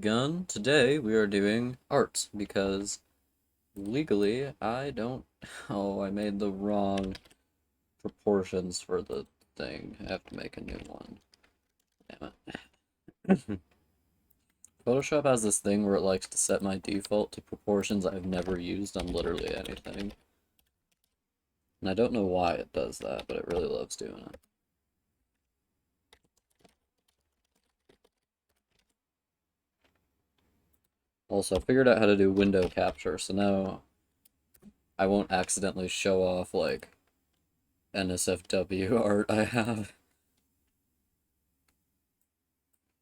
Gun. Today we are doing art because legally I don't. Oh, I made the wrong proportions for the thing. I have to make a new one. Damn it. Photoshop has this thing where it likes to set my default to proportions I've never used on literally anything. And I don't know why it does that, but it really loves doing it. Also, I figured out how to do window capture, so now I won't accidentally show off like NSFW art I have.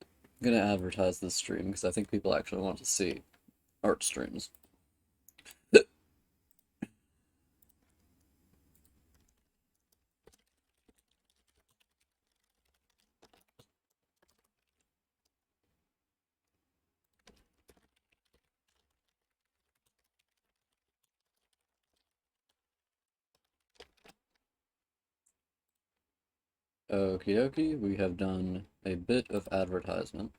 I'm gonna advertise this stream because I think people actually want to see art streams. Okie dokie, we have done a bit of advertisement.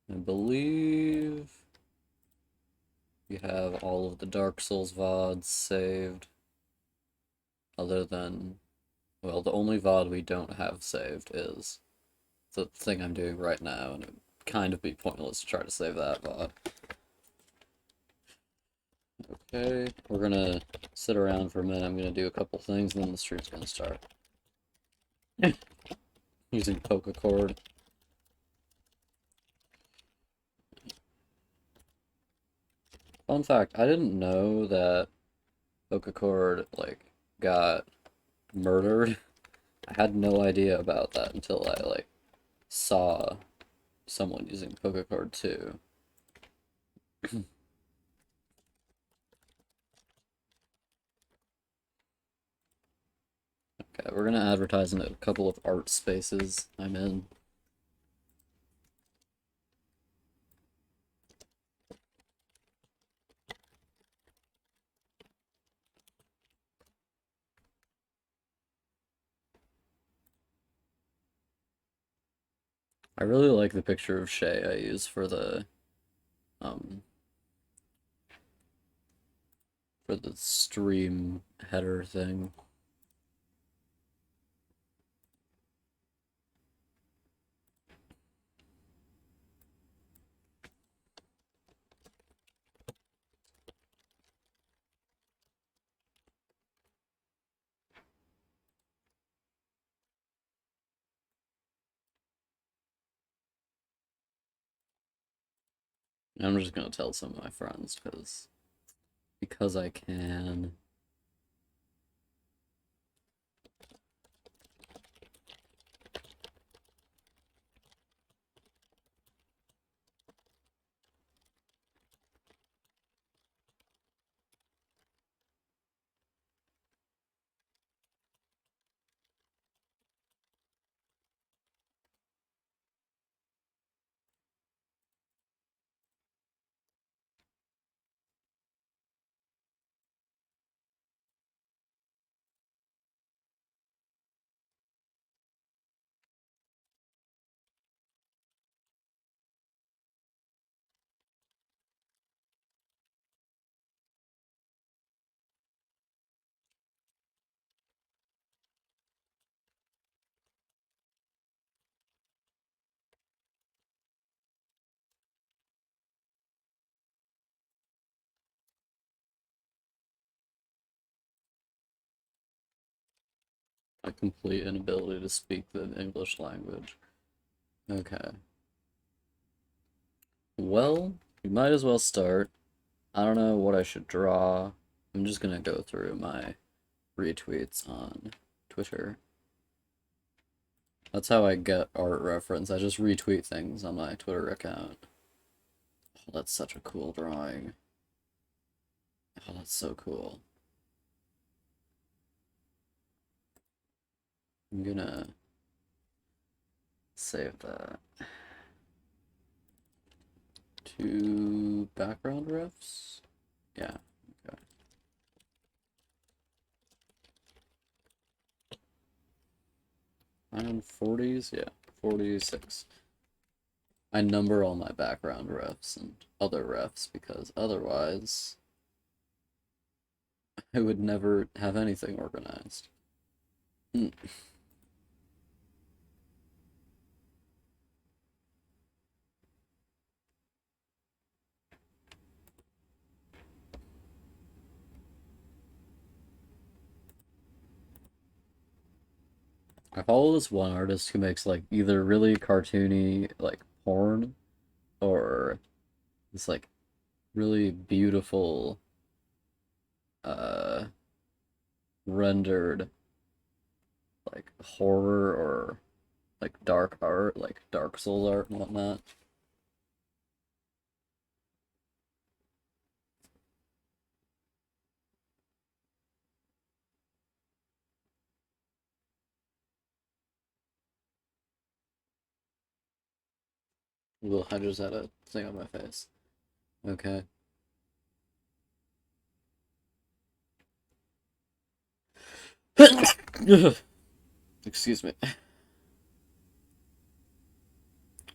I believe we have all of the Dark Souls VODs saved, other than, well, the only VOD we don't have saved is the thing I'm doing right now, and it would kind of be pointless to try to save that VOD. Okay, we're gonna sit around for a minute. I'm gonna do a couple things, and then the stream's gonna start. Using Poke Chord. Fun fact, I didn't know that Poke Chord, like, got murdered. I had no idea about that until I, like, saw someone using Poke Chord too. Okay, we're gonna advertise in a couple of art spaces I'm in. I really like the picture of Shay I use um for the stream header thing. I'm just gonna tell some of my friends because I can. A complete inability to speak the English language. Okay. Well, we might as well start. I don't know what I should draw. I'm just gonna go through my retweets on Twitter. That's how I get art reference. I just retweet things on my Twitter account. Oh, that's such a cool drawing. Oh, that's so cool. I'm gonna save that. Two background riffs? Yeah, okay. Around 40s? Yeah, 46. I number all my background refs and other refs because otherwise I would never have anything organized. Mm. I follow this one artist who makes like either really cartoony like porn or this like really beautiful uh rendered like horror or like dark art, like Dark Souls art and whatnot. Well, I just had a thing on my face. Okay. Excuse me.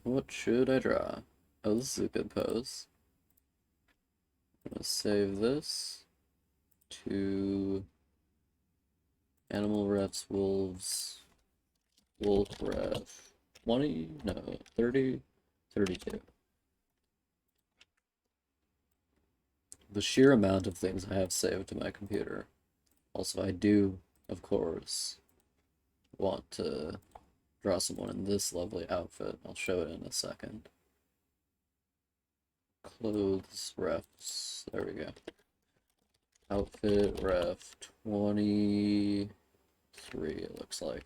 What should I draw? Oh, this is a good pose. I'm gonna save this to animal refs, wolves, wolf ref 20, no, 30, 32. The sheer amount of things I have saved to my computer. Also, I do, of course, want to draw someone in this lovely outfit. I'll show it in a second. Clothes refs. There we go. Outfit ref 23, it looks like.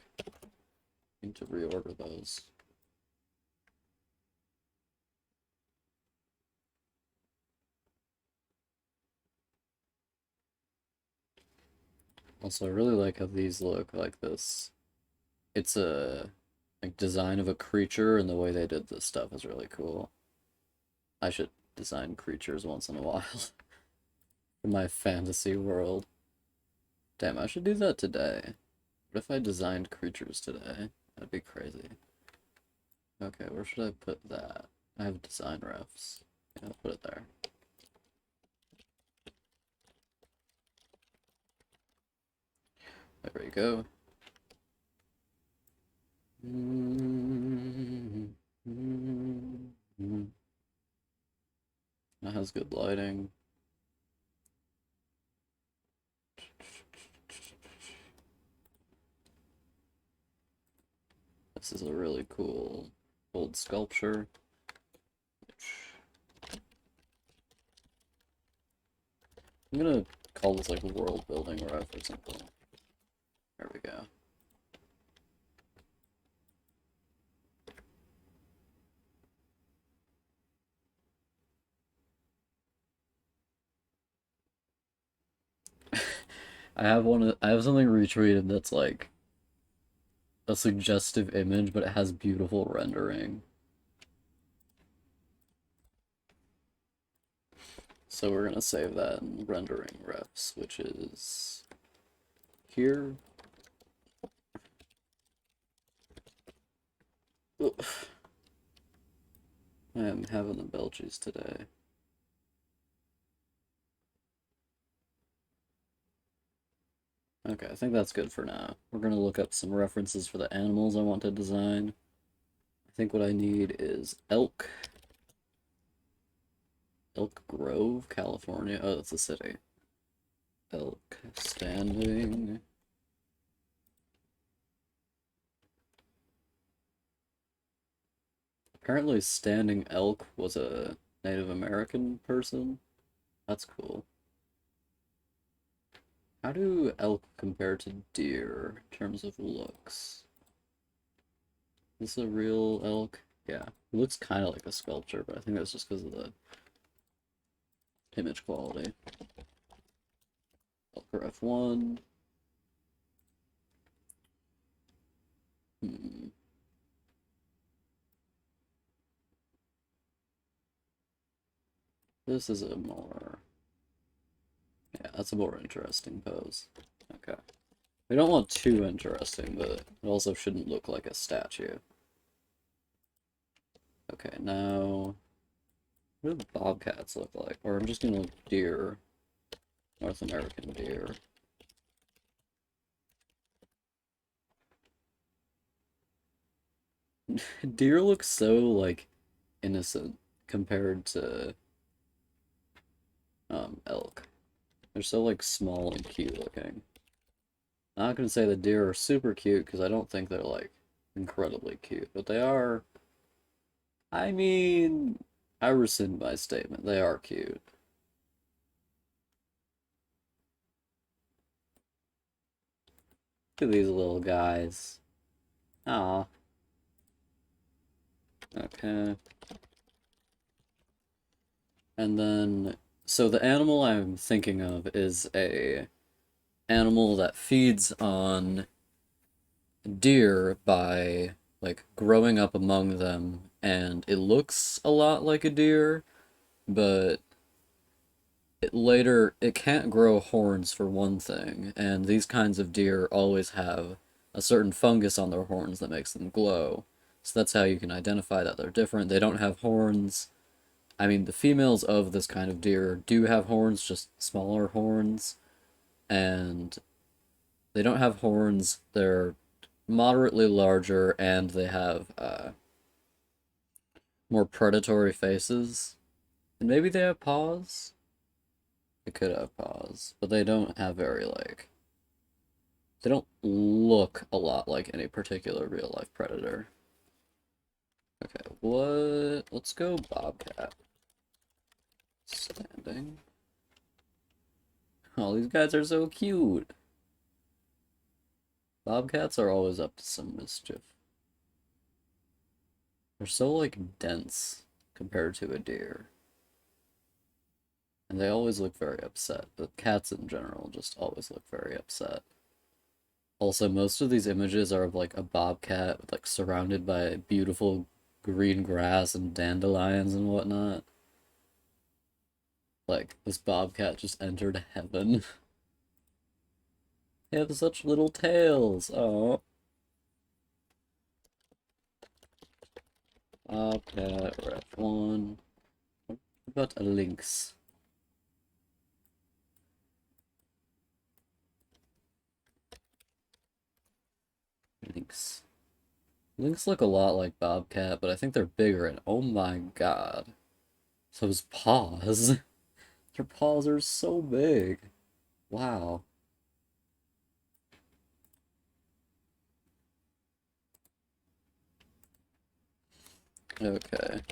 Need to reorder those. Also, I really like how these look like this. It's a like design of a creature, and the way they did this stuff is really cool. I should design creatures once in a while for my fantasy world. Damn, I should do that today. What if I designed creatures today? That'd be crazy. Okay, where should I put that? I have design refs. Yeah, I'll put it there. There we go. That has good lighting. This is a really cool old sculpture. I'm gonna call this like world building ref or something. There we go. I have something retweeted that's like a suggestive image, but it has beautiful rendering. So we're gonna save that in rendering refs, which is here. Oof. I am having the belchies today. Okay, I think that's good for now. We're gonna look up some references for the animals I want to design. I think what I need is elk. Elk Grove, California. Oh, that's a city. Elk standing. Apparently standing elk was a Native American person. That's cool. How do elk compare to deer in terms of looks? Is this a real elk? Yeah. It looks kind of like a sculpture, but I think that's just because of the image quality. Elk F1. Hmm. This is a more... Yeah, that's a more interesting pose. Okay. We don't want too interesting, but it also shouldn't look like a statue. Okay, now what do bobcats look like? Or I'm just gonna look deer. North American deer. Deer look so, like, innocent compared to elk. They're so, like, small and cute looking. I'm not gonna say the deer are super cute because I don't think they're, like, incredibly cute, but they are. I mean, I rescind my statement. They are cute. Look at these little guys. Aw. Okay. And then, so the animal I'm thinking of is a animal that feeds on deer by like growing up among them, and it looks a lot like a deer, but it can't grow horns for one thing, and these kinds of deer always have a certain fungus on their horns that makes them glow. So that's how you can identify that they're different. They don't have horns. I mean, the females of this kind of deer do have horns, just smaller horns, and they don't have horns. They're moderately larger, and they have more predatory faces. And maybe they have paws? They could have paws, but they don't have very, like, they don't look a lot like any particular real life predator. Okay, what? Let's go bobcat. Standing. Oh, these guys are so cute. Bobcats are always up to some mischief. They're so, like, dense compared to a deer. And they always look very upset. But cats in general just always look very upset. Also, most of these images are of like a bobcat like surrounded by beautiful green grass and dandelions and whatnot. Like this bobcat just entered heaven. They have such little tails. Oh, bobcat, ref one. What about a lynx? Lynx. Lynx look a lot like bobcat, but I think they're bigger. And oh my god, those paws. Their paws are so big. Wow. Okay.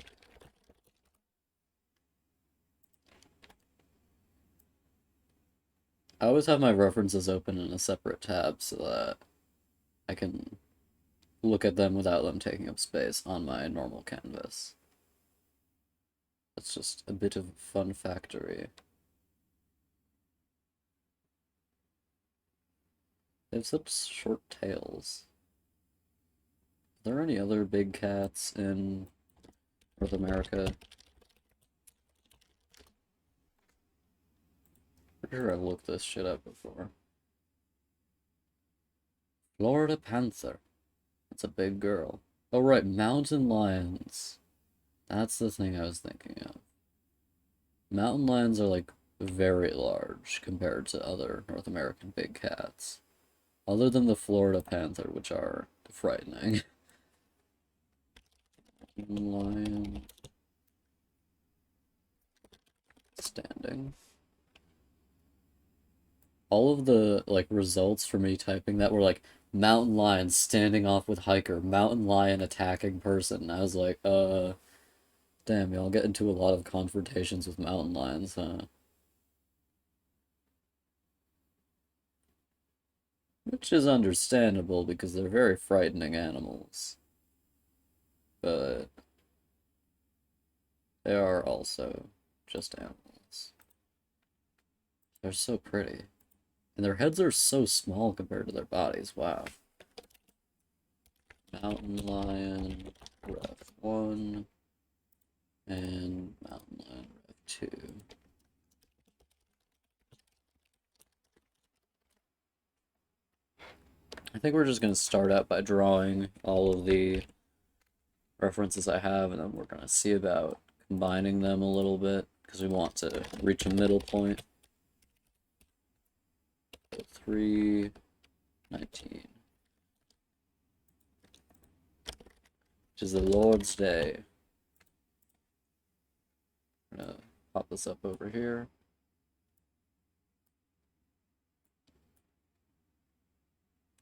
I always have my references open in a separate tab so that I can look at them without them taking up space on my normal canvas. That's just a bit of fun factory. They have such short tails. Are there any other big cats in North America? Pretty sure I've looked this shit up before. Florida panther. That's a big girl. Oh right, mountain lions. That's the thing I was thinking of. Mountain lions are like very large compared to other North American big cats. Other than the Florida panther, which are frightening. Lion standing. All of the like results for me typing that were like mountain lion standing off with hiker, mountain lion attacking person. I was like, damn, y'all get into a lot of confrontations with mountain lions, huh? Which is understandable because they're very frightening animals. But they are also just animals. They're so pretty. And their heads are so small compared to their bodies. Wow. Mountain lion, ref 1, and mountain lion, ref 2. I think we're just going to start out by drawing all of the references I have, and then we're gonna see about combining them a little bit because we want to reach a middle point. 3:19, which is the Lord's Day. I'm gonna pop this up over here.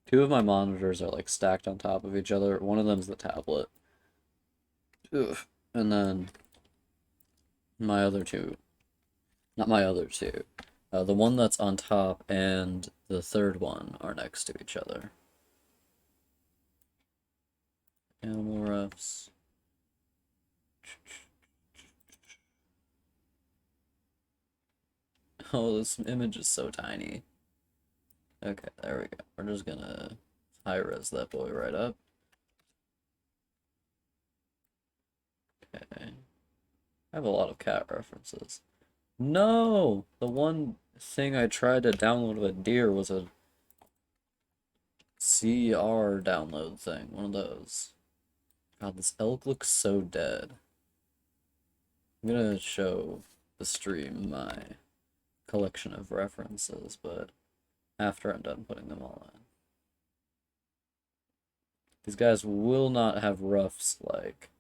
Two of my monitors are like stacked on top of each other. One of them's the tablet. Ugh. And then my other two, not my other two, the one that's on top and the third one are next to each other. Animal refs. Oh, this image is so tiny. Okay, there we go. We're just gonna high res that boy right up. Okay. I have a lot of cat references. No! The one thing I tried to download of a deer was a CR download thing. One of those. God, this elk looks so dead. I'm gonna show the stream my collection of references, but after I'm done putting them all in. These guys will not have ruffs like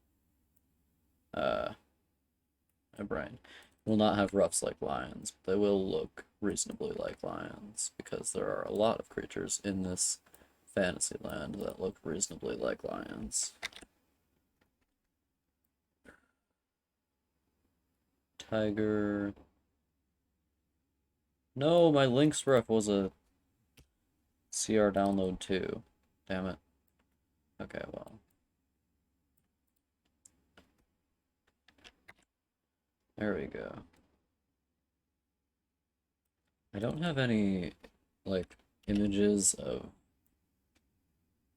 my brain will not have ruffs like lions, but they will look reasonably like lions because there are a lot of creatures in this fantasy land that look reasonably like lions. Tiger. No, my Lynx ref was a CR download too. Damn it. Okay, well. There we go. I don't have any, like, images of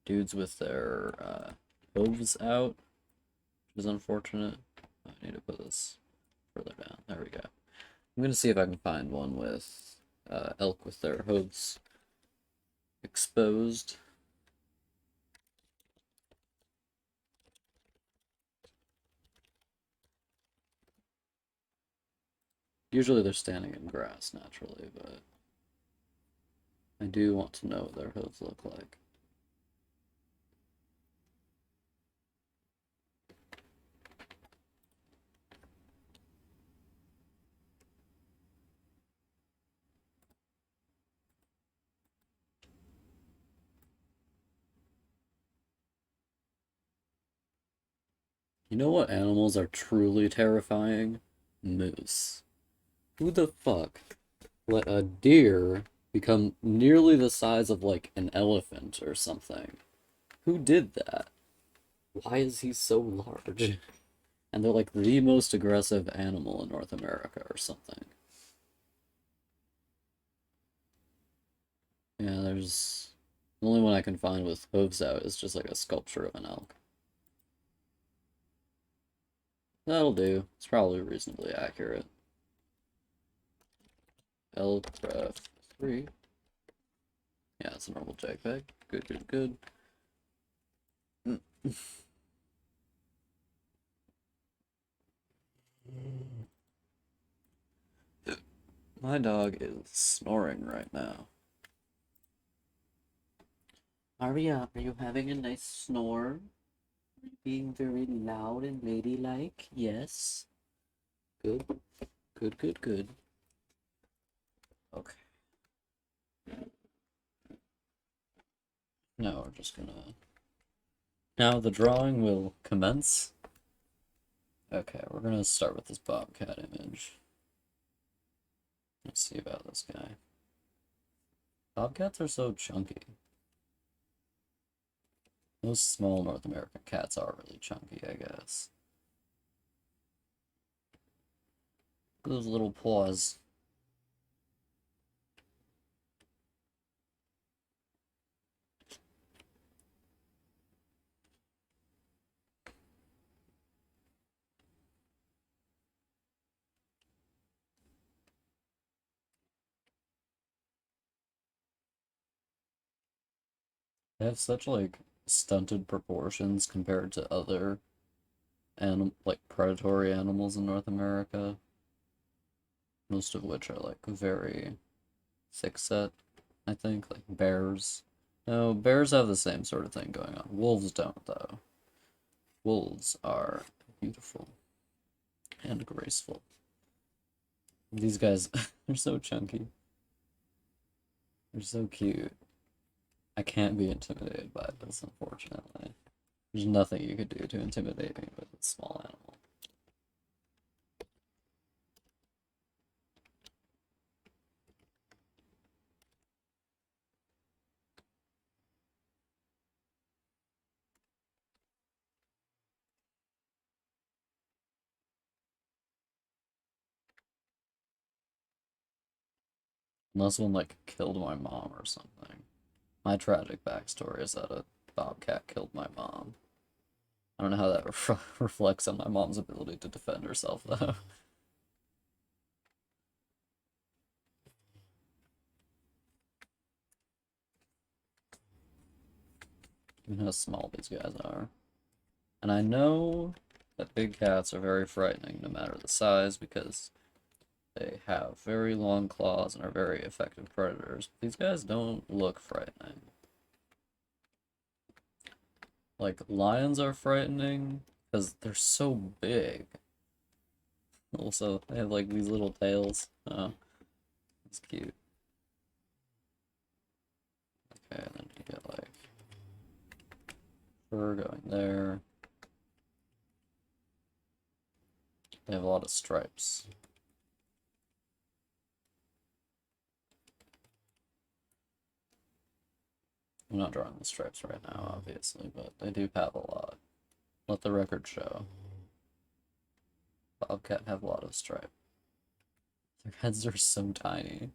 dudes with their hooves out, which is unfortunate. I need to put this further down. There we go. I'm gonna see if I can find one with elk with their hooves exposed. Usually they're standing in grass naturally, but I do want to know what their hooves look like. You know what animals are truly terrifying? Moose. Who the fuck let a deer become nearly the size of like an elephant or something? Who did that? Why is he so large? And they're like the most aggressive animal in North America or something. Yeah, there's the only one I can find with hooves out is just like a sculpture of an elk. That'll do. It's probably reasonably accurate. Elk ref 3. Yeah, it's a normal JPEG. Good, good, good. My dog is snoring right now. Aria, are you having a nice snore? Being very loud and ladylike? Yes. Good. Good, good, good. Okay. Now we're just gonna... Now the drawing will commence. Okay, we're gonna start with this bobcat image. Let's see about this guy. Bobcats are so chunky. Those small North American cats are really chunky, I guess. Those little paws. They have such like stunted proportions compared to other like predatory animals in North America, most of which are like very thick set, I think, like bears. No, bears have the same sort of thing going on. Wolves don't, though. Wolves are beautiful and graceful. These guys, they're so chunky. They're so cute. I can't be intimidated by this, unfortunately. There's nothing you could do to intimidate me with a small animal. Unless one, like, killed my mom or something. My tragic backstory is that a bobcat killed my mom. I don't know how that reflects on my mom's ability to defend herself, though. You know how small these guys are. And I know that big cats are very frightening no matter the size because they have very long claws and are very effective predators. These guys don't look frightening. Like, lions are frightening because they're so big. Also, they have like these little tails. Oh, it's cute. Okay, and then you get like fur going there. They have a lot of stripes. I'm not drawing the stripes right now, obviously, but they do have a lot. Let the record show. Bobcat have a lot of stripe. Their heads are so tiny.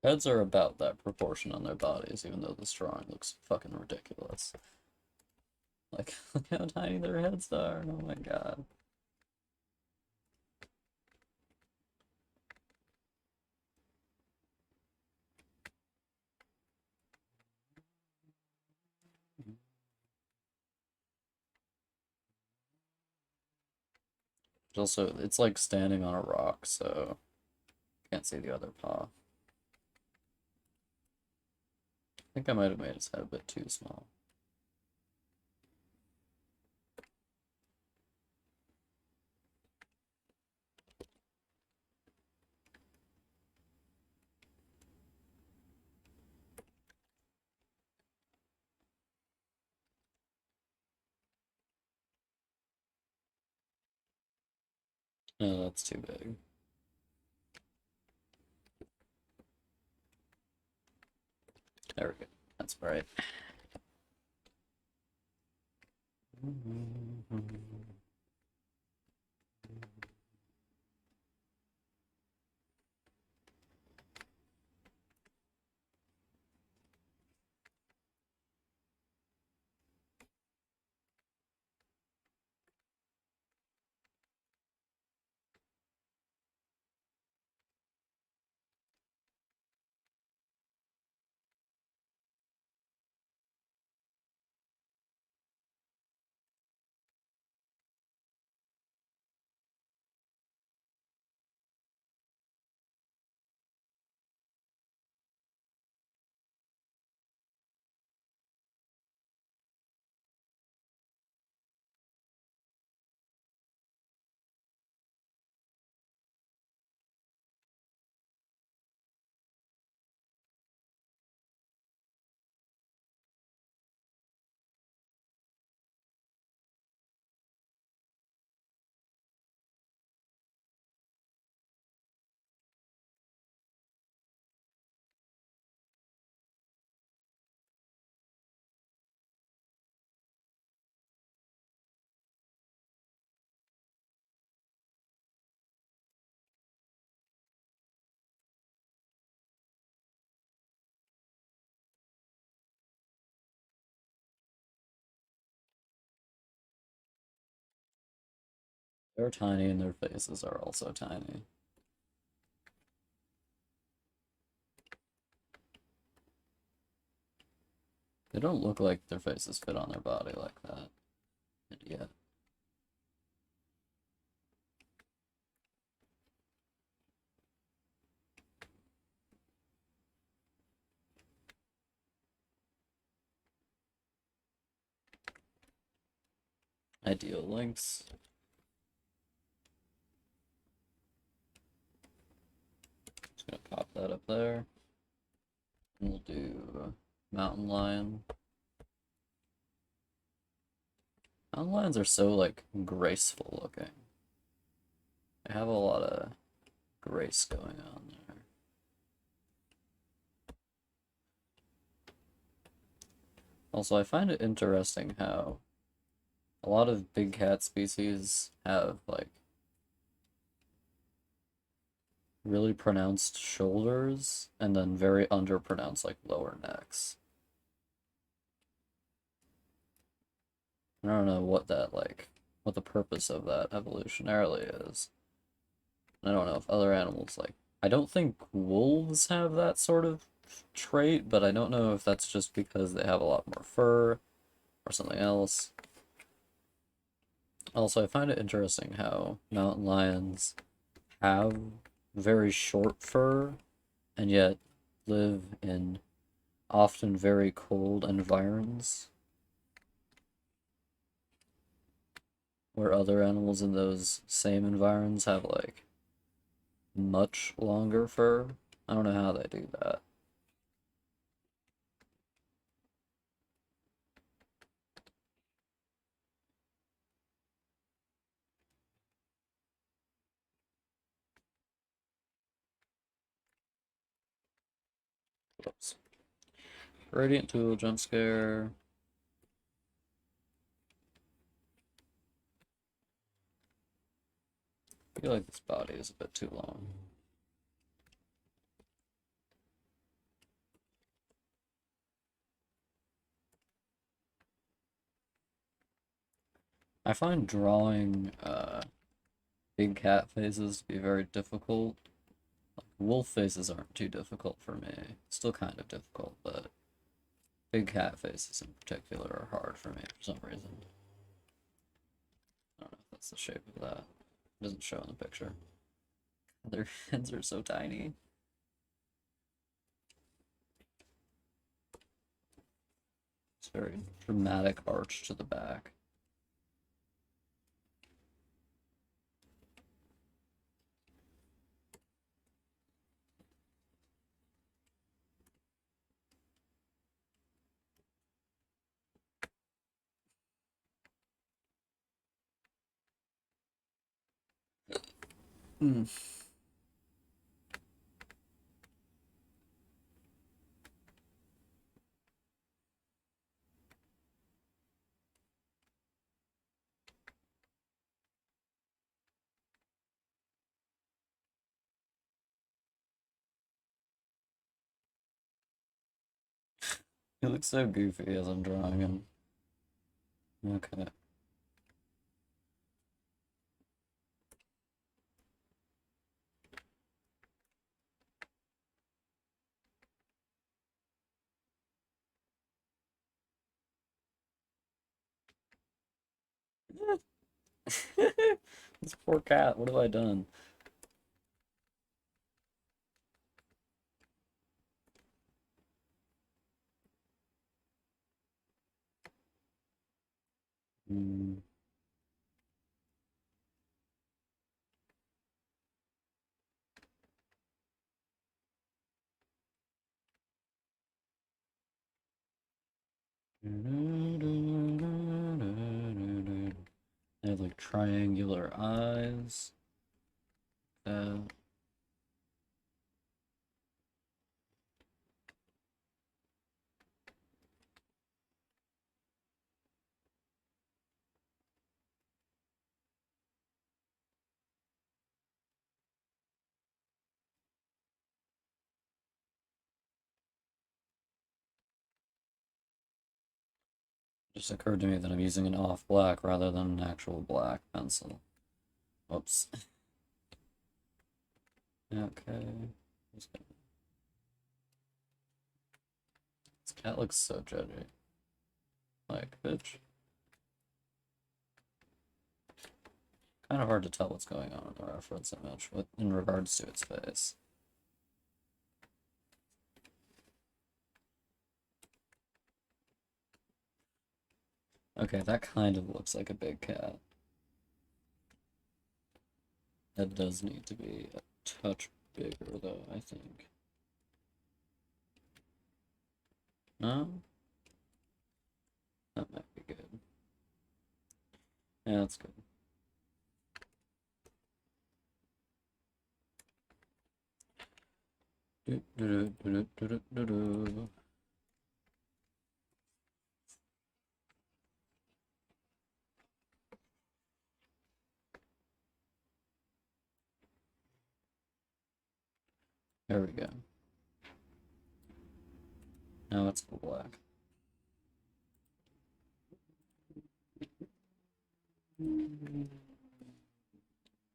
Their heads are about that proportion on their bodies, even though this drawing looks fucking ridiculous. Like, look how tiny their heads are. Oh my god. Also, it's like standing on a rock, so can't see the other paw. I think I might have made his head a bit too small. No, that's too big. There we go. That's right. They're tiny and their faces are also tiny. They don't look like their faces fit on their body like that. And yet. Ideal links. Just gonna pop that up there. And we'll do mountain lion. Mountain lions are so like graceful looking. They have a lot of grace going on there. Also, I find it interesting how a lot of big cat species have like really pronounced shoulders and then very underpronounced like lower necks. I don't know what that like what the purpose of that evolutionarily is. I don't know if other animals like I don't think wolves have that sort of trait, but I don't know if that's just because they have a lot more fur or something else. Also, I find it interesting how mountain lions have very short fur and yet live in often very cold environs where other animals in those same environs have like much longer fur. I don't know how they do that. Whoops. Radiant tool, jump scare. I feel like this body is a bit too long. I find drawing big cat faces to be very difficult. Like, wolf faces aren't too difficult for me. Still kind of difficult, but big cat faces in particular are hard for me for some reason. I don't know if that's the shape of that. It doesn't show in the picture. Their heads are so tiny. It's very dramatic arch to the back. Mm. He looks so goofy as I'm drawing him. Okay. This poor cat, what have I done? Mm. They have like triangular eyes. Uh, just occurred to me that I'm using an off black rather than an actual black pencil. Oops. Okay. This cat looks so judgy. Like, bitch. Kind of hard to tell what's going on in the reference image in regards to its face. Okay, that kind of looks like a big cat. That does need to be a touch bigger, though, I think. No? That might be good. Yeah, that's good. Do, do, do, do, do, do, do. There we go. Now it's black.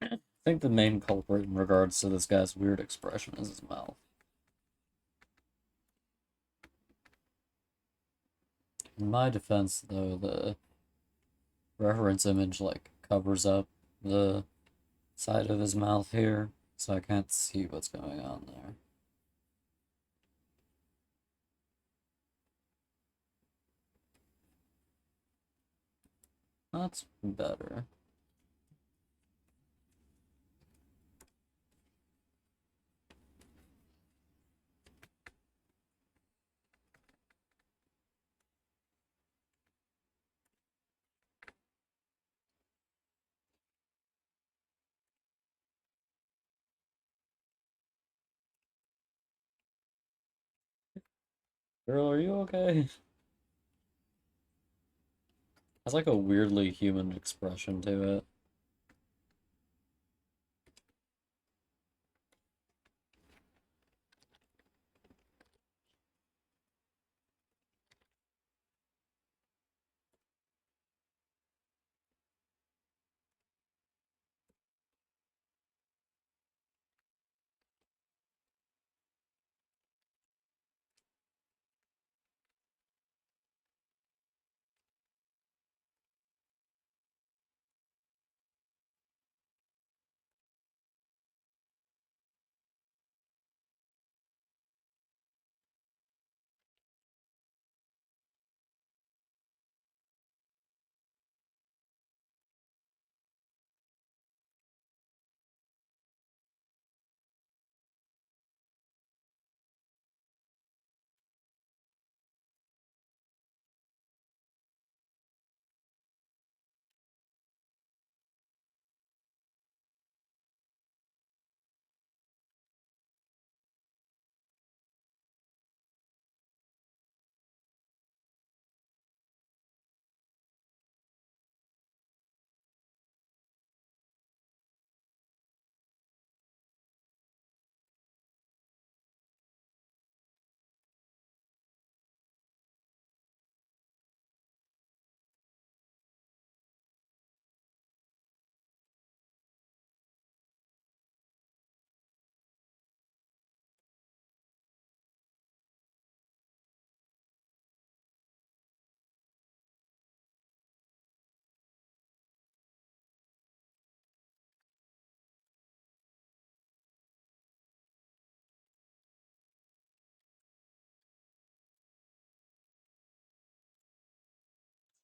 I think the main culprit in regards to this guy's weird expression is his mouth. In my defense, though, the reference image, like, covers up the side of his mouth here, so I can't see what's going on there. That's better. Girl, are you okay? Has like a weirdly human expression to it.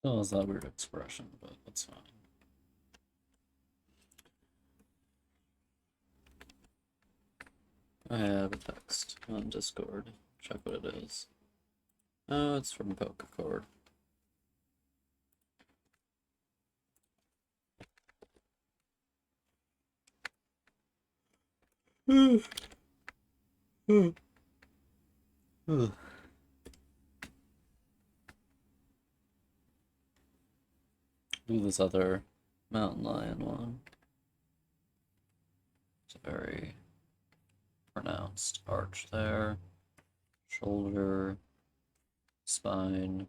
Still has that weird expression, but that's fine. I have a text on Discord. Check what it is. Oh, it's from Pokecord. Do this other mountain lion one. It's a very pronounced arch there. Shoulder, spine,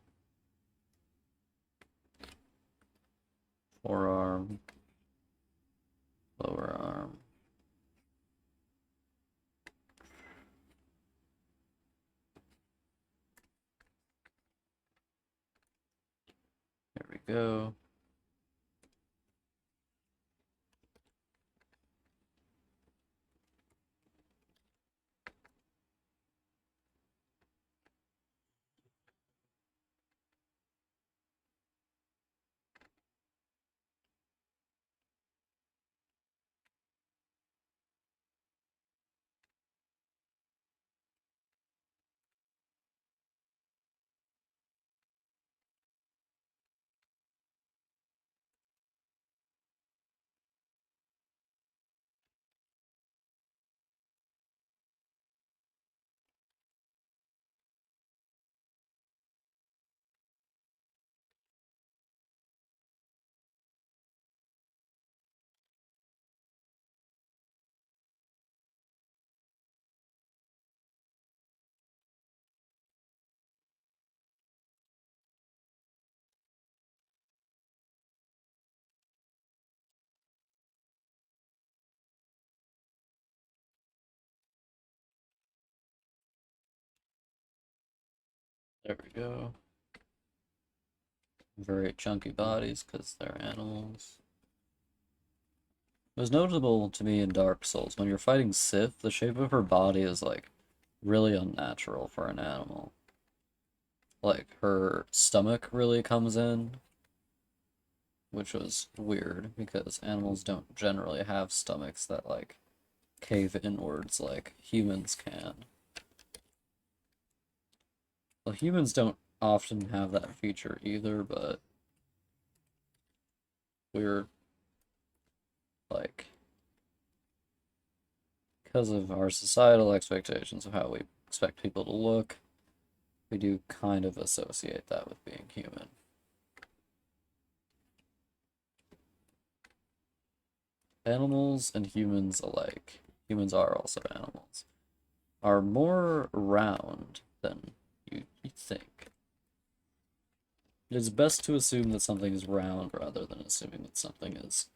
forearm, lower arm. There we go. There we go. Very chunky bodies because they're animals. It was notable to me in Dark Souls, when you're fighting Sith, the shape of her body is like really unnatural for an animal. Like her stomach really comes in, which was weird because animals don't generally have stomachs that like cave inwards like humans can. Well, humans don't often have that feature either, but we're like, because of our societal expectations of how we expect people to look, we do kind of associate that with being human. Animals and humans alike, humans are also animals, are more round than you'd think. It is best to assume that something is round rather than assuming that something is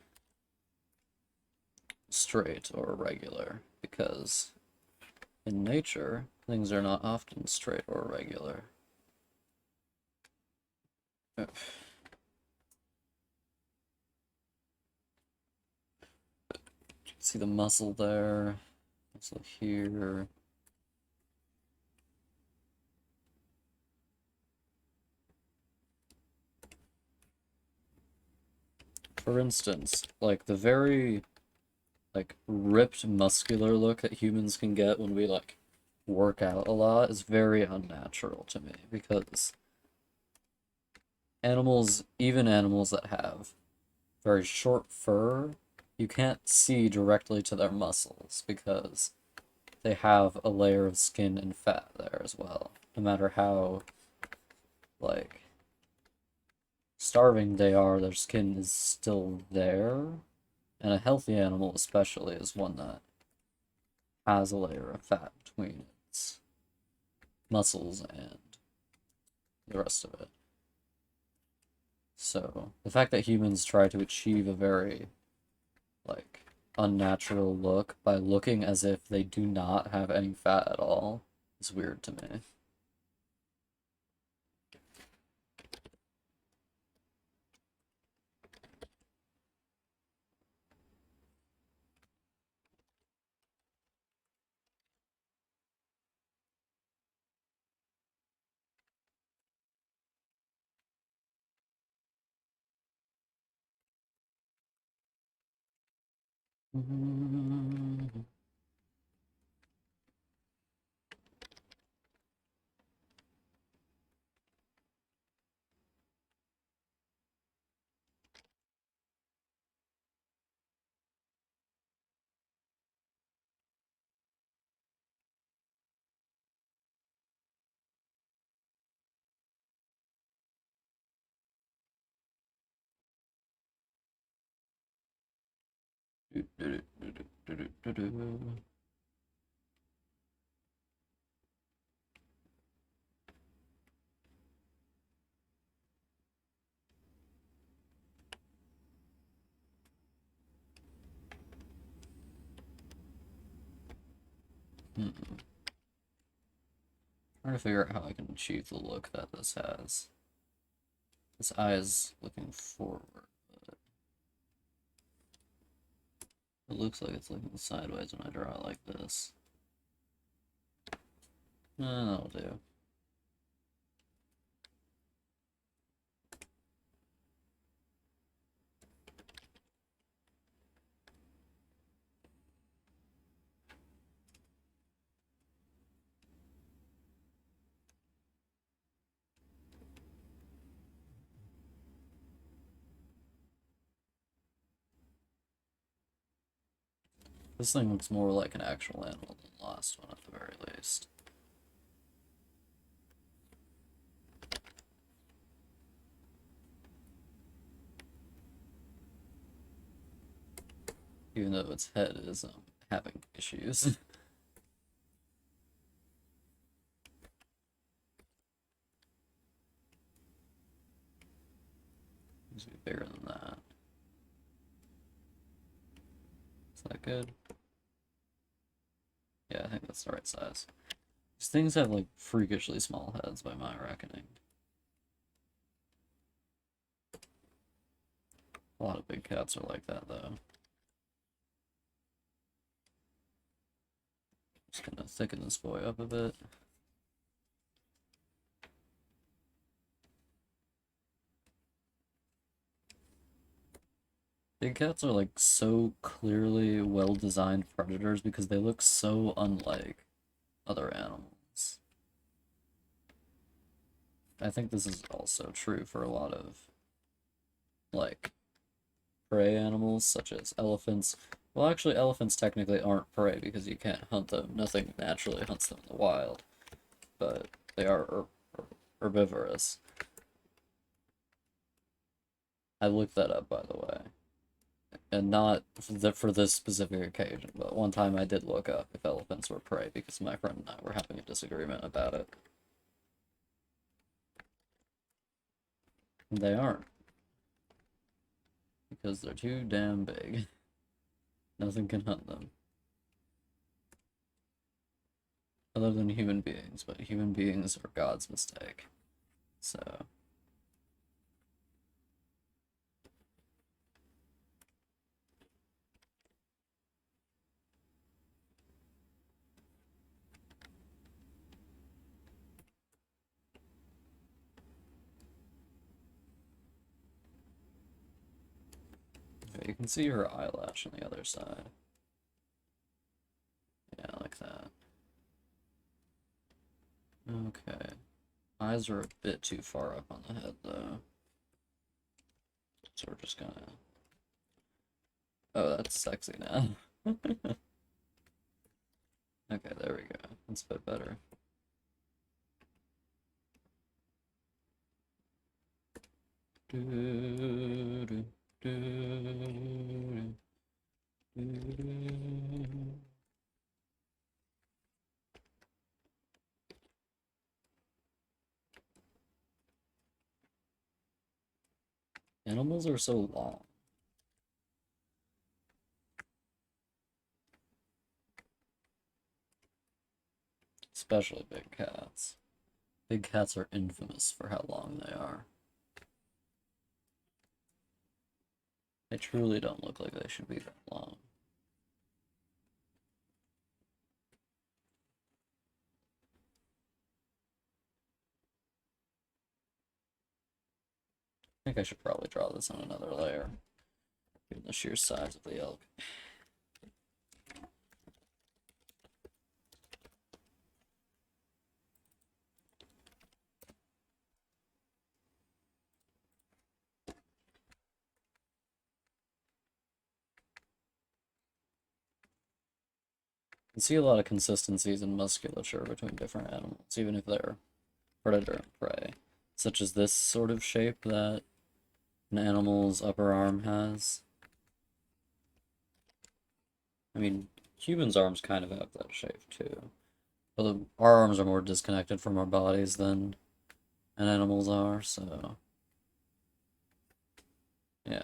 straight or regular, because in nature, things are not often straight or regular. See the muscle there, muscle here. For instance, like the very like ripped muscular look that humans can get when we like work out a lot is very unnatural to me, because animals, even animals that have very short fur, you can't see directly to their muscles because they have a layer of skin and fat there as well. No matter how like starving they are, their skin is still there. And a healthy animal especially is one that has a layer of fat between its muscles and the rest of it. So the fact that humans try to achieve a very like unnatural look by looking as if they do not have any fat at all is weird to me. Trying to figure out how I can achieve the look that this has. This eye is looking forward, but it looks like it's looking sideways when I draw it like this. That'll do. This thing looks more like an actual animal than the last one, at the very least. Even though its head is having issues. Needs to be bigger than that. Is that good? Yeah, I think that's the right size. These things have like freakishly small heads by my reckoning. A lot of big cats are like that though. Just gonna thicken this boy up a bit. Big cats are like so clearly well-designed predators because they look so unlike other animals. I think this is also true for a lot of like prey animals such as elephants. Well, actually elephants technically aren't prey because you can't hunt them. Nothing naturally hunts them in the wild, but they are herbivorous. I looked that up, by the way. And not for this specific occasion, but one time I did look up if elephants were prey because my friend and I were having a disagreement about it. They aren't. Because they're too damn big. Nothing can hunt them. Other than human beings, but human beings are God's mistake. So... Okay, you can see her eyelash on the other side. Yeah, like that. Okay. Eyes are a bit too far up on the head, though. So we're just gonna... Oh, that's sexy now. Okay, there we go. That's a bit better. Animals are so long. Especially big cats. Big cats are infamous for how long they are. They truly don't look like they should be that long. I think I should probably draw this on another layer, given the sheer size of the elk. You can see a lot of consistencies in musculature between different animals, even if they're predator and prey, such as this sort of shape that an animal's upper arm has. I mean, humans' arms kind of have that shape too. But our arms are more disconnected from our bodies than an animal's are, so... Yeah.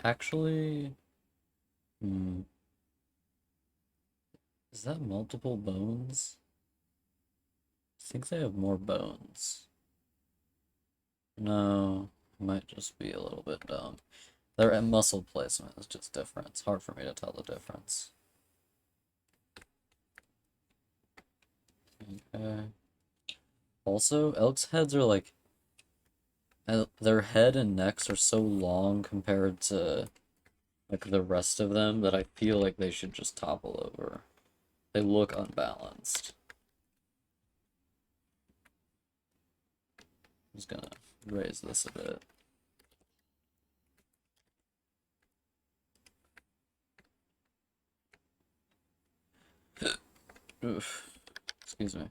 Actually... Hmm. Is that multiple bones? I think they have more bones. No, might just be a little bit dumb. Their muscle placement is just different. It's hard for me to tell the difference. Okay. Also, elk's heads are like, their head and necks are so long compared to like the rest of them that I feel like they should just topple over. They look unbalanced. I'm just gonna raise this a bit. Oof. Excuse me.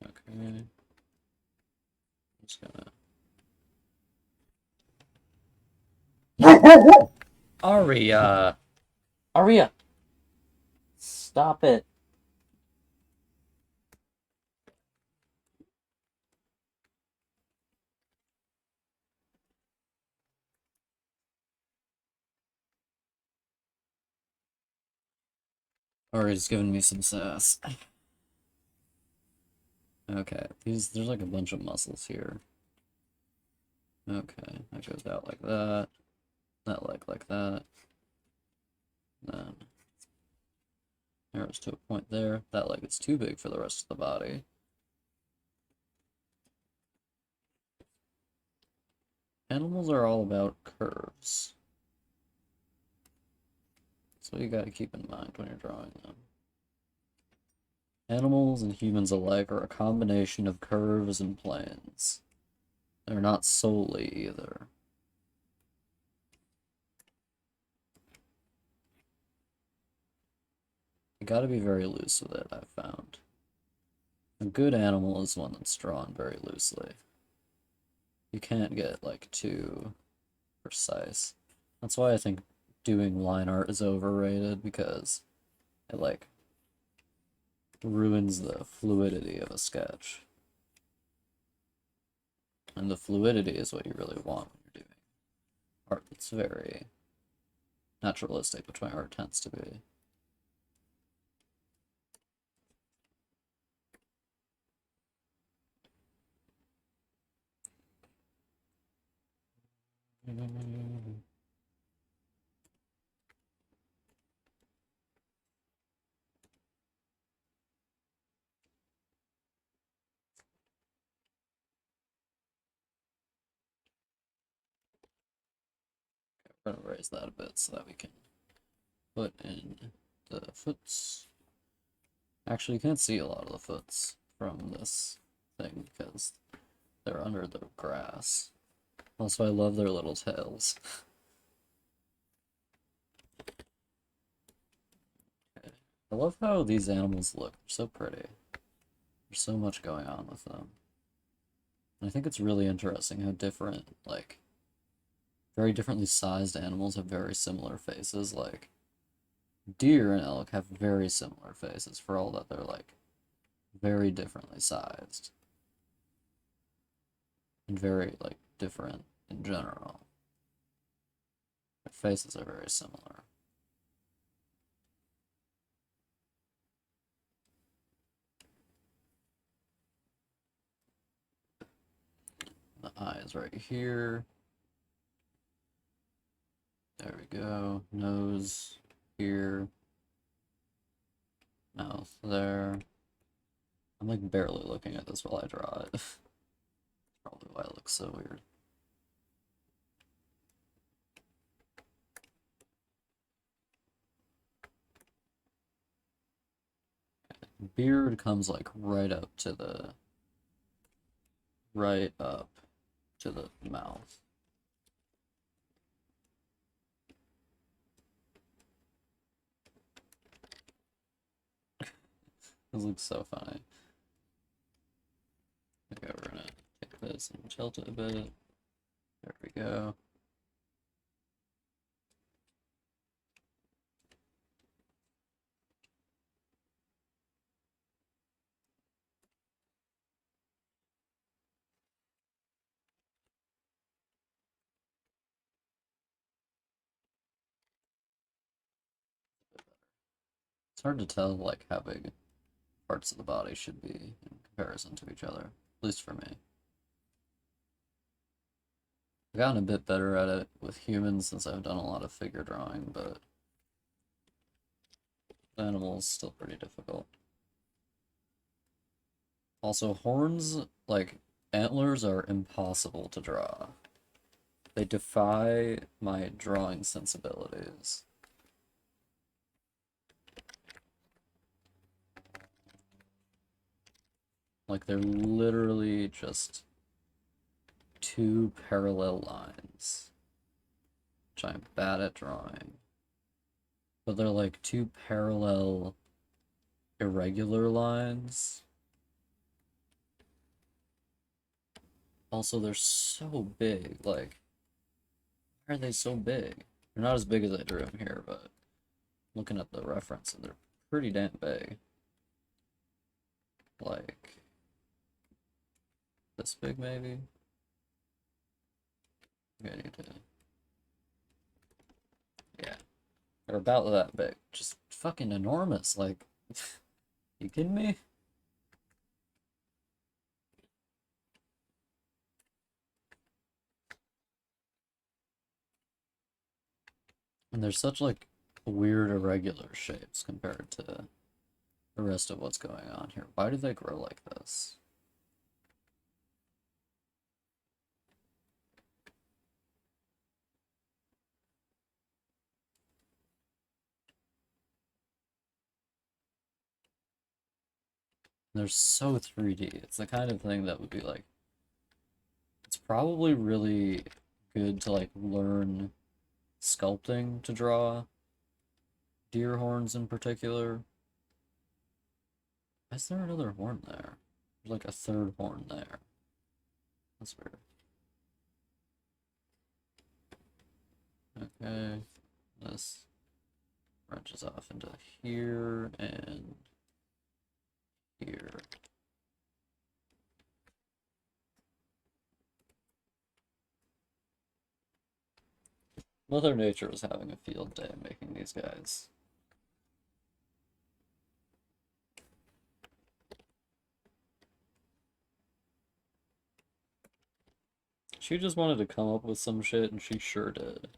Okay. I'm just gonna. Aria! Aria! Stop it. Aria's giving me some sass. Okay, there's like a bunch of muscles here. Okay, that goes out like that. That like that. Then arrows to a point there. That leg is too big for the rest of the body. Animals are all about curves. That's what you gotta keep in mind when you're drawing them. Animals and humans alike are a combination of curves and planes. They're not solely either. You gotta be very loose with it, I've found. A good animal is one that's drawn very loosely. You can't get, like, too precise. That's why I think doing line art is overrated, because it, like, ruins the fluidity of a sketch. And the fluidity is what you really want when you're doing art that's very naturalistic, which my art tends to be. We're gonna raise that a bit so that we can put in the foots. Actually, you can't see a lot of the foots from this thing because they're under the grass. Also, I love their little tails. Okay. I love how these animals look. They're so pretty. There's so much going on with them. And I think it's really interesting how different, like, very differently sized animals have very similar faces. Like, deer and elk have very similar faces for all that they're, like, very differently sized. And very, like, different in general. Their faces are very similar. The eyes right here. There we go. Nose here. Mouth there. I'm like barely looking at this while I draw it. Probably why it looks so weird. Beard comes like right up to the mouth. This looks so funny. Okay, we're gonna take this and tilt it a bit. There we go. It's hard to tell, like, how big parts of the body should be in comparison to each other, at least for me. I've gotten a bit better at it with humans since I've done a lot of figure drawing, but animals still pretty difficult. Also, horns, like, antlers are impossible to draw. They defy my drawing sensibilities. Like, they're literally just two parallel lines, which I'm bad at drawing. But they're like two parallel, irregular lines. Also, they're so big. Like, why are they so big? They're not as big as I drew them here, but looking at the reference, and they're pretty damn big. Like, this big, maybe? Okay, I need to... Yeah. They're about that big. Just fucking enormous. Like, you kidding me? And they're such, like, weird, irregular shapes compared to the rest of what's going on here. Why do they grow like this? They're so 3D. It's the kind of thing that would be like, it's probably really good to like learn sculpting to draw deer horns in particular. Is there another horn there? There's like a third horn there. That's weird. Okay, this branches off into here and here. Mother Nature was having a field day making these guys. She just wanted to come up with some shit, and she sure did.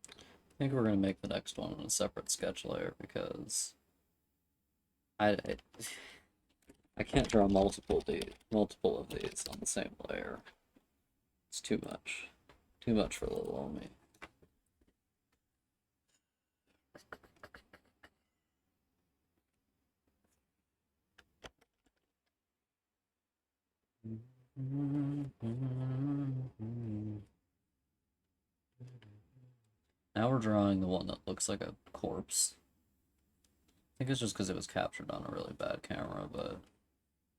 I think we're gonna make the next one in a separate sketch layer because I I can't draw multiple of these on the same layer. It's too much for little old me. Now we're drawing the one that looks like a corpse. I think it's just because it was captured on a really bad camera, but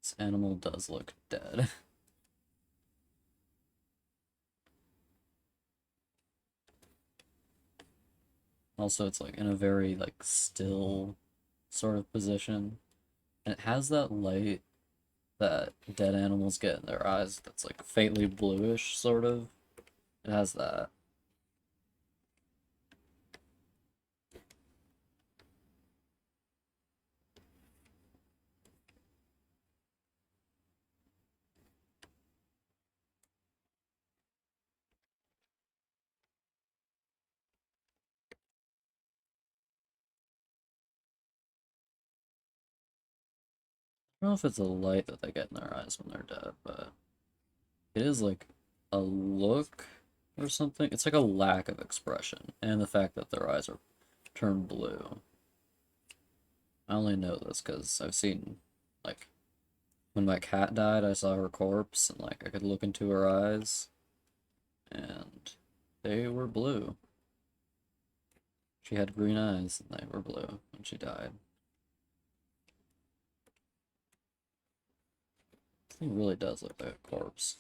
this animal does look dead. Also, it's like in a very like still sort of position, and it has that light that dead animals get in their eyes that's like faintly bluish, sort of. It has that. I don't know if it's a light that they get in their eyes when they're dead, but it is like a look or something. It's like a lack of expression, and the fact that their eyes are turned blue. I only know this because I've seen, like, when my cat died, I saw her corpse, and, like, I could look into her eyes, and they were blue. She had green eyes, and they were blue when she died. This thing really does look like a corpse.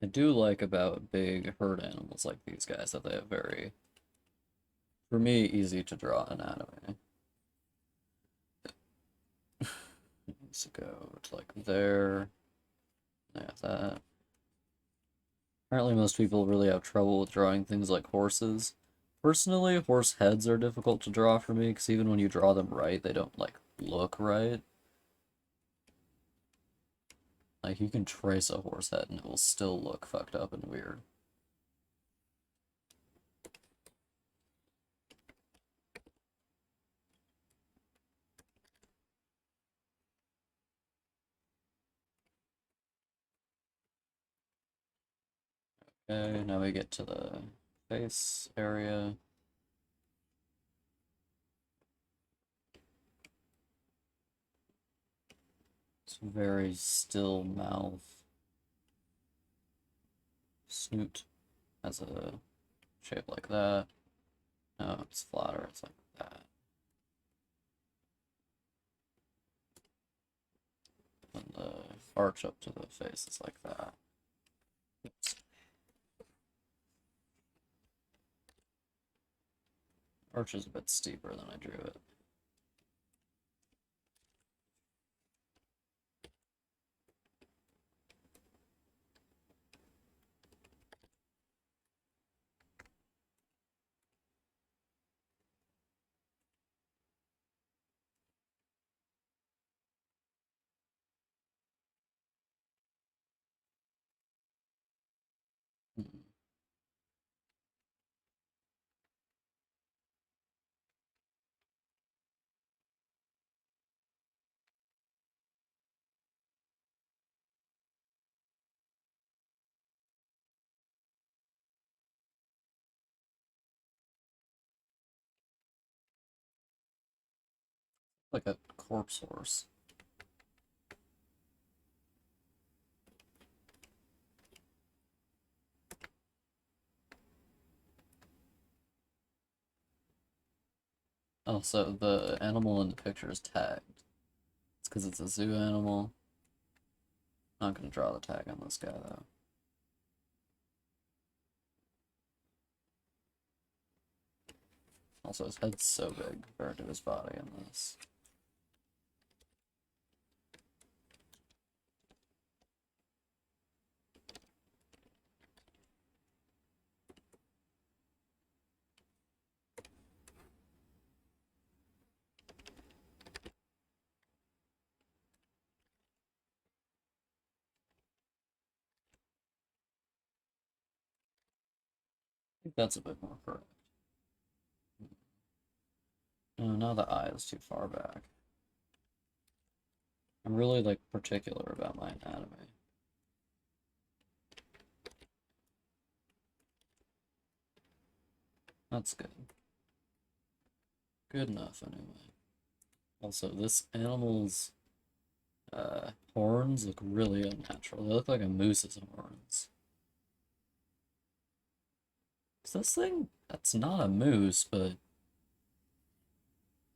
I do like about big herd animals like these guys that they have very For me, easy to draw anatomy. Let's go to like there. Yeah, that. Apparently most people really have trouble with drawing things like horses. Personally, horse heads are difficult to draw for me, because even when you draw them right, they don't, like, look right. Like, you can trace a horse head and it will still look fucked up and weird. Okay, now we get to the face area. It's very still mouth. Snoot has a shape like that. No, it's flatter, it's like that. And the arch up to the face is like that. Oops. Arch is a bit steeper than I drew it. Hmm. Like a corpse horse. Also, the animal in the picture is tagged. It's because it's a zoo animal. Not gonna draw the tag on this guy though. Also, his head's so big compared to his body in this. I think that's a bit more correct. No, now the eye is too far back. I'm really, like, particular about my anatomy. That's good. Good enough, anyway. Also, this animal's horns look really unnatural. They look like a moose's horns. Is this thing? That's not a moose, but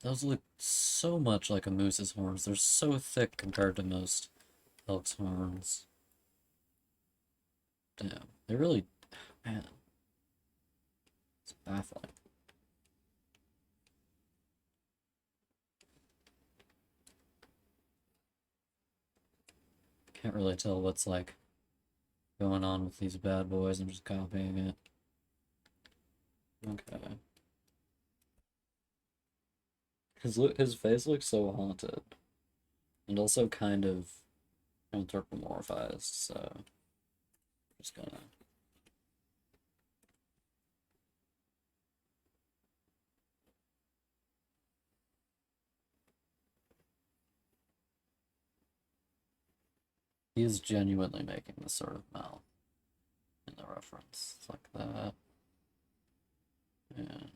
those look so much like a moose's horns. They're so thick compared to most elk's horns. Damn, they really, man, it's baffling. Can't really tell what's like going on with these bad boys. I'm just copying it. Okay. His face looks so haunted, and also kind of anthropomorphized. So just gonna. He is genuinely making this sort of mouth in the reference. It's like that, and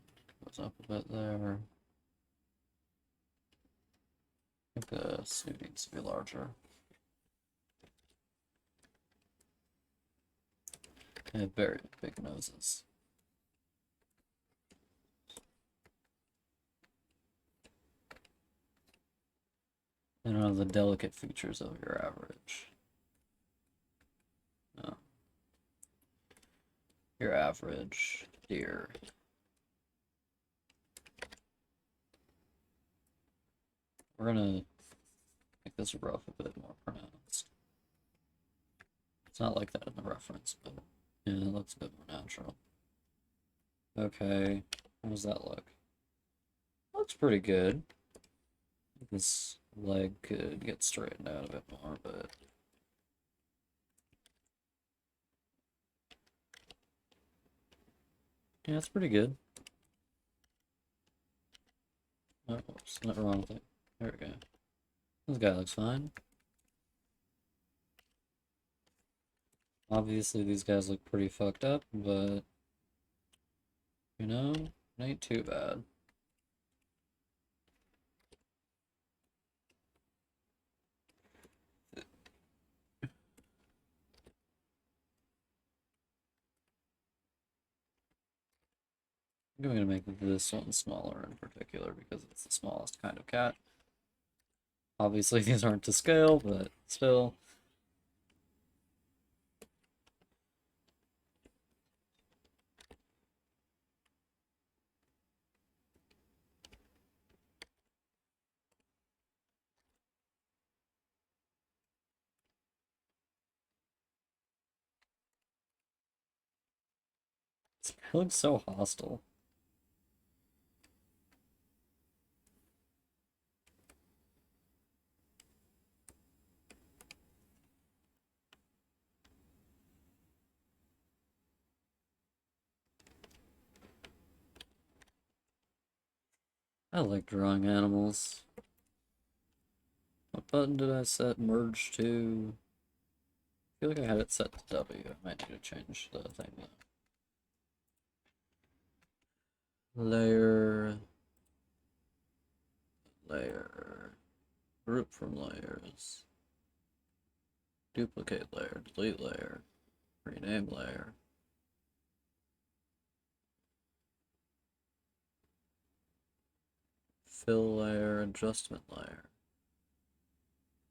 goes up a bit there. I think the snoot needs to be larger. They have very big noses. They don't have the delicate features of your average. No. Your average deer. We're gonna make this rough a bit more pronounced. It's not like that in the reference, but yeah, it looks a bit more natural. Okay, how does that look? Looks pretty good. This leg could get straightened out a bit more, but yeah, it's pretty good. Oh, whoops, not wrong thing. There we go. This guy looks fine. Obviously, these guys look pretty fucked up, but you know, it ain't too bad. I'm gonna make this one smaller in particular because it's the smallest kind of cat. Obviously, these aren't to scale, but still. It looks so hostile. I like drawing animals. What button did I set merge to? I feel like I had it set to W. I might need to change the thing though. Layer, layer, group from layers, duplicate layer, delete layer, rename layer. Fill layer, adjustment layer,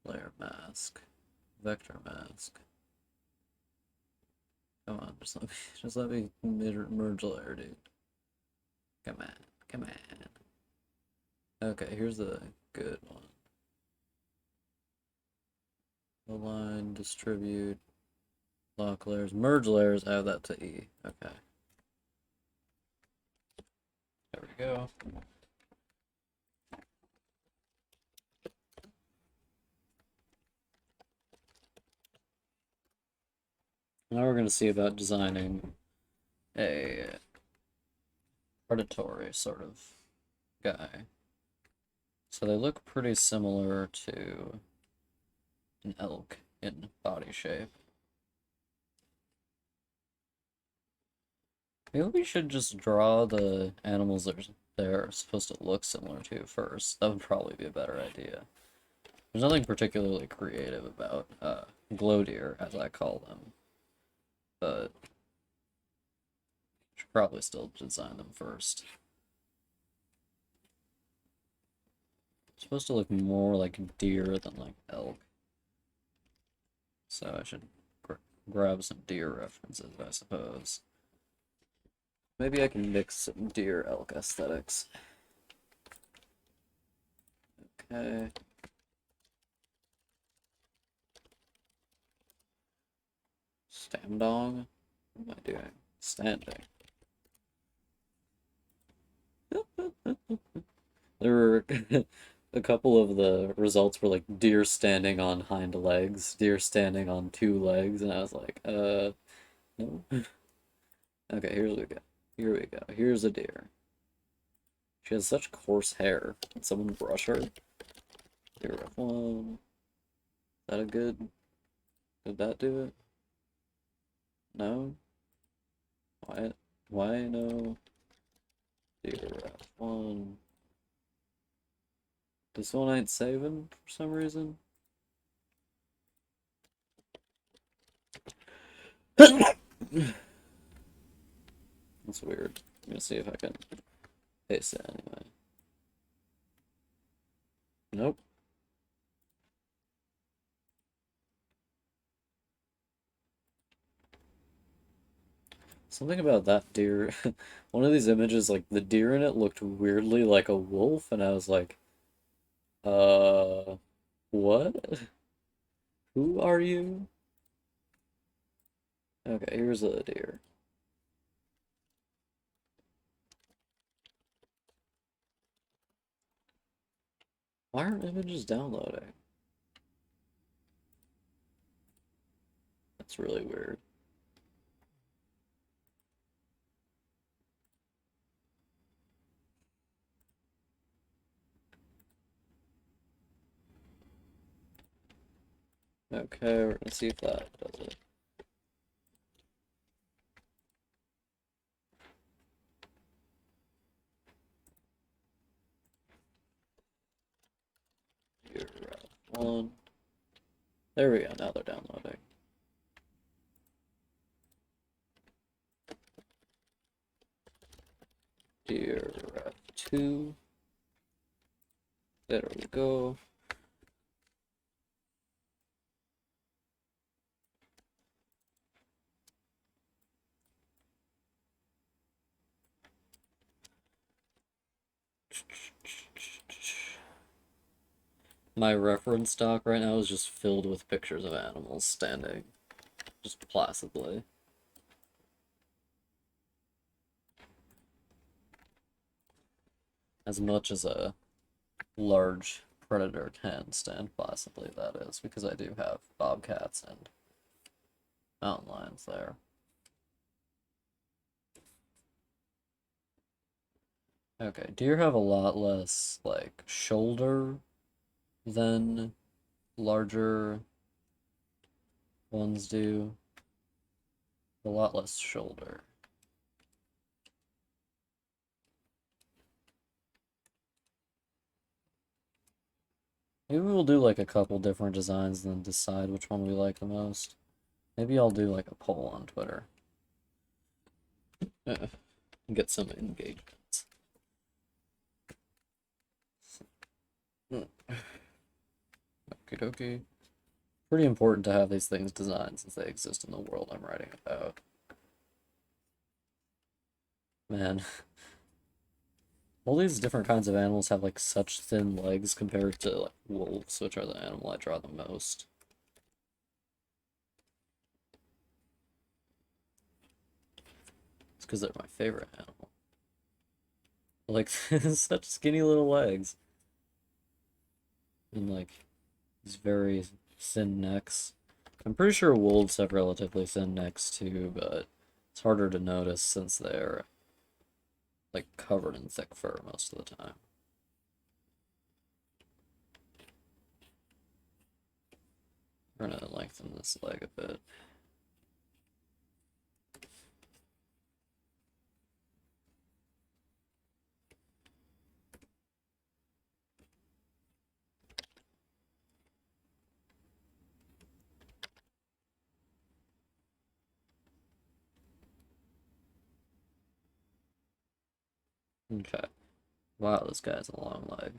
layer mask, vector mask. Come on, just let me merge layer, dude. Come on, come on. Okay, here's the good one. Align, distribute, lock layers, merge layers, add that to E. Okay. There we go. Now we're going to see about designing a predatory sort of guy. So they look pretty similar to an elk in body shape. Maybe we should just draw the animals that they're supposed to look similar to first. That would probably be a better idea. There's nothing particularly creative about glow deer, as I call them, but should probably still design them first. It's supposed to look more like deer than like elk. So I should grab some deer references, I suppose. Maybe I can mix some deer elk aesthetics. Okay. Stamdong? What am I doing? Standing. There were a couple of the results were like deer standing on hind legs, deer standing on two legs, and I was like, no. Okay, here we go. Here we go. Here's a deer. She has such coarse hair. Can someone brush her? Deer F1. Is that a good? Did that do it? No? Why? Why no? Deer F1. This one ain't saving for some reason. That's weird. I'm gonna see if I can paste it anyway. Nope. Something about that deer. One of these images, like the deer in it looked weirdly like a wolf, and I was like, What? Who are you? Okay, here's a deer. Why aren't images downloading? That's really weird. Okay, we're gonna see if that does it. Deer ref 1. There we go, now they're downloading. Deer ref 2. There we go. My reference doc right now is just filled with pictures of animals standing just placidly. As much as a large predator can stand placidly, that is, because I do have bobcats and mountain lions there. Okay, deer have a lot less, like, shoulder than larger ones do. A lot less shoulder. Maybe we'll do like a couple different designs and then decide which one we like the most. Maybe I'll do like a poll on Twitter. Get some engagements. Okie dokie. Pretty important to have these things designed since they exist in the world I'm writing about. Man, all these different kinds of animals have like such thin legs compared to like wolves, which are the animal I draw the most. It's because they're my favorite animal. Like, such skinny little legs. And like, these very thin necks. I'm pretty sure wolves have relatively thin necks too, but it's harder to notice since they're like covered in thick fur most of the time. We're gonna lengthen this leg a bit. Okay. Wow, this guy has a long leg.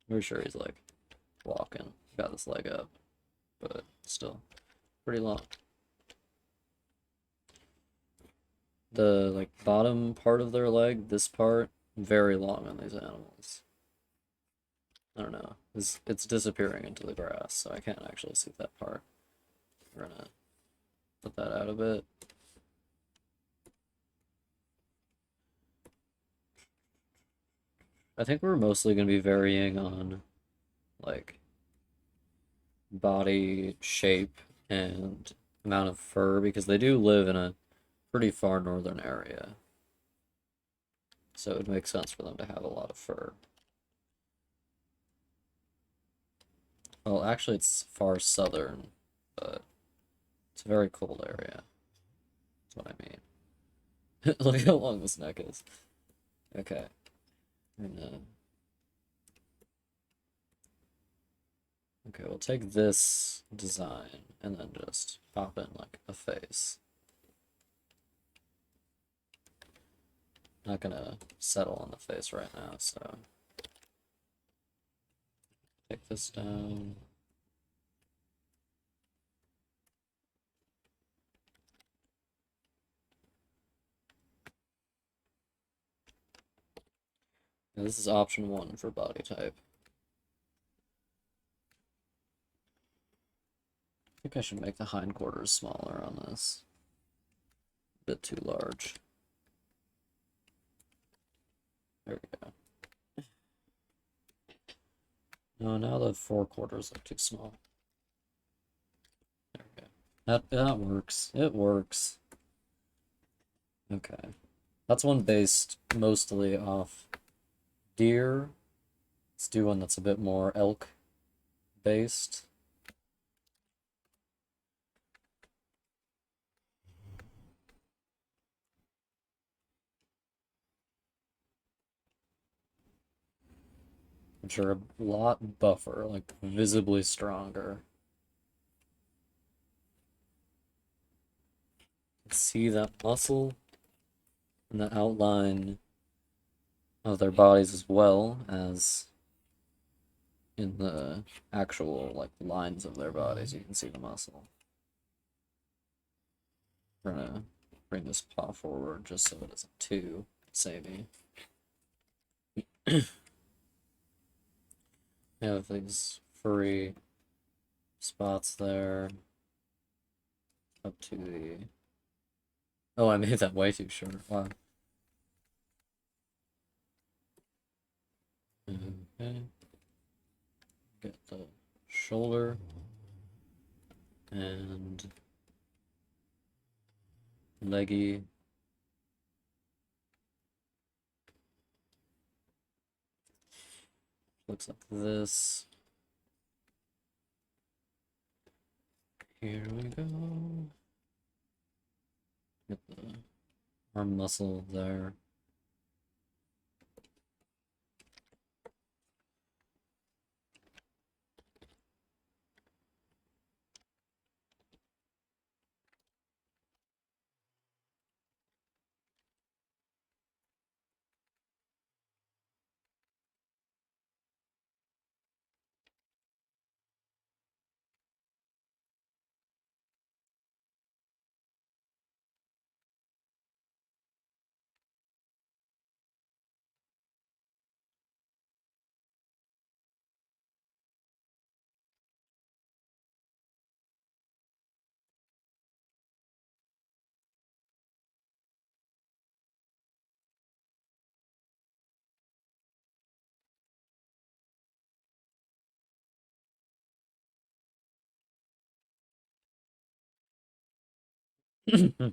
Pretty sure he's like walking. Got this leg up, but still pretty long. The like bottom part of their leg, this part, very long on these animals. I don't know. It's disappearing into the grass, so I can't actually see that part. We're gonna put that out a bit. I think we're mostly gonna be varying on like body shape and amount of fur because they do live in a pretty far northern area. So it would make sense for them to have a lot of fur. Well, actually, it's far southern, but it's a very cold area. That's what I mean. Look how long this neck is. Okay. Okay, we'll take this design and then just pop in like a face. Not gonna settle on the face right now, so take this down. Now, this is option 1 for body type. think I should make the hindquarters smaller on this. A bit too large. There we go. No, now the forequarters look too small. There we go. That works. It works. Okay. That's one based mostly off deer. Let's do one that's a bit more elk based. Which are a lot buffer, like visibly stronger. See that muscle and the outline of their bodies as well as in the actual like lines of their bodies. You can see the muscle. We're gonna bring this paw forward just so it isn't too samey. We have these furry spots there up to the... Oh, I made that way too short. Wow. Okay. Get the shoulder and leggy. Looks like this. Here we go. Get the arm muscle there. I'm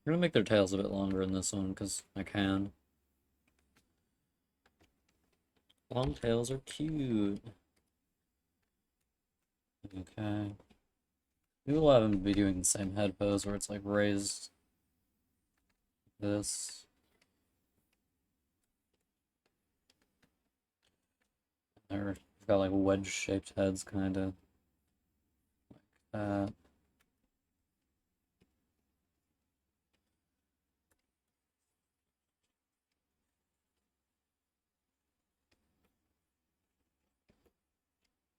gonna make their tails a bit longer in this one because I can. Long tails are cute. Okay. Maybe we'll have them be doing the same head pose where it's like raised this. They've got like wedge-shaped heads, kind of like that.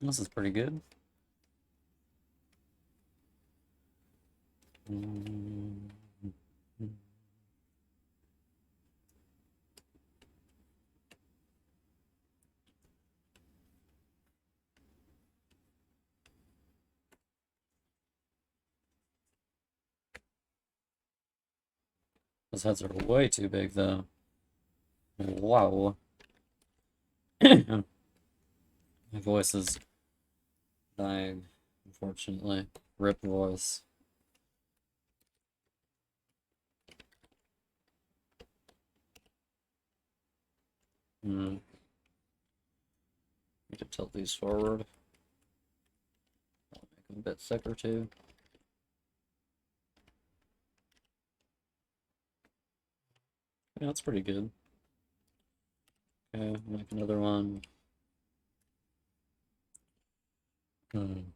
This is pretty good. Those heads are way too big, though. Wow. My voice is dying, unfortunately. Rip voice. Need to tilt these forward. Make them a bit thicker, too. Yeah, that's pretty good. Okay, make another one.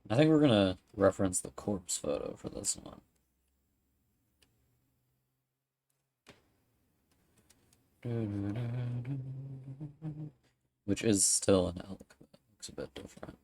I think we're gonna reference the corpse photo for this one. Which is still an elk, but it looks a bit different.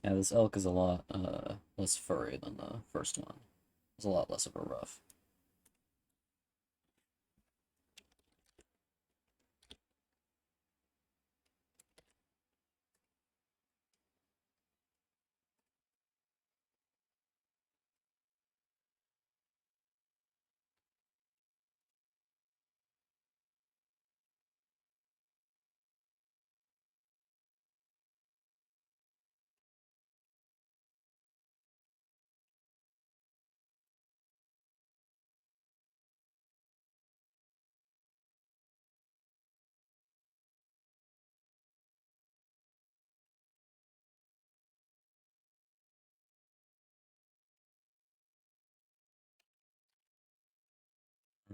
Yeah, this elk is a lot less furry than the first one. It's a lot less of a ruff.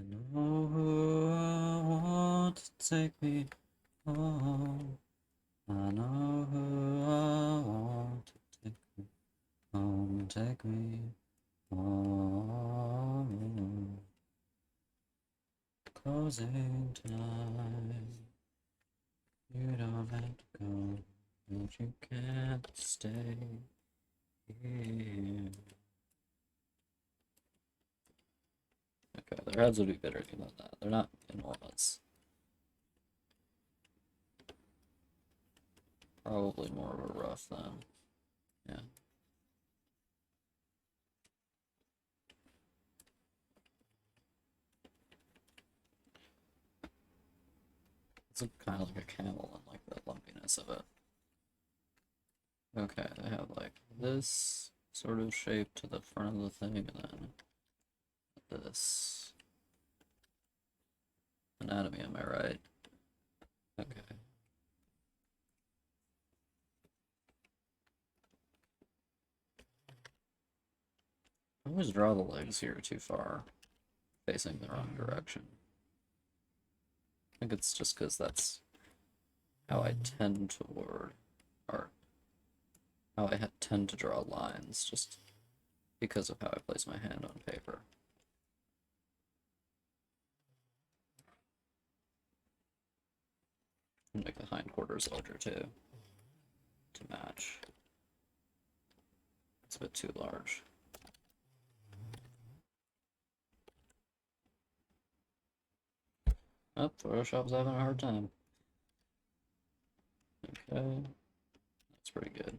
I know who I want to take me home. I know who I want to take me home. Take me home. Closing time. You don't have to go, but you can't stay here. Okay, their heads would be bigger than that. They're not enormous. Probably more of a rough then. Yeah. It's kind of like a camel and like the lumpiness of it. Okay, they have like this sort of shape to the front of the thing and then this. Anatomy, am I right? Okay. I always draw the legs here too far, facing the wrong direction. I think it's just because that's how I tend toward art. How I tend to draw lines, just because of how I place my hand on paper. And make the hindquarters larger too, to match. It's a bit too large. Oh, Photoshop's having a hard time. Okay, that's pretty good.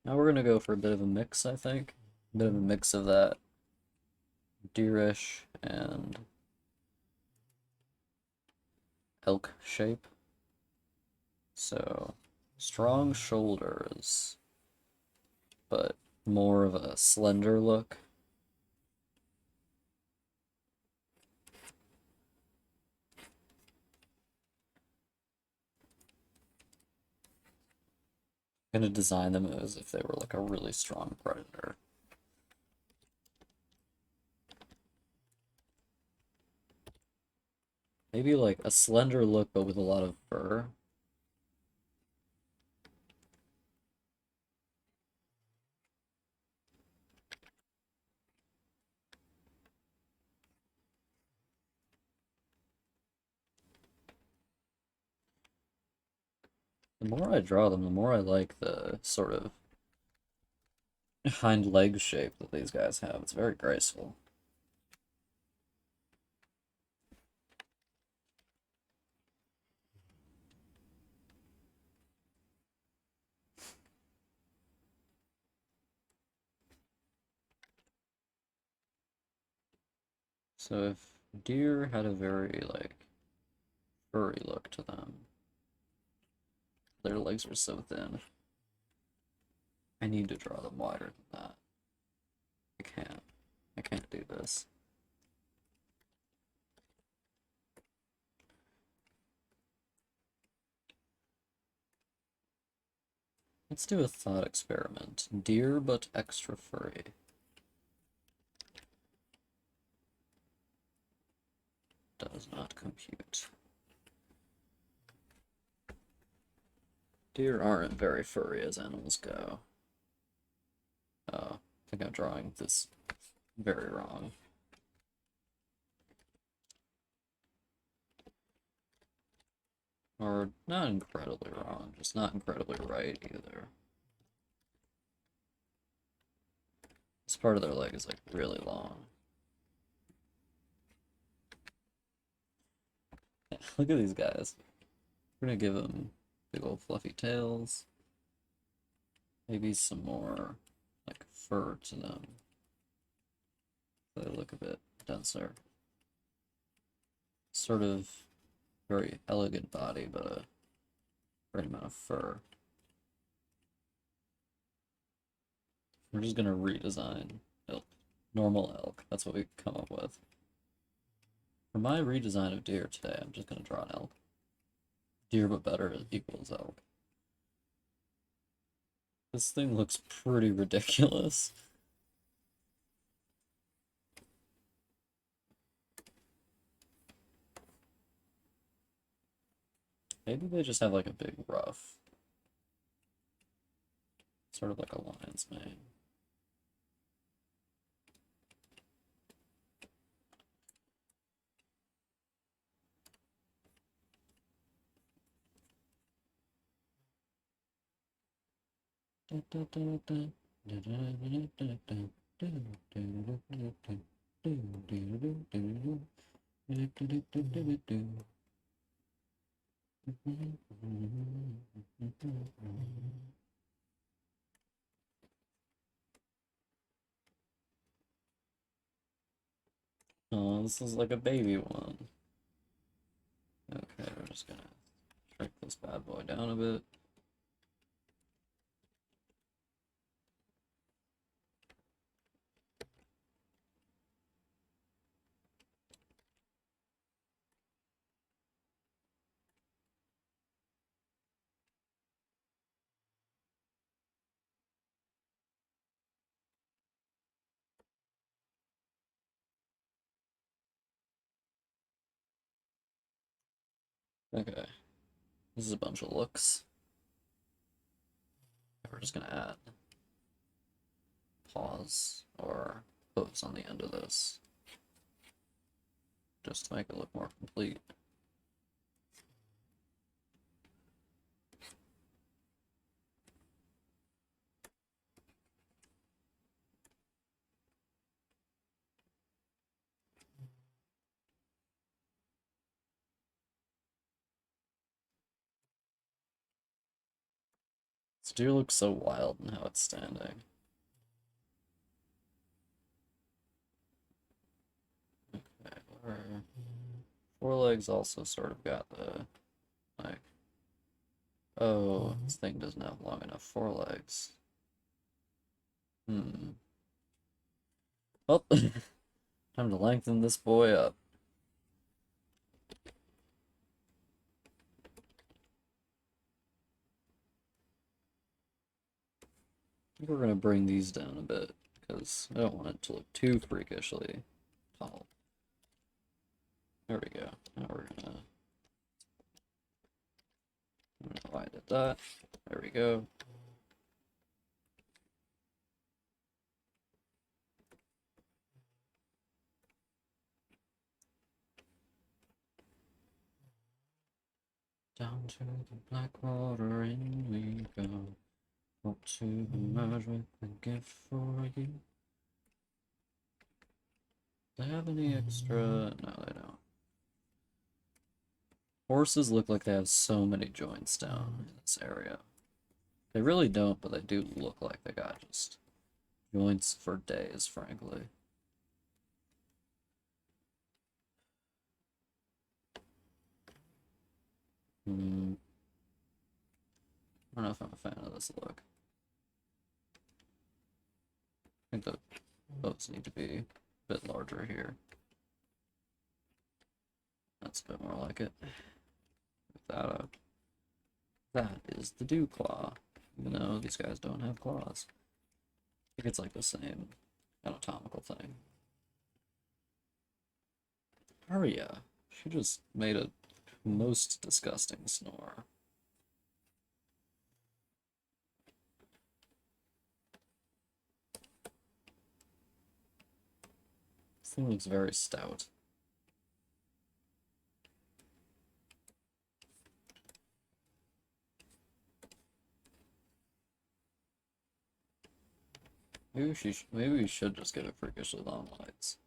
Now we're gonna go for a bit of a mix, I think. A bit of a mix of that deerish and elk shape. So, strong shoulders, but more of a slender look. I'm gonna design them as if they were like a really strong predator. Maybe like a slender look, but with a lot of fur. The more I draw them, the more I like the sort of hind leg shape that these guys have. It's very graceful. So if deer had a very, like, furry look to them, their legs are so thin, I need to draw them wider than that. I can't. I can't do this. Let's do a thought experiment. Deer but extra furry. Does not compute. Deer aren't very furry as animals go. Oh, I think I'm drawing this very wrong. Or not incredibly wrong, just not incredibly right either. This part of their leg is like really long. Look at these guys. We're gonna give them big old fluffy tails. Maybe some more like fur to them. So they look a bit denser. Sort of very elegant body, but a great amount of fur. We're just gonna redesign elk. Normal elk. That's what we come up with. For my redesign of deer today, I'm just gonna draw an elk. Deer but better equals elk. This thing looks pretty ridiculous. Maybe they just have like a big ruff. Sort of like a lion's mane. Oh, this is like a baby one. Okay, we're just gonna shrink this bad boy down a bit. Okay, this is a bunch of looks. We're just gonna add pause or hooves on the end of this, just to make it look more complete. This deer looks so wild in how it's standing. Okay, forelegs also sort of got the, like, oh, this thing doesn't have long enough forelegs. Well, time to lengthen this boy up. I think we're gonna bring these down a bit because I don't want it to look too freakishly tall. There we go. Now we're gonna. I don't know why I did that. There we go. Down to the black water in we go. Up to emerge with a gift for you. Do they have any extra? No, they don't. Horses look like they have so many joints down in this area. They really don't, but they do look like they got just joints for days, frankly. I don't know if I'm a fan of this look. I think the boats need to be a bit larger here. That's a bit more like it. That up. That is the dew claw. Even though these guys don't have claws. I think it's like the same anatomical thing. Arya. She just made a most disgusting snore. This thing looks very stout. Maybe we should just give it freakishly long legs.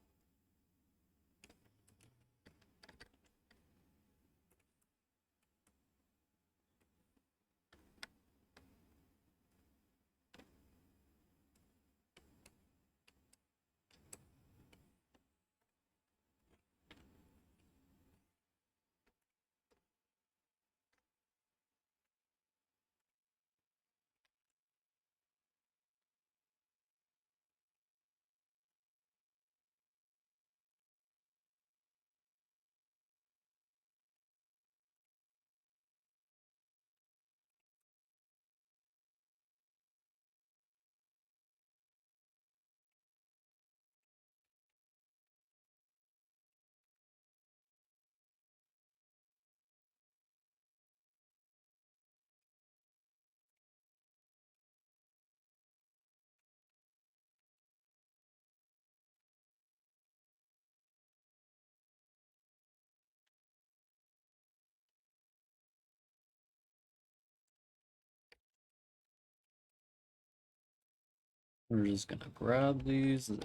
We're just gonna grab these and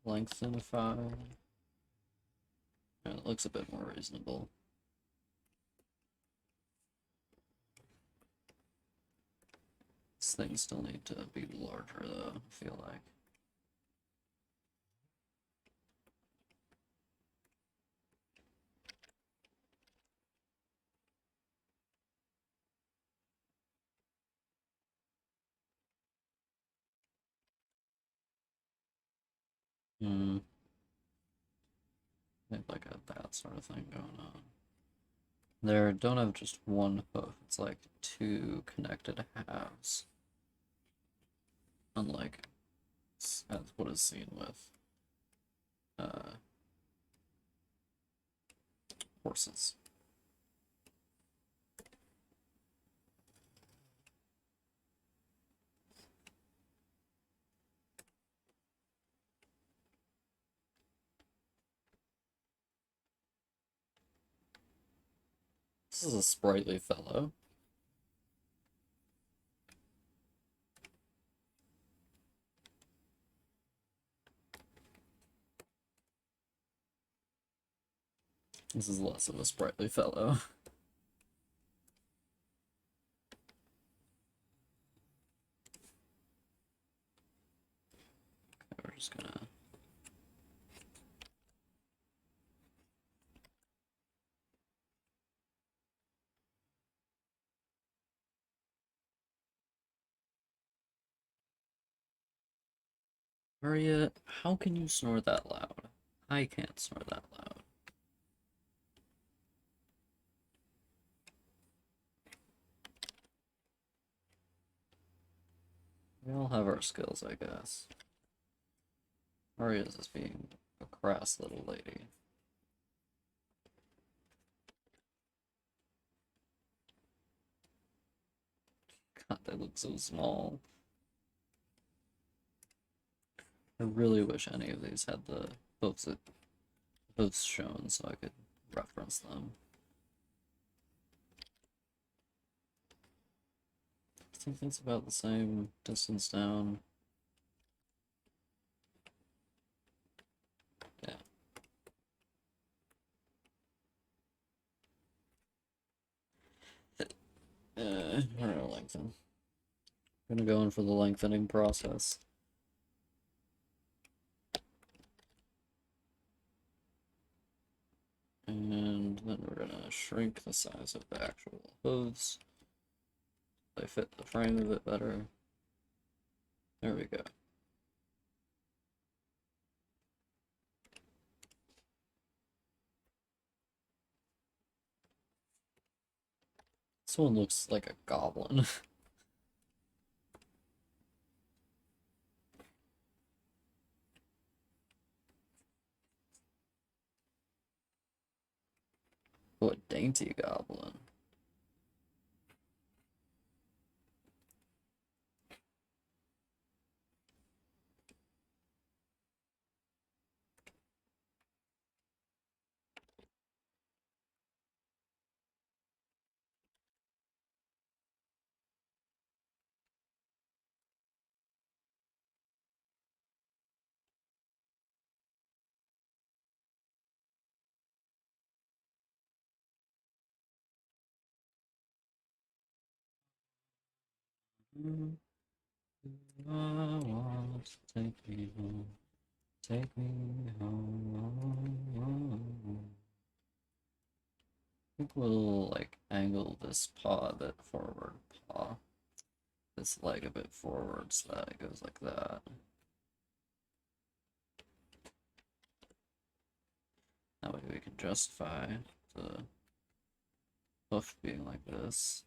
lengthenify. And it looks a bit more reasonable. These things still need to be larger though, I feel like. Maybe like that sort of thing going on. There don't have just one hoof, it's like two connected halves. Unlike what is seen with horses. This is a sprightly fellow. This is less of a sprightly fellow. Okay, we're just gonna... Maria, how can you snore that loud? I can't snore that loud. We all have our skills, I guess. Maria's just being a crass little lady. God, they look so small. I really wish any of these had the boats shown so I could reference them. think that's about the same distance down. Yeah. We're gonna lengthen. We're gonna go in for the lengthening process. And then we're gonna shrink the size of the actual hooves. They fit the frame a bit better. There we go. This one looks like a goblin. What dainty goblin. I want to take me home. Take me home. I think we'll like angle this paw a bit forward. Paw. This leg a bit forward so that it goes like that. That way we can justify the hoof being like this.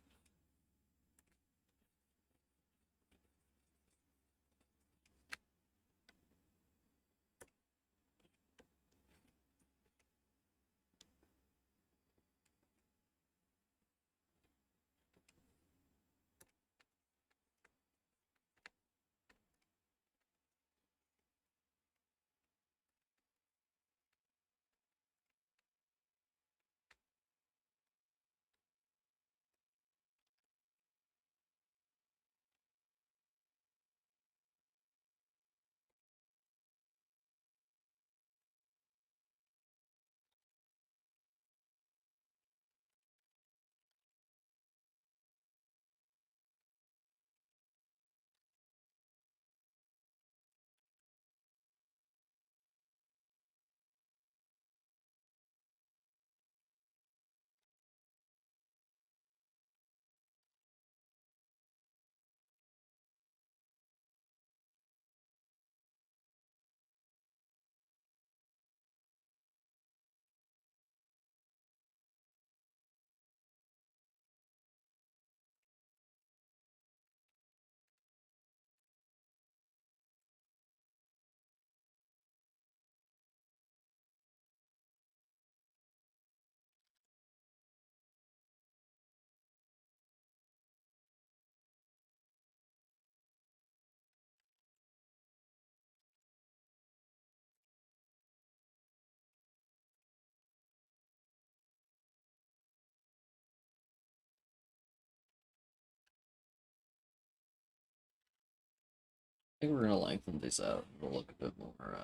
I think we're gonna lengthen these out. It'll look a bit more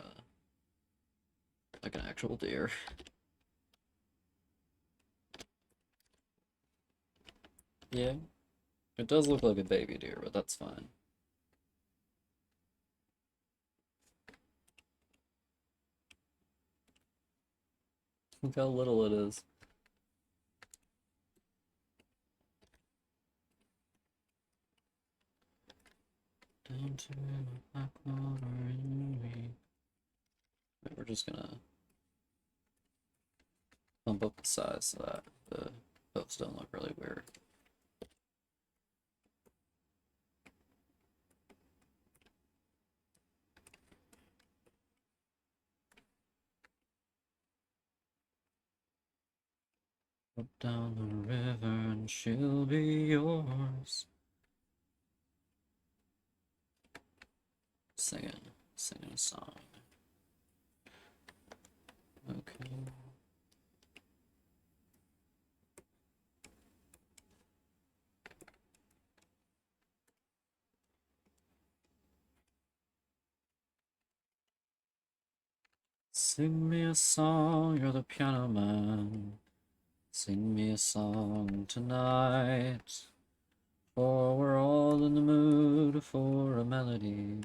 like an actual deer. Yeah, it does look like a baby deer, but that's fine. Look how little it is. Down to the black water in me. We're just gonna bump up the size so that the hooves don't look really weird. Up down the river and she'll be yours. Singing a song. Okay. Sing me a song, you're the piano man. Sing me a song tonight. For we're all in the mood for a melody.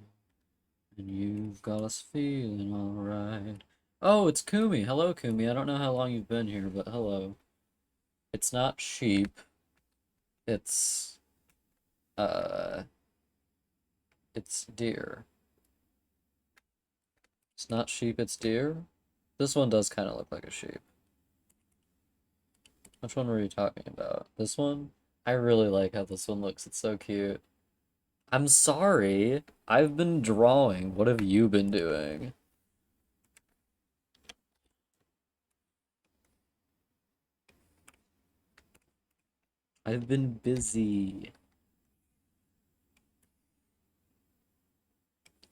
And you've got us feeling alright. Oh, it's Kumi. Hello, Kumi. I don't know how long you've been here, but hello. It's not sheep. It's, uh, it's deer. It's not sheep, it's deer? This one does kind of look like a sheep. Which one were you talking about? This one? I really like how this one looks. It's so cute. I'm sorry. I've been drawing. What have you been doing? I've been busy.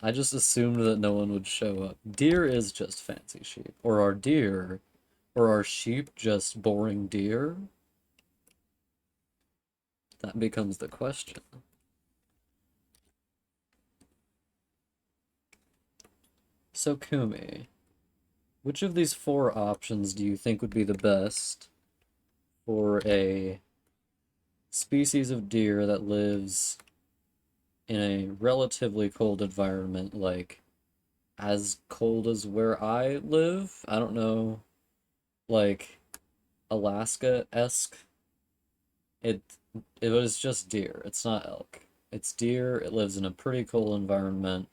I just assumed that no one would show up. Deer is just fancy sheep. Or are sheep just boring deer? That becomes the question. So Kumi, which of these four options do you think would be the best for a species of deer that lives in a relatively cold environment, like as cold as where I live? I don't know, like Alaska-esque. It it was just deer. It's not elk. It's deer. It lives in a pretty cold environment.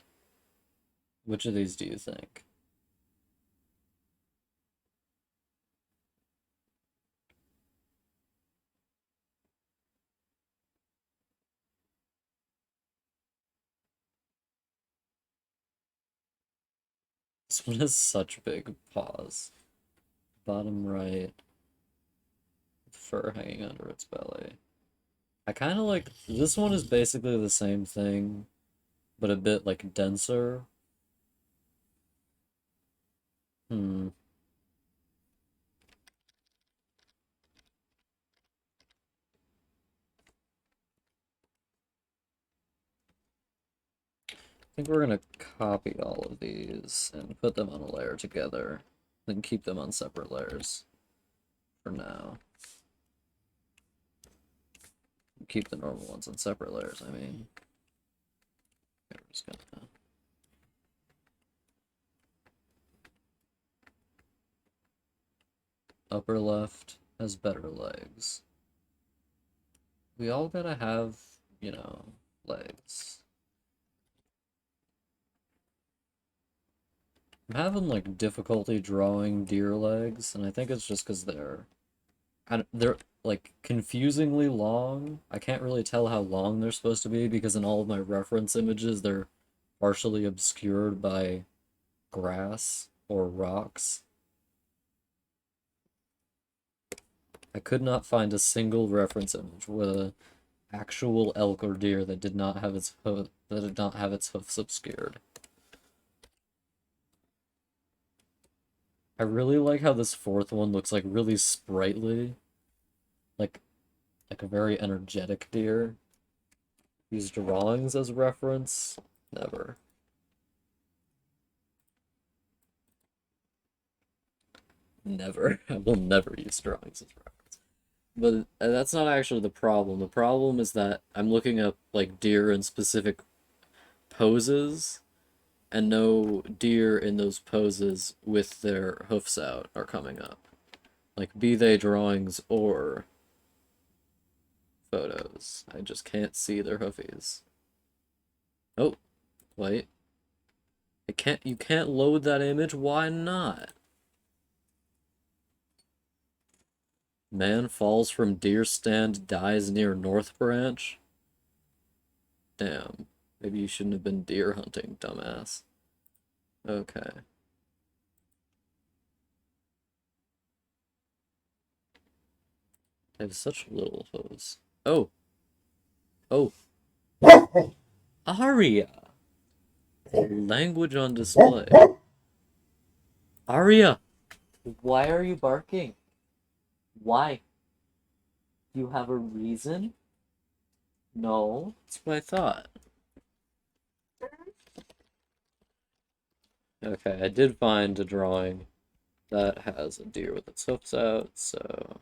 Which of these do you think? This one has such big paws. Bottom right, fur hanging under its belly. I kind of like this one is basically the same thing, but a bit like denser. Hmm. I think we're gonna copy all of these and put them on a layer together, then keep them on separate layers for now. Keep the normal ones on separate layers, I mean. Okay, we're just gonna... Upper left has better legs. We all gotta have, you know, legs. I'm having like difficulty drawing deer legs, and I think it's just because they're like confusingly long. I can't really tell how long they're supposed to be because in all of my reference images they're partially obscured by grass or rocks. I could not find a single reference image with an actual elk or deer that did not have its hoofs obscured. I really like how this fourth one looks like really sprightly, like a very energetic deer. Use drawings as reference? Never. Never. I will never use drawings as reference. But that's not actually the problem. The problem is that I'm looking up like deer in specific poses, and no deer in those poses with their hoofs out are coming up. Like, be they drawings or photos. I just can't see their hoofies. Oh, wait. You can't load that image? Why not? Man falls from deer stand, dies near North Branch? Damn. Maybe you shouldn't have been deer hunting, dumbass. Okay. I have such little hose. Oh! Oh! Aria! Language on display. Aria! Why are you barking? Why? Do you have a reason? No. That's what I thought. Okay, I did find a drawing that has a deer with its hoofs out, so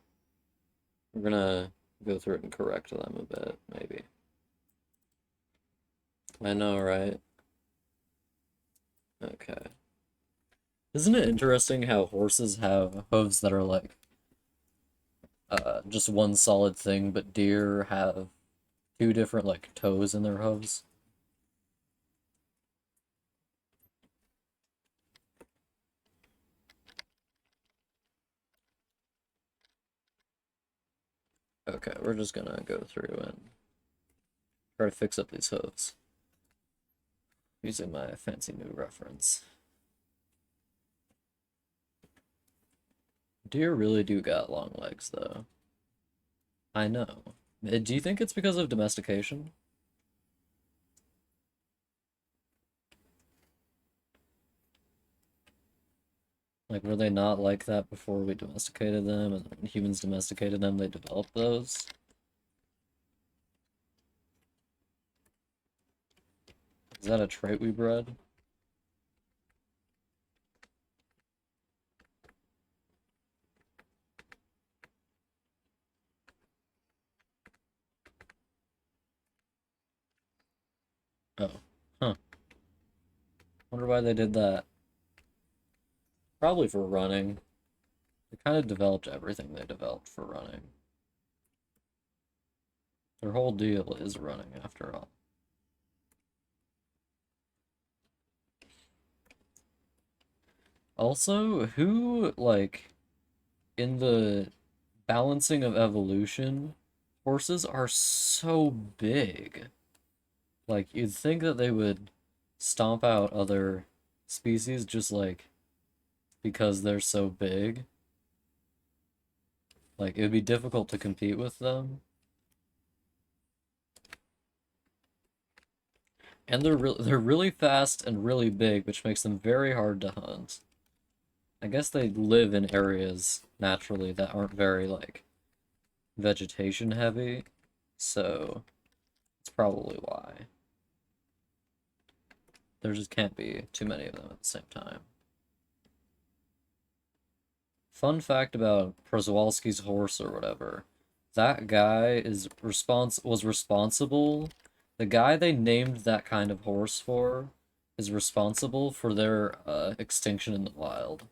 we're gonna go through it and correct them a bit, maybe. I know, right? Okay. Isn't it interesting how horses have hooves that are like just one solid thing, but deer have two different like toes in their hooves? Okay, we're just gonna go through and try to fix up these hooves using my fancy new reference. Deer really do got long legs, though. I know. Do you think it's because of domestication? Like, were they not like that before we domesticated them, and when humans domesticated them, they developed those? Is that a trait we bred? Oh, huh. Wonder why they did that. Probably for running. They kind of developed everything they developed for running. Their whole deal is running, after all. Also, who, like, in the balancing of evolution, horses are so big. Like, you'd think that they would stomp out other species just, like, because they're so big. Like, it would be difficult to compete with them. And they're really fast and really big, which makes them very hard to hunt. I guess they live in areas naturally that aren't very, like, vegetation heavy, so it's probably why. There just can't be too many of them at the same time. Fun fact about Przewalski's horse or whatever. That guy was responsible. The guy they named that kind of horse for is responsible for their extinction in the wild.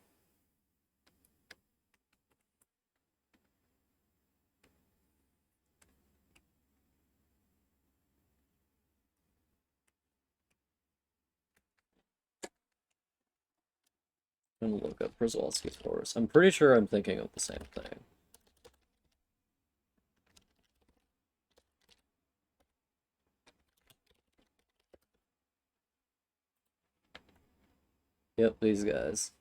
I'm gonna look up Przewalski's horse. I'm pretty sure I'm thinking of the same thing. Yep, these guys.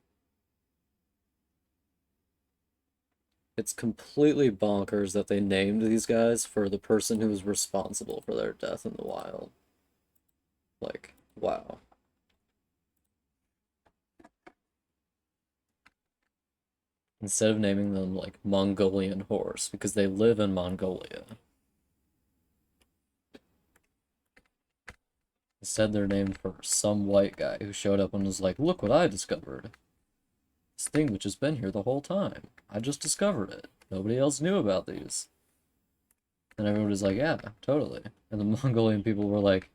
It's completely bonkers that they named these guys for the person who was responsible for their death in the wild. Like, wow. Instead of naming them like Mongolian horse because they live in Mongolia. Instead, they're named for some white guy who showed up and was like, look what I discovered. This thing which has been here the whole time. I just discovered it. Nobody else knew about these. And everyone was like, yeah, totally. And the Mongolian people were like,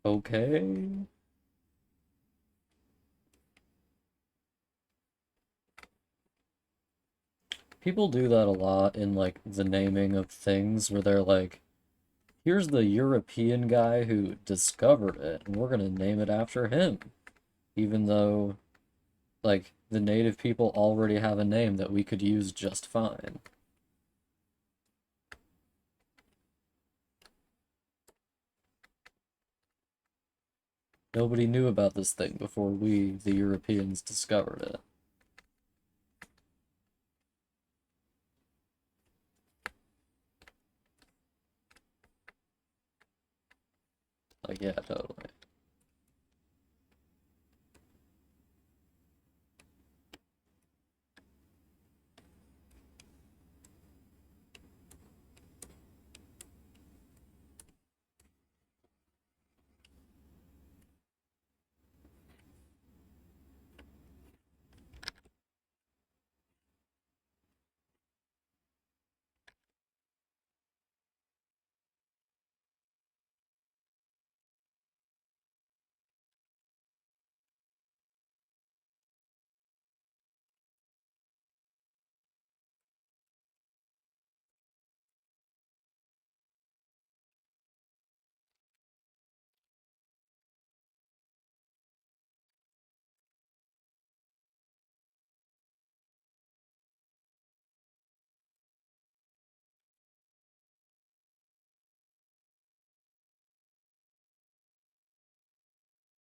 okay. People do that a lot in like the naming of things where they're like, here's the European guy who discovered it, and we're gonna name it after him. Even though, like, the native people already have a name that we could use just fine. Nobody knew about this thing before we, the Europeans, discovered it. Like, yeah, totally.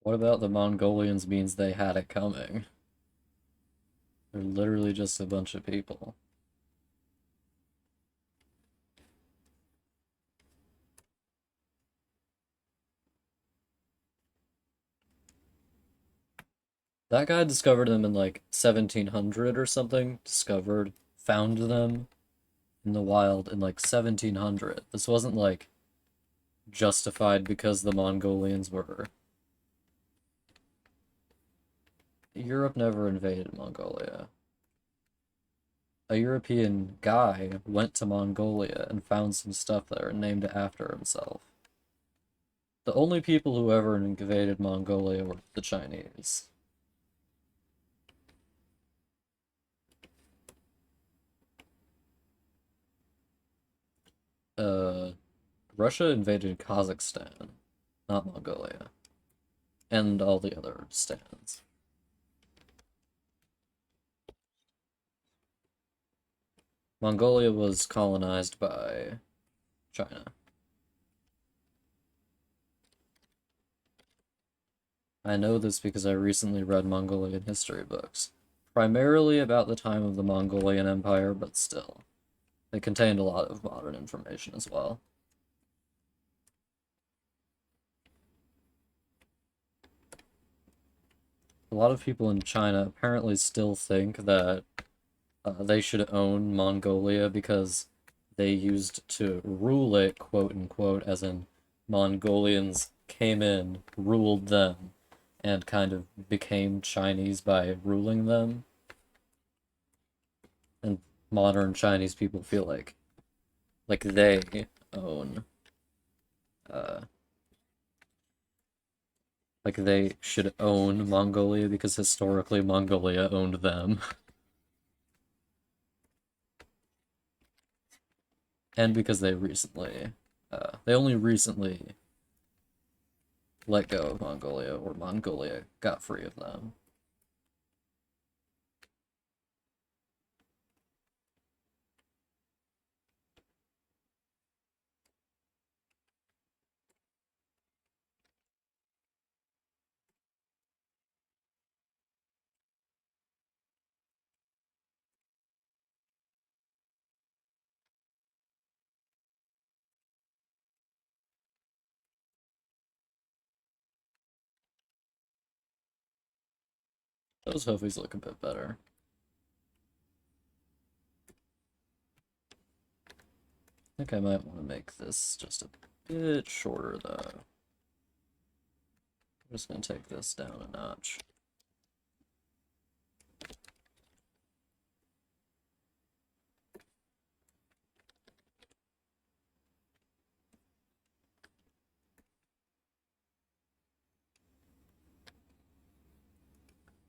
What about the Mongolians means they had it coming? They're literally just a bunch of people. That guy discovered them in like 1700 or something. Found them in the wild in like 1700. This wasn't like justified because the Mongolians were. Europe never invaded Mongolia. A European guy went to Mongolia and found some stuff there and named it after himself. The only people who ever invaded Mongolia were the Chinese. Uh, Russia invaded Kazakhstan, not Mongolia, and all the other stands. Mongolia was colonized by China. I know this because I recently read Mongolian history books, primarily about the time of the Mongolian Empire, but still. They contained a lot of modern information as well. A lot of people in China apparently still think that they should own Mongolia because they used to rule it, quote unquote, as in Mongolians came in, ruled them, and kind of became Chinese by ruling them. And modern Chinese people feel like they own uh like they should own Mongolia because historically Mongolia owned them. And because they only recently let go of Mongolia, or Mongolia got free of them. Those hoofies look a bit better. I think I might want to make this just a bit shorter though. I'm just gonna take this down a notch.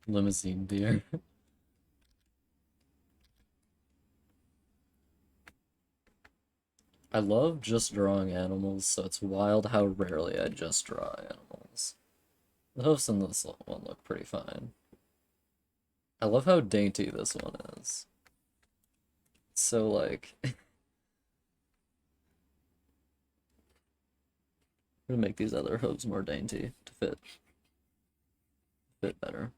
Limousine deer. I love just drawing animals, so it's wild how rarely I just draw animals. The hoofs in this one look pretty fine. I love how dainty this one is. So like, I'm gonna make these other hooves more dainty to fit better.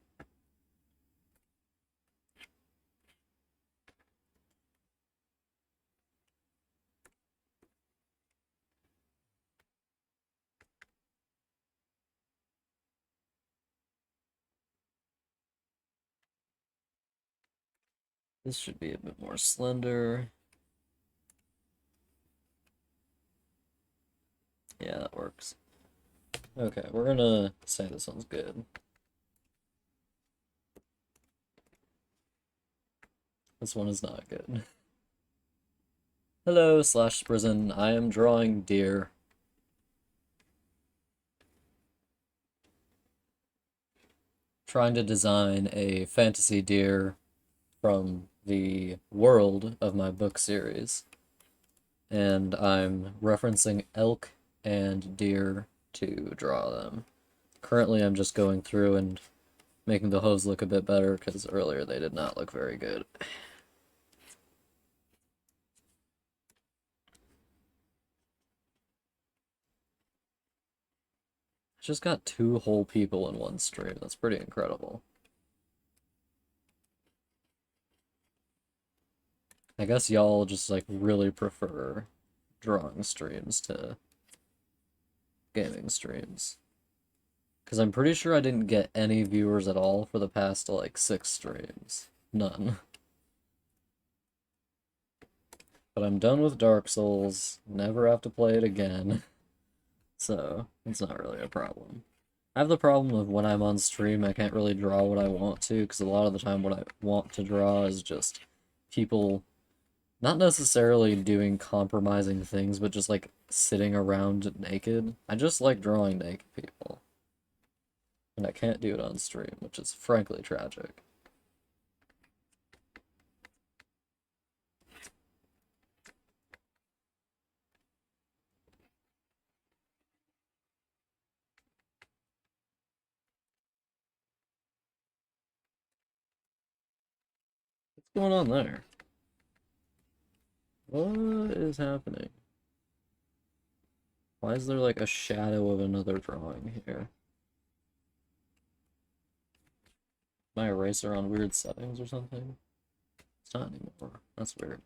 This should be a bit more slender. Yeah, that works. Okay, we're gonna say this one's good. This one is not good. Hello, slash prison. I am drawing deer. Trying to design a fantasy deer from the world of my book series. And I'm referencing elk and deer to draw them. Currently, I'm just going through and making the hooves look a bit better because earlier they did not look very good. Just got 2 whole people in one stream. That's pretty incredible. I guess y'all just like really prefer drawing streams to gaming streams. Because I'm pretty sure I didn't get any viewers at all for the past like 6 streams. None. But I'm done with Dark Souls. Never have to play it again. So it's not really a problem. I have the problem of when I'm on stream, I can't really draw what I want to, because a lot of the time what I want to draw is just people not necessarily doing compromising things, but just like sitting around naked. I just like drawing naked people. And I can't do it on stream, which is frankly tragic. What's going on there? What is happening? Why is there like a shadow of another drawing here? My eraser on weird settings or something? It's not anymore. That's weird.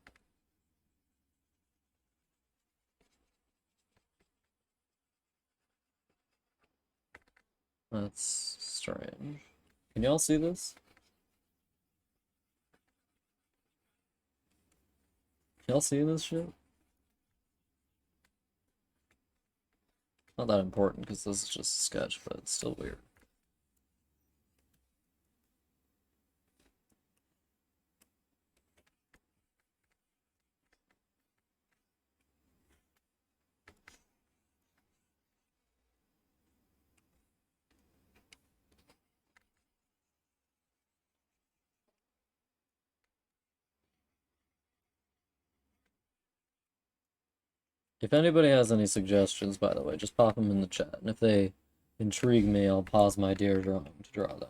That's strange. Can y'all see this? Y'all see this shit? Not that important because this is just a sketch, but it's still weird. If anybody has any suggestions, by the way, just pop them in the chat. And if they intrigue me, I'll pause my dear drawing to draw them.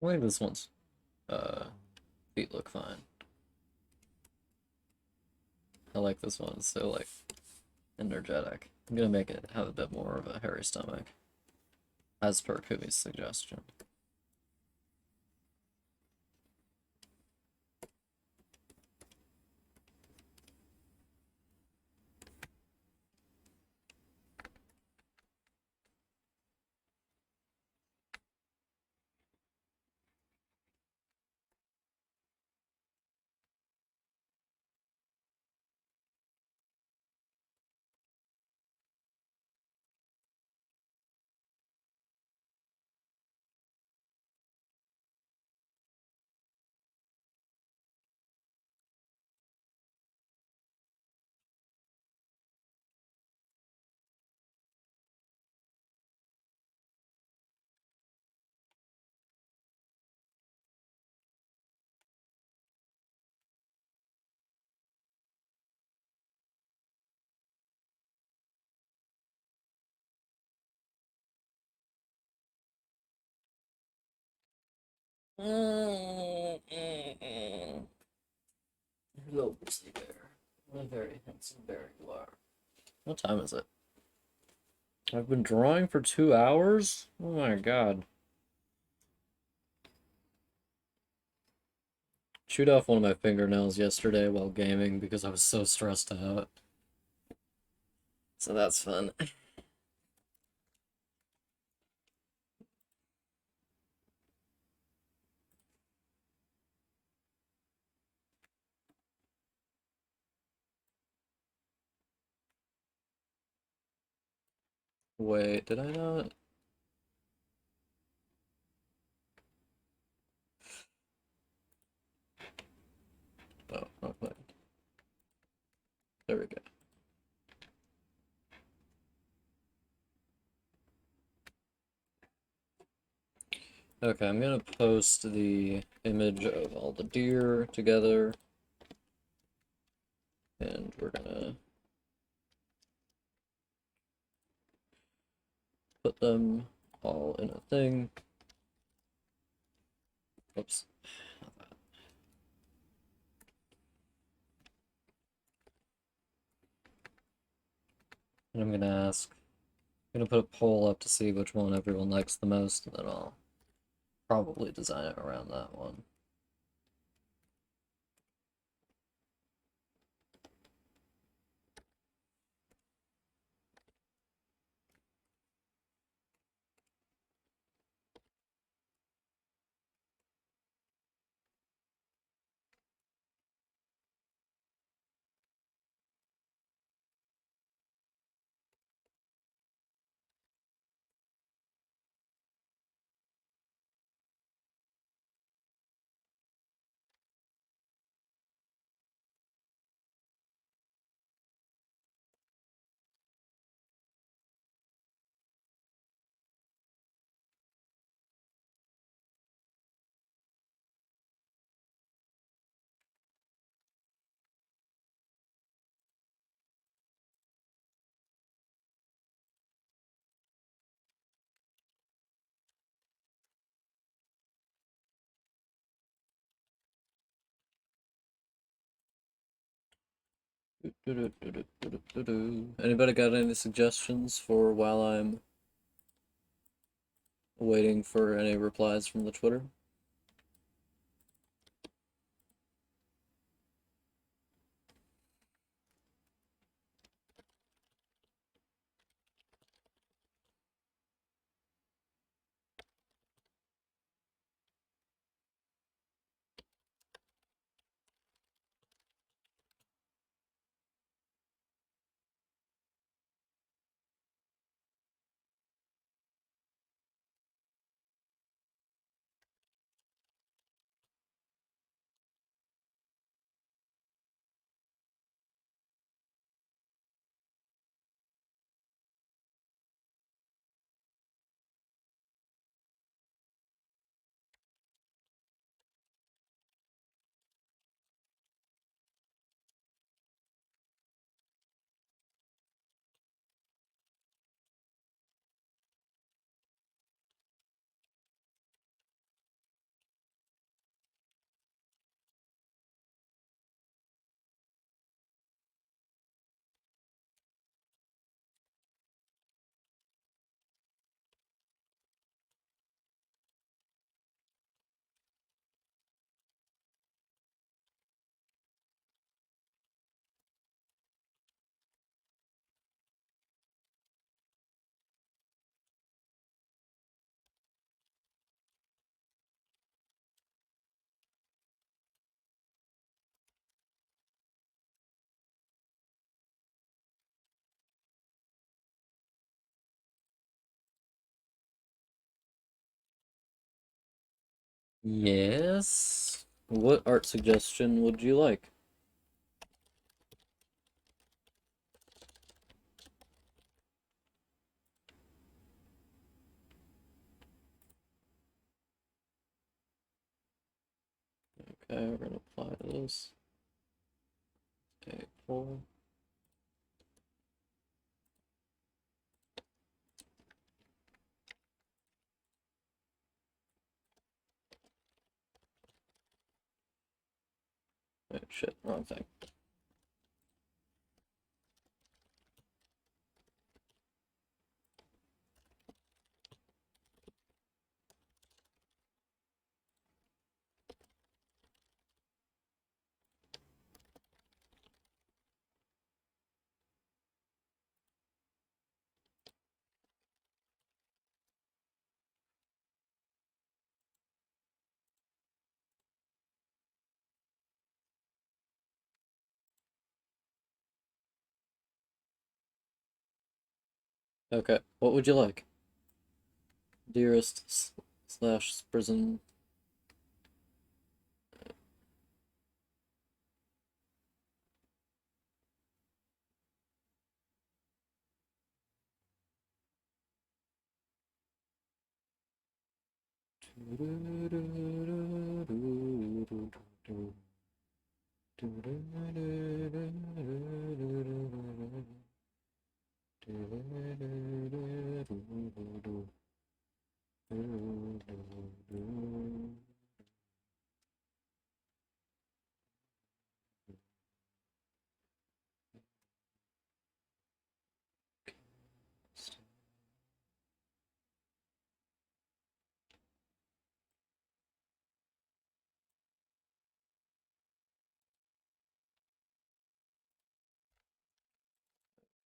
Wait, this one's feet look fine. I like this one. It's so like energetic. I'm gonna make it have a bit more of a hairy stomach, as per Kumi's suggestion. Hello, Grizzly Bear. What a very handsome bear you are. What time is it? I've been drawing for 2 hours? Oh my god. Chewed off one of my fingernails yesterday while gaming because I was so stressed out. So that's fun. Wait, did I not? Oh, not quite. There we go. Okay, I'm gonna post the image of all the deer together. And we're gonna put them all in a thing. Oops. And I'm gonna put a poll up to see which one everyone likes the most, and then I'll probably design it around that one. Anybody got any suggestions for while I'm waiting for any replies from the Twitter? Yes. What art suggestion would you like? Okay, we're gonna apply this. Okay, pull. Shit, wrong thing. Okay, what would you like? Dearest slash prison.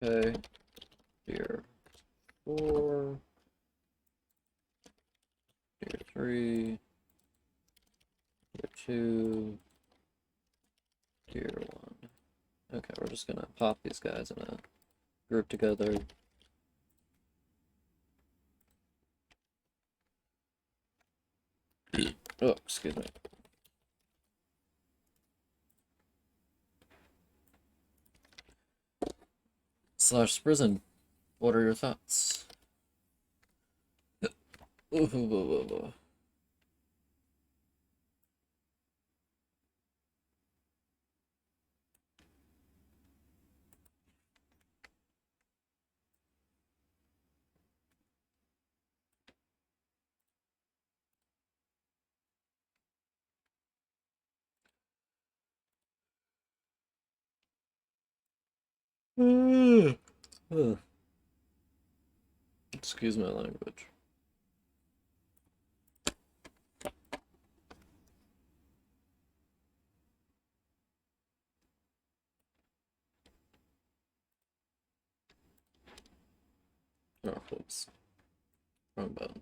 Okay, here 4, here 3, here 2, here 1. Okay, we're just gonna pop these guys in a group together. Oh, excuse me. Slash prison. What are your thoughts? Excuse my language. Oh, whoops. Wrong button.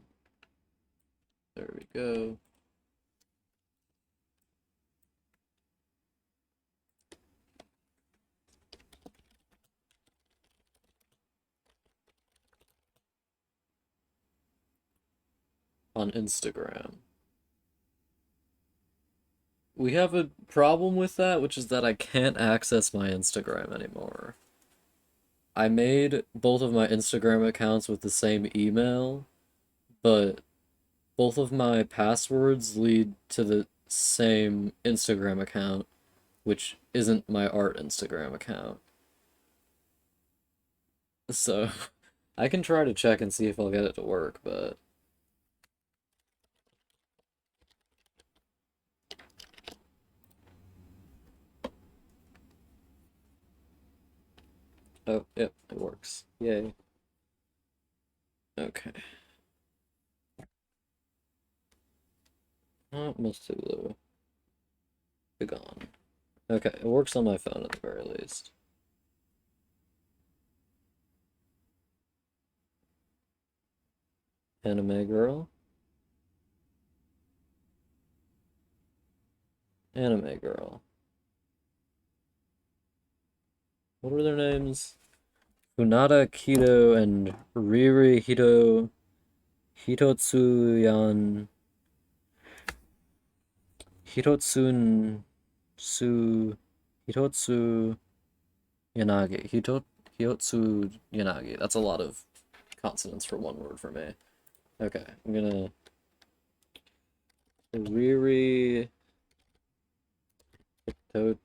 There we go. On Instagram. We have a problem with that, which is that I can't access my Instagram anymore. I made both of my Instagram accounts with the same email, but both of my passwords lead to the same Instagram account, which isn't my art Instagram account. So I can try to check and see if I'll get it to work, but oh, yep, it works. Yay. Okay. Oh, must have be gone. Okay, it works on my phone at the very least. Anime girl. Anime girl. What are their names? Funada Kido and Riri Hitotsuyan Hitotsun Su Hitotsu Yanagi. Hitotsu Yanagi. That's a lot of consonants for one word for me. Okay, I'm gonna Riri Hitotsuyani.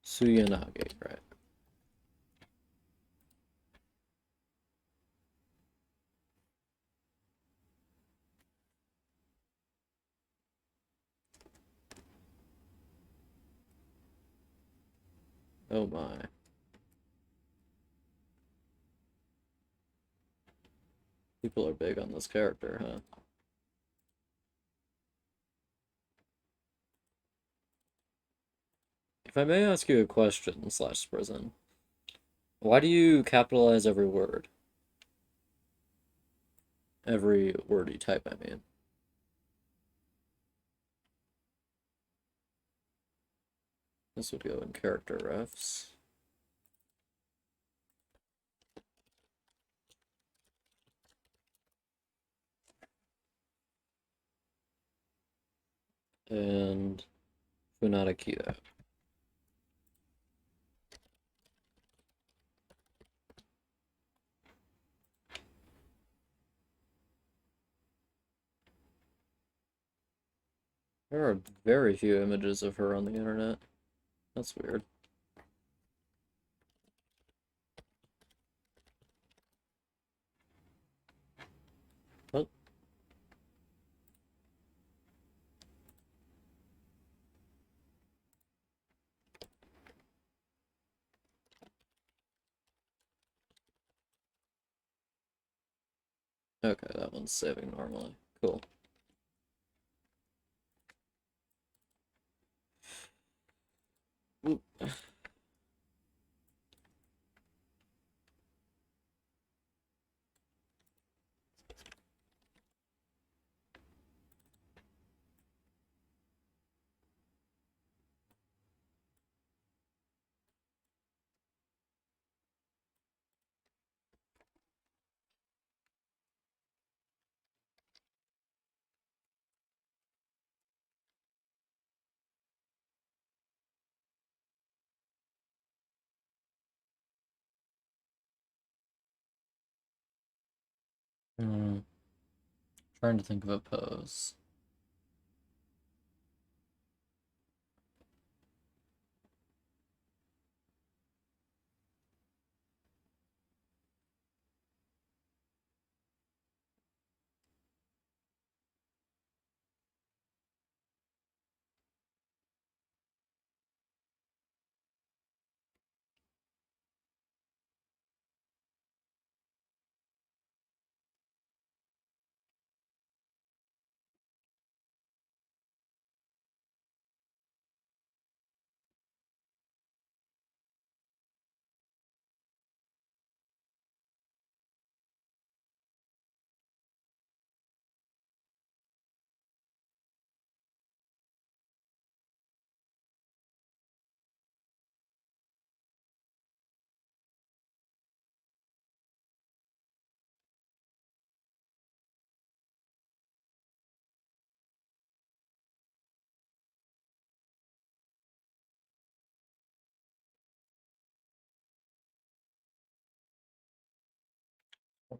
Suyanagi, right. Oh my. People are big on this character, huh? If I may ask you a question, slash prison, why do you capitalize every word? Every word you type, I mean. This would go in character refs. And Funada Kita. There are very few images of her on the internet. That's weird. What? Okay, that one's saving normally. Cool. Oop. Hmm. Trying to think of a pose.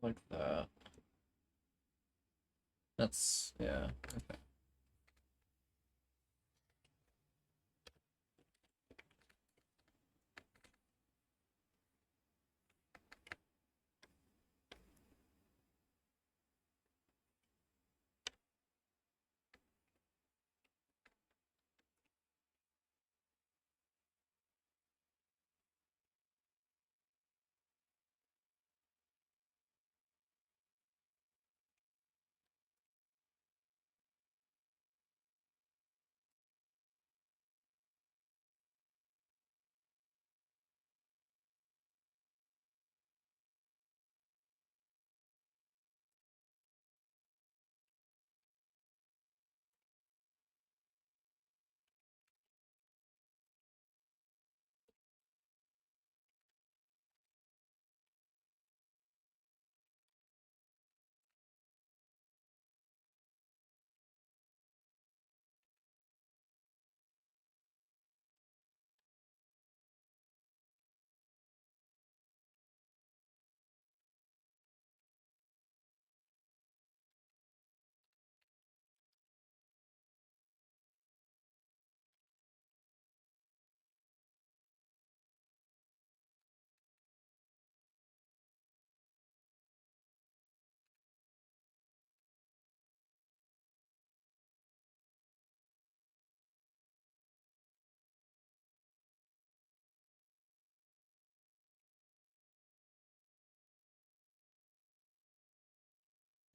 Like that. That's, yeah. Okay.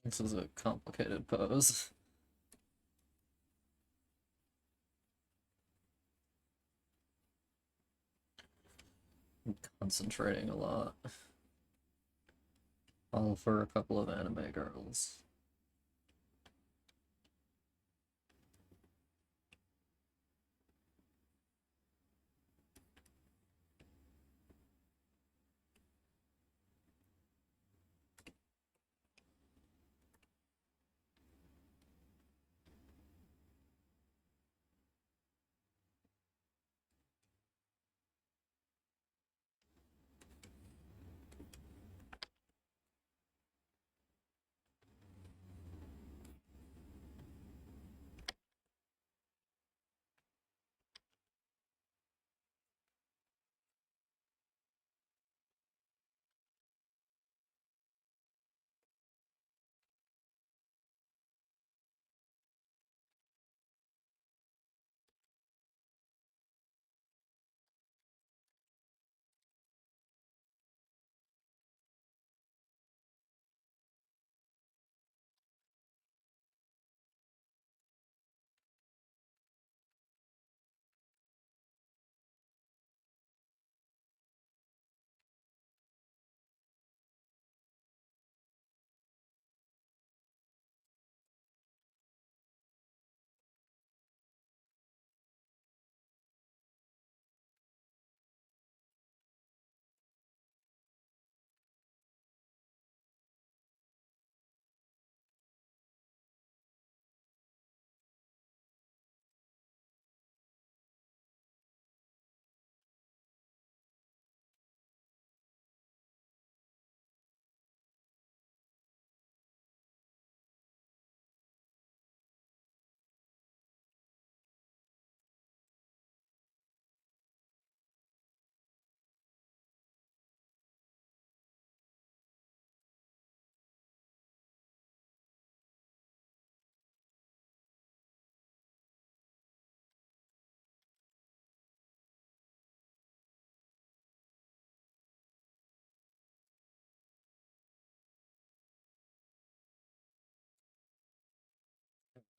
This is a complicated pose. I'm concentrating a lot. All for a couple of anime girls.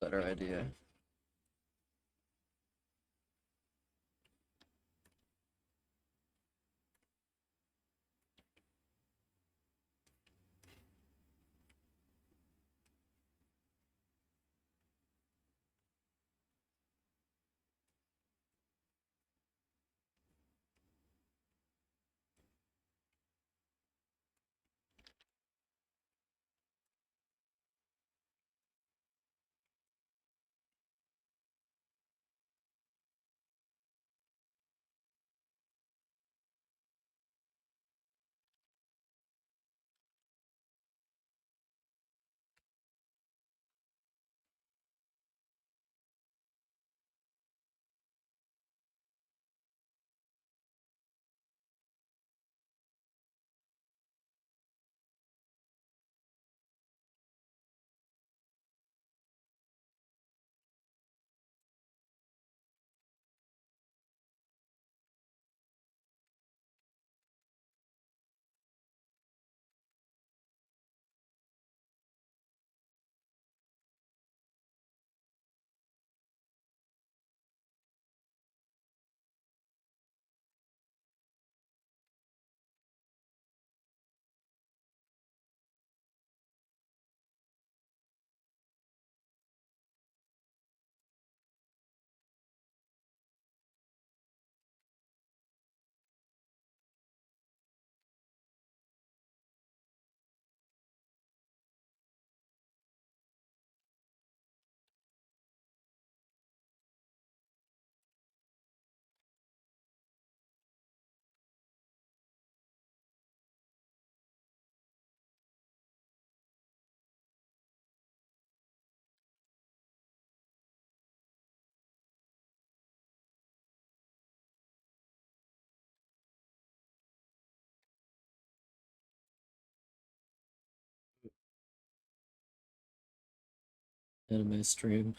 Better idea. Anime stream.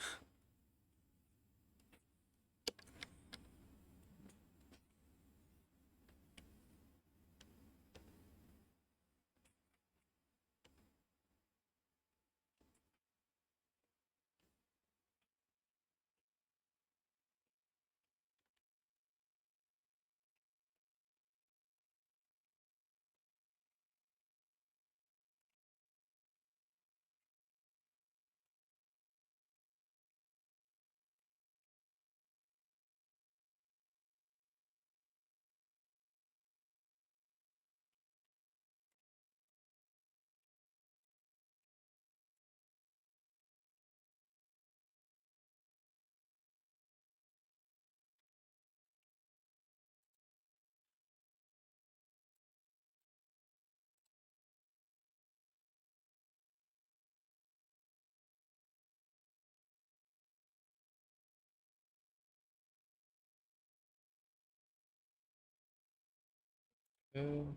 And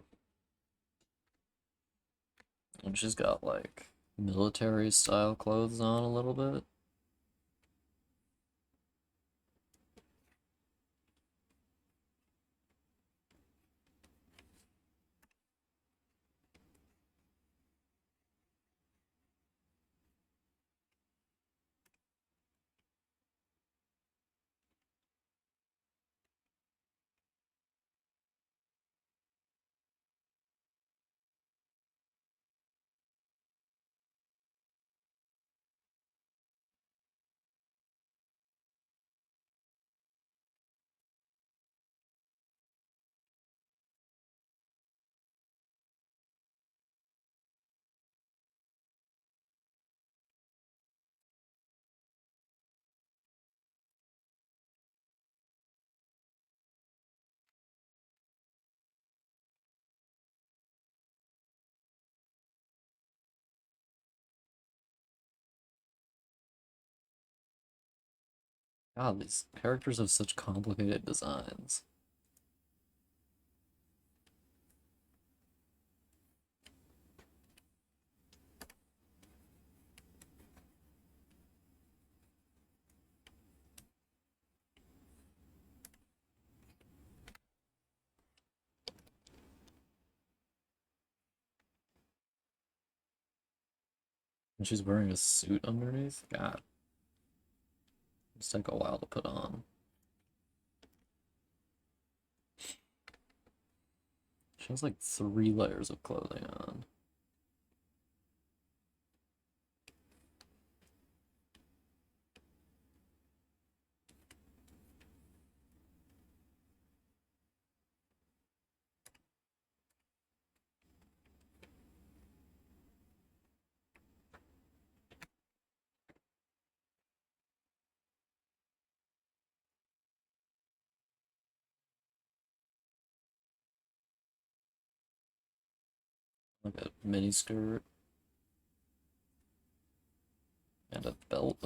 she's got like military style clothes on a little bit. God, these characters have such complicated designs. And she's wearing a suit underneath. God, it's take a while to put on. She has like 3 layers of clothing on. Like a mini skirt and a belt.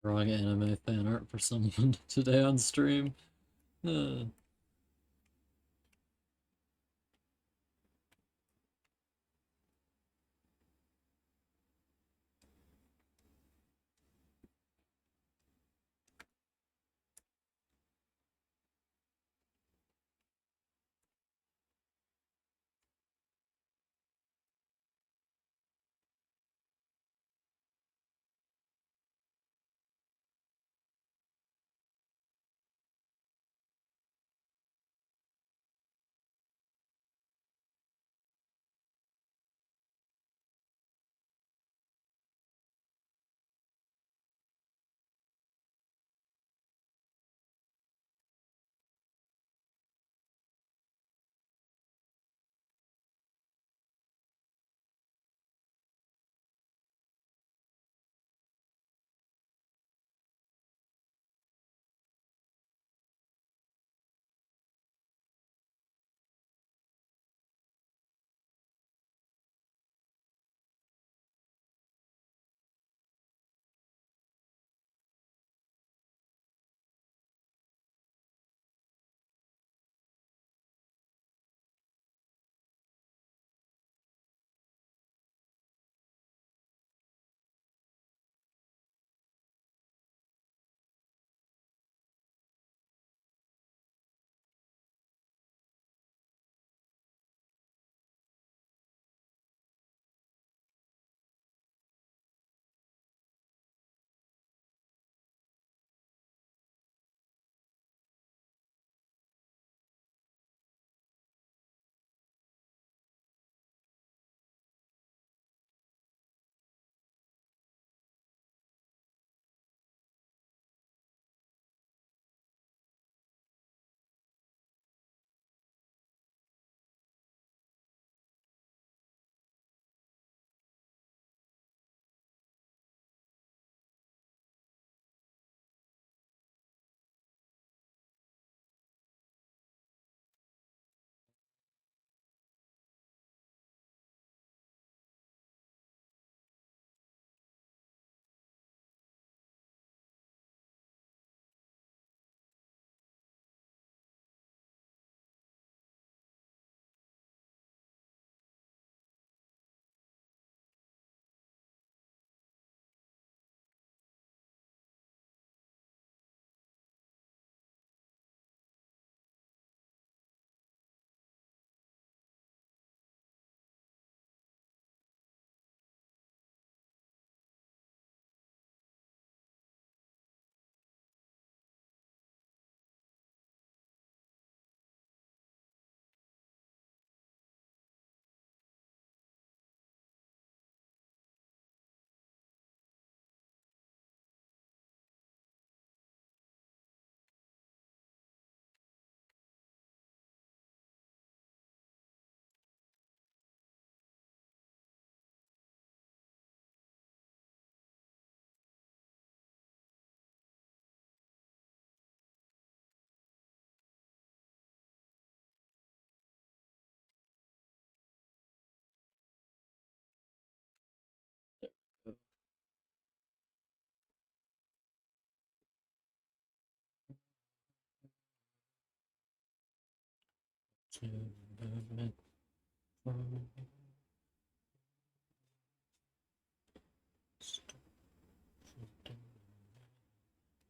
Drawing anime fan art for someone today on stream.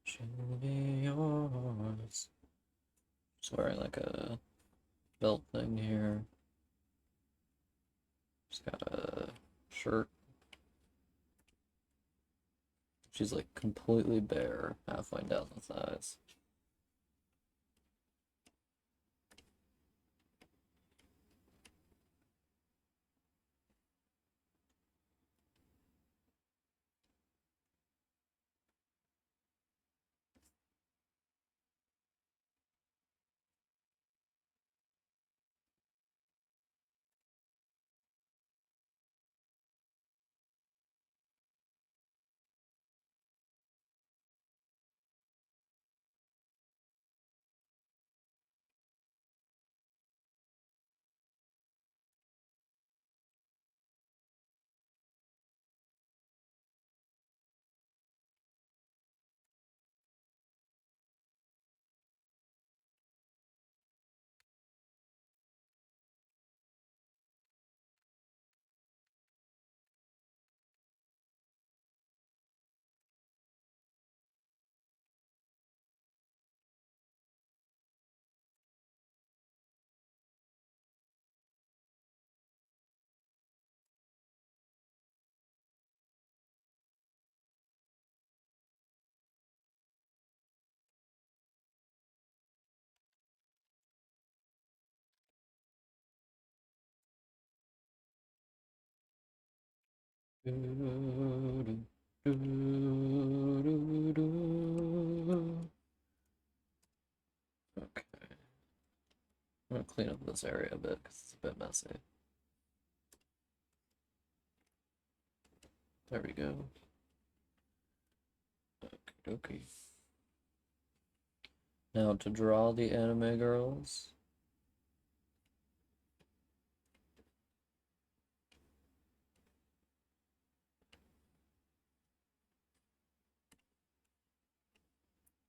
She'll be yours. Just wearing like a belt thing here. She's got a shirt. She's like completely bare, halfway down the thighs. Okay, I'm gonna clean up this area a bit because it's a bit messy. There we go. Okay. Now to draw the anime girls.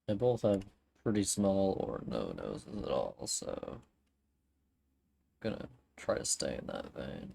They both have pretty small or no noses at all, so I'm gonna try to stay in that vein.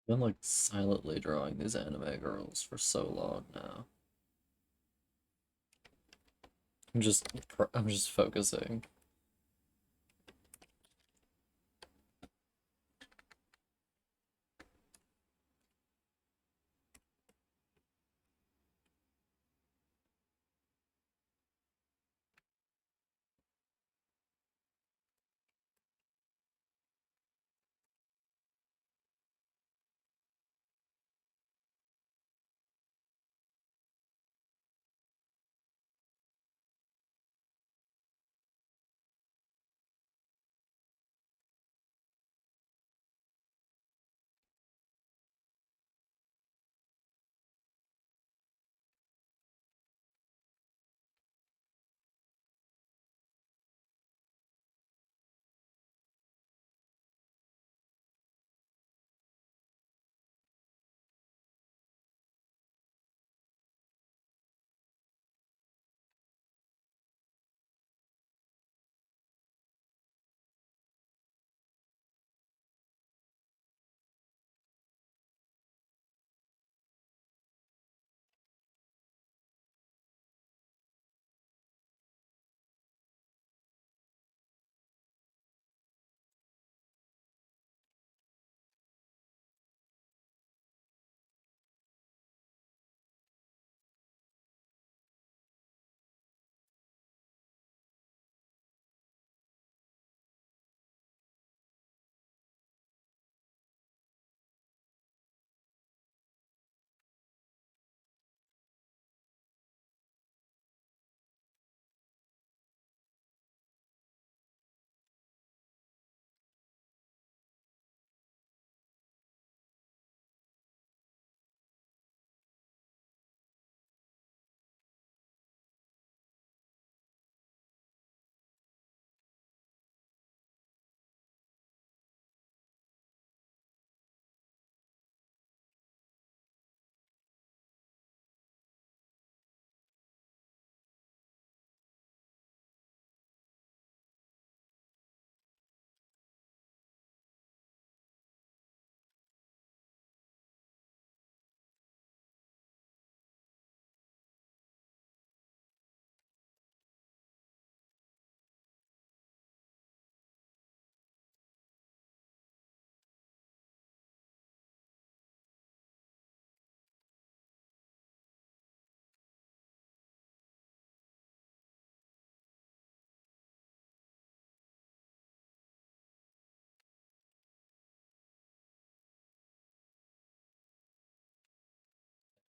I've been like silently drawing these anime girls for so long now. I'm just focusing.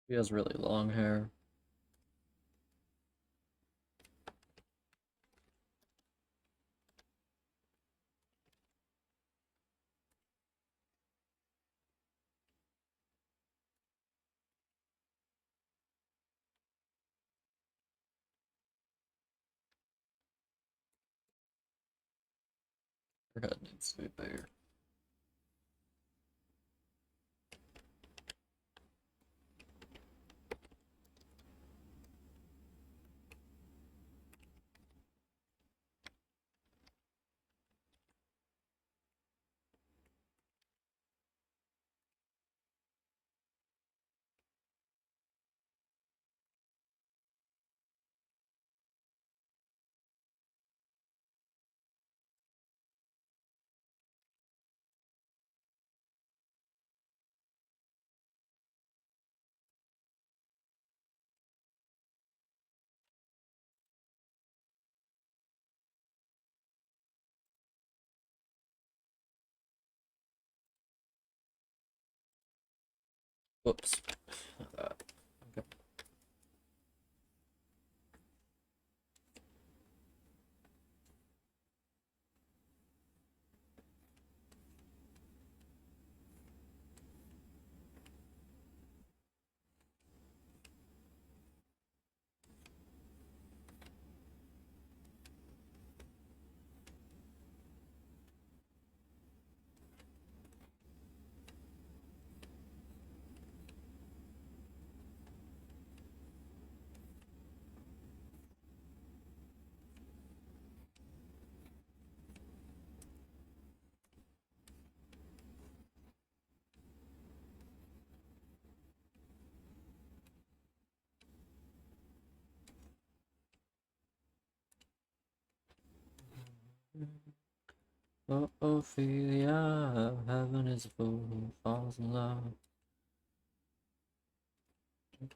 She has really long hair. Her head needs to be bigger. Whoops. Not that. Okay. Oh, Ophelia, heaven is full of falls in love. I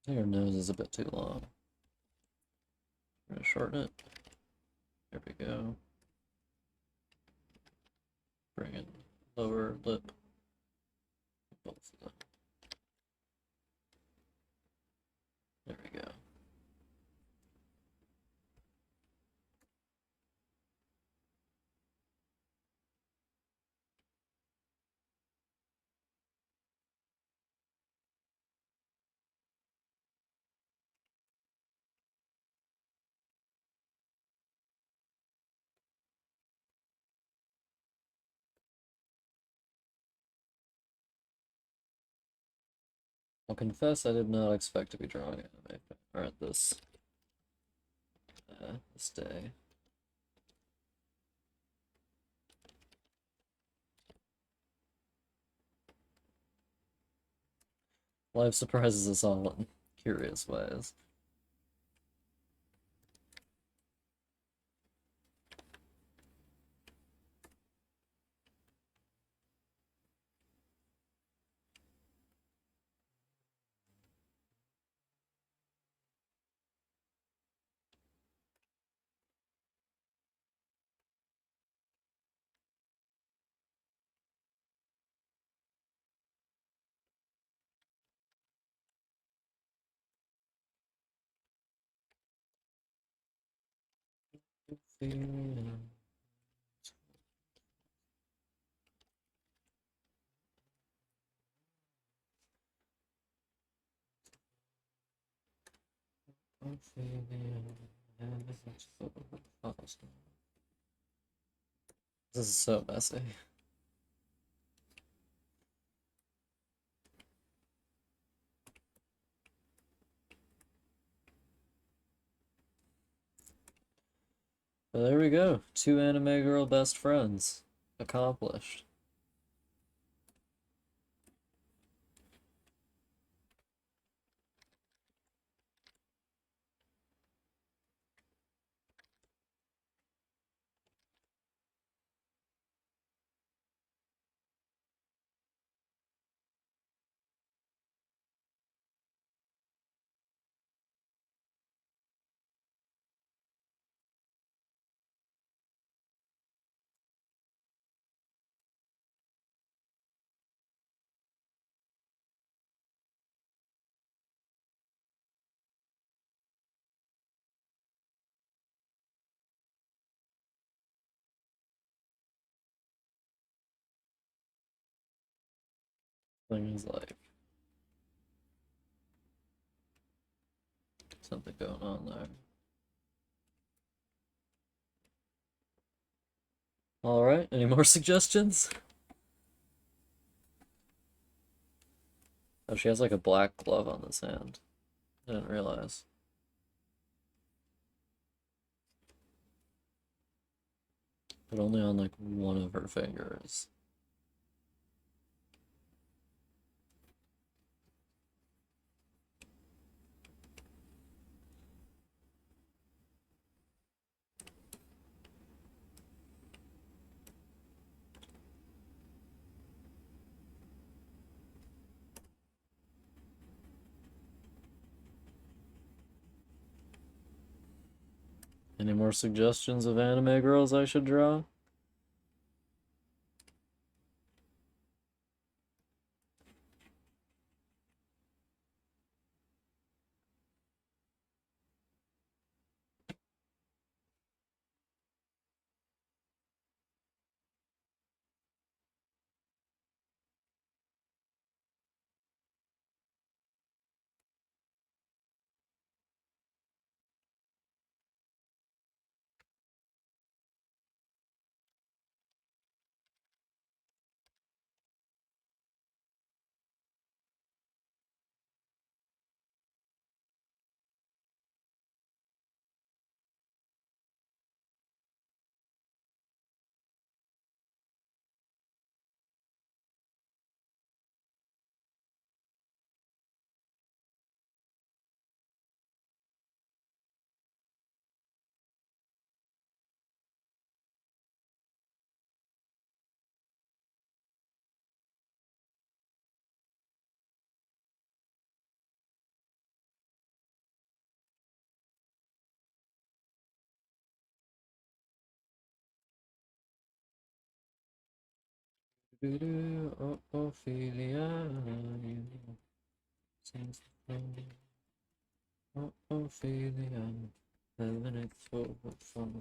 think her nose is a bit too long. I'm gonna shorten it. There we go. Bring it lower lip. Both of them. There we go. I'll confess I did not expect to be drawing anime or at this day. Life surprises us all in curious ways. This is so messy. But there we go. Two anime girl best friends. Accomplished. Thing is like something going on there. Alright, any more suggestions? Oh, she has like a black glove on this hand. I didn't realize. But only on like one of her fingers. Any more suggestions of anime girls I should draw? Oh, Ophelia, you seems oh, Ophelia, having it full of fun.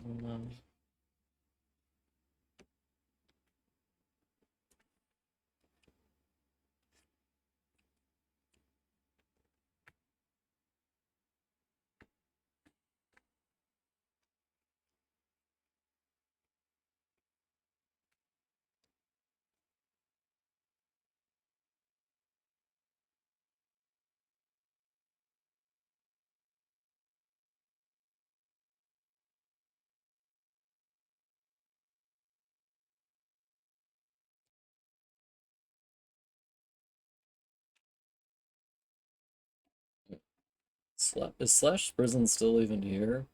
Is Slash Prison still even here?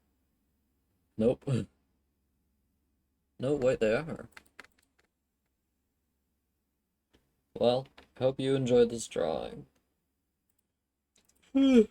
Nope. No, wait, they are. Well, hope you enjoyed this drawing. Yeah.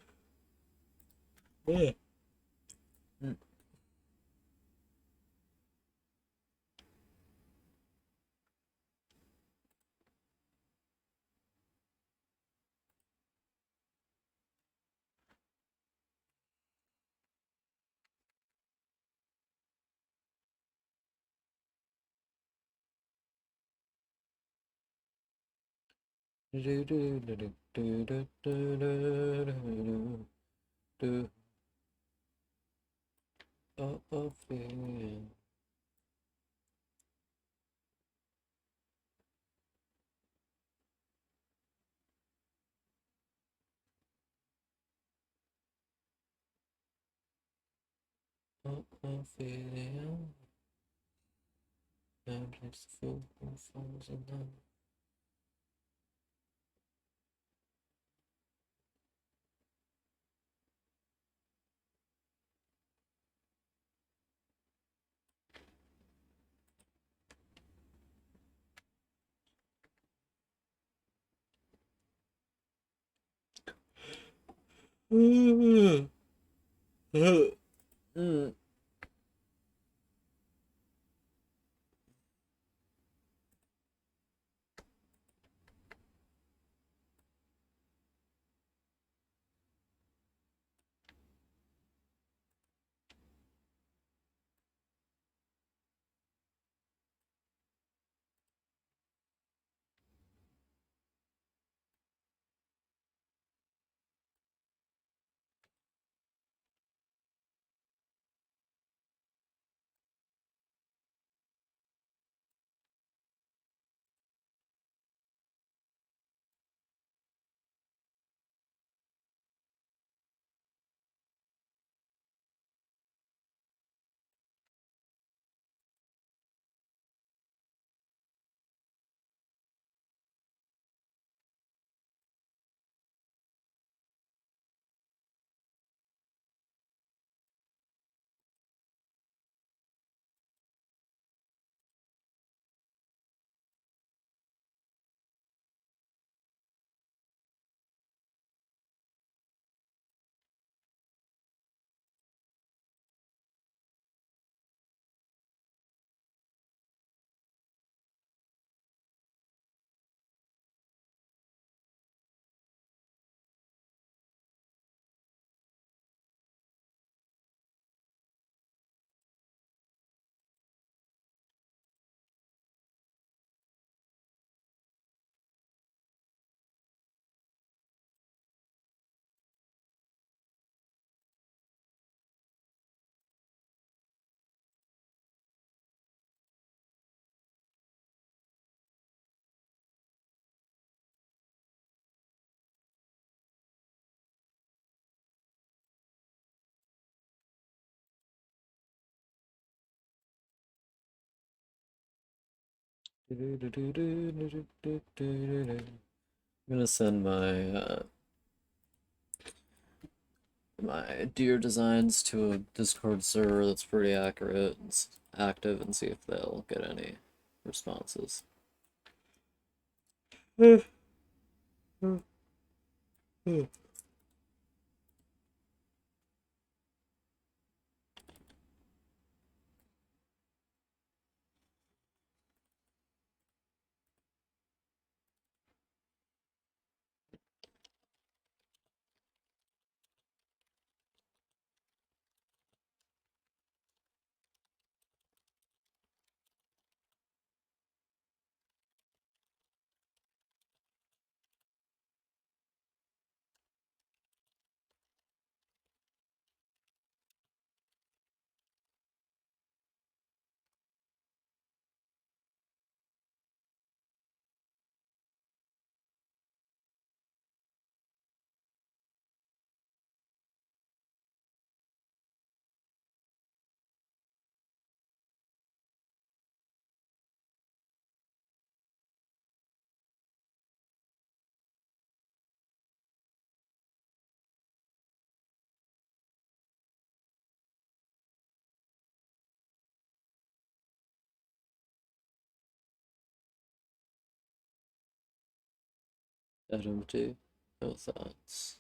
Oh, Ophelia. Oh, Ophelia. And it's the fool who falls in love. I'm gonna send my deer designs to a Discord server that's pretty accurate and active and see if they'll get any responses. Empty. No thoughts.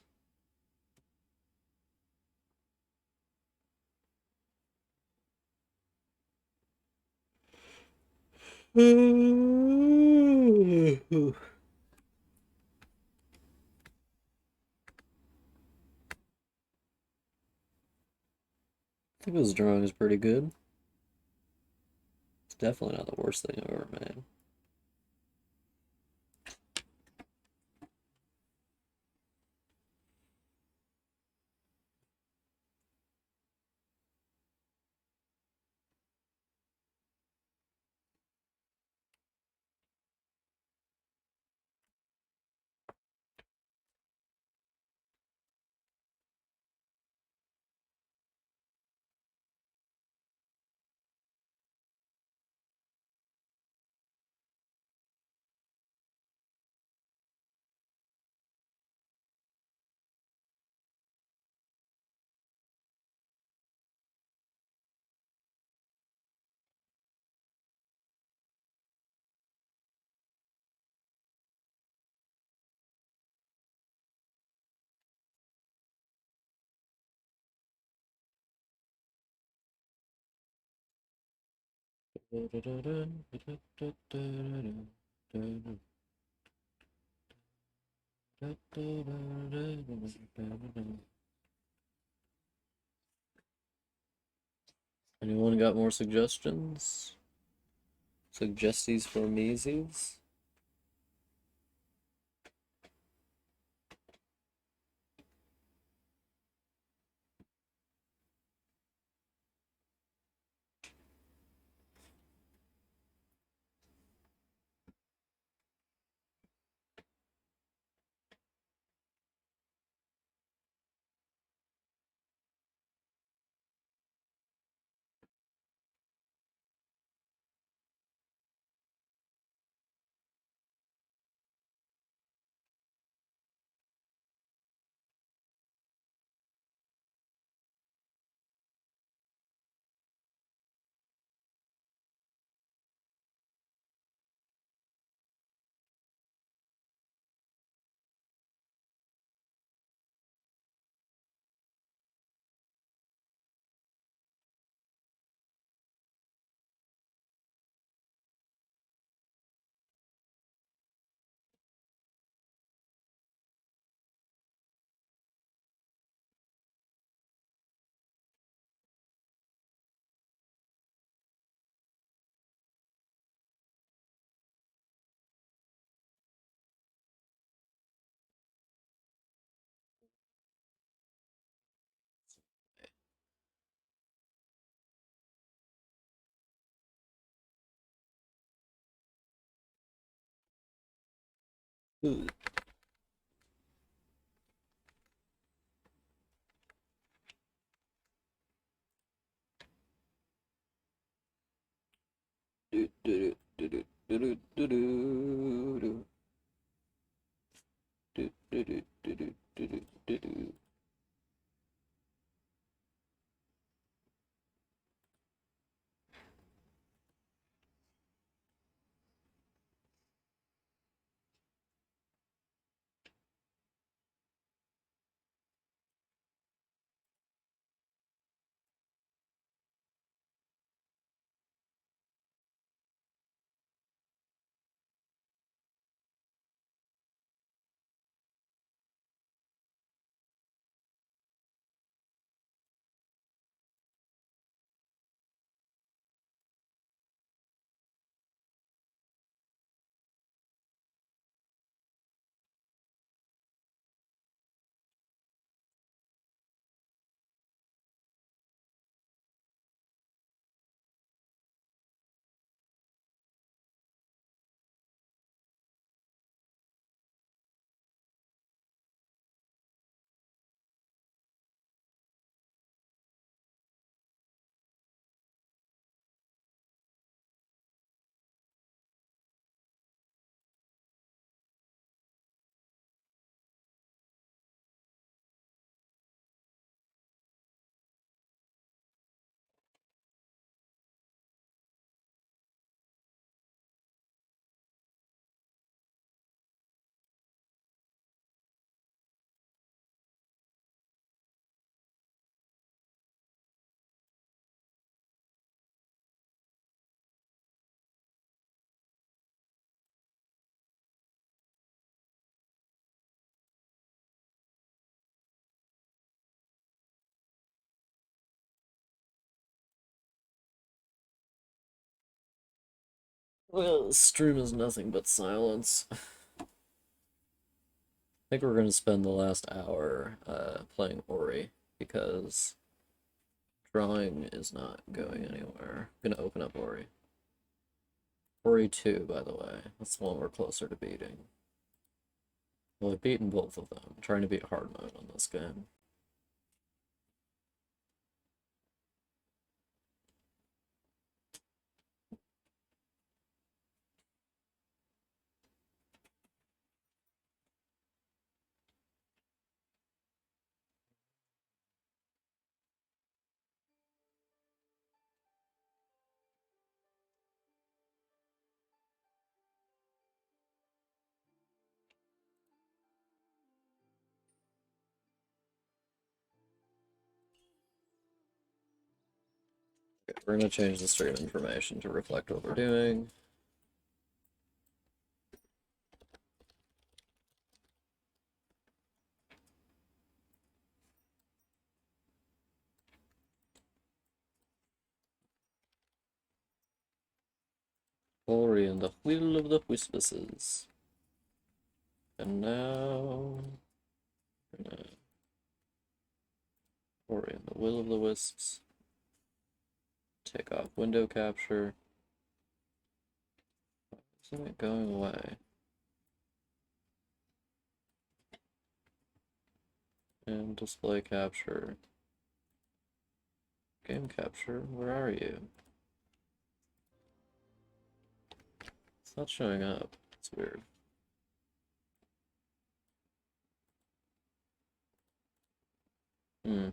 I think this drawing is pretty good. It's definitely not the worst thing I've ever made. Anyone got more suggestions? Suggesties for measies? Ooh. Well, the stream is nothing but silence. I think we're gonna spend the last hour playing Ori because drawing is not going anywhere. I'm gonna open up Ori. Ori 2, by the way. That's the one we're closer to beating. Well, I've beaten both of them. I'm trying to beat hard mode on this game. Okay, we're gonna change the stream information to reflect what we're doing. Ori and the Wheel of the Wispuses. And now... Ori and the Will of the Wisps. Take off window capture. Isn't it going away? And display capture. Game capture, where are you? It's not showing up. It's weird. Hmm.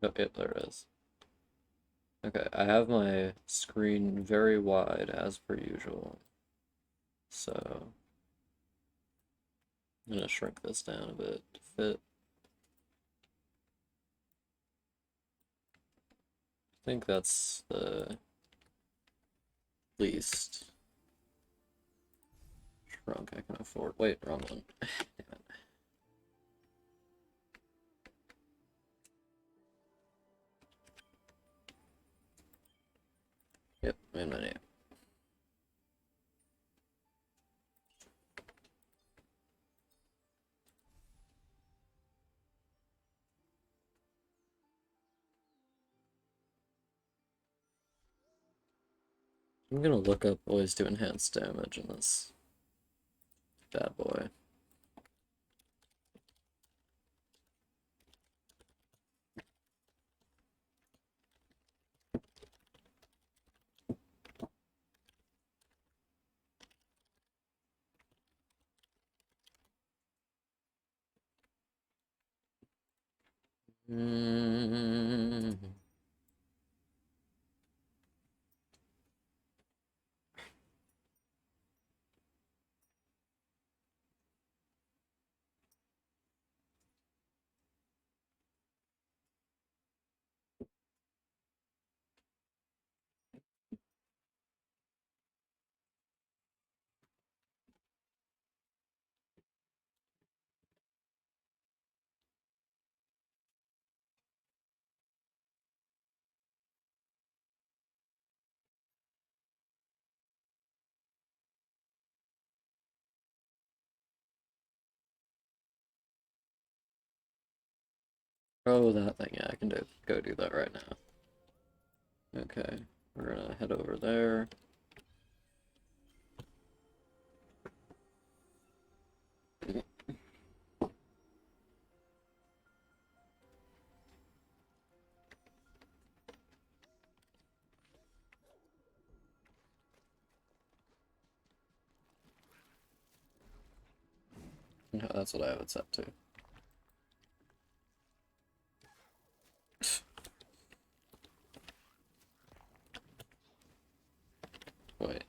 Oh, yep, there it is. Okay, I have my screen very wide as per usual. So I'm gonna shrink this down a bit to fit. I think that's the least shrunk I can afford. Wait, wrong one. Damn it. Yep, main menu. I'm gonna look up ways to enhance damage in this bad boy. Mm. Oh, that thing, yeah, I can go do that right now. Okay, we're gonna head over there. Yeah, that's what I have it set to. Wait.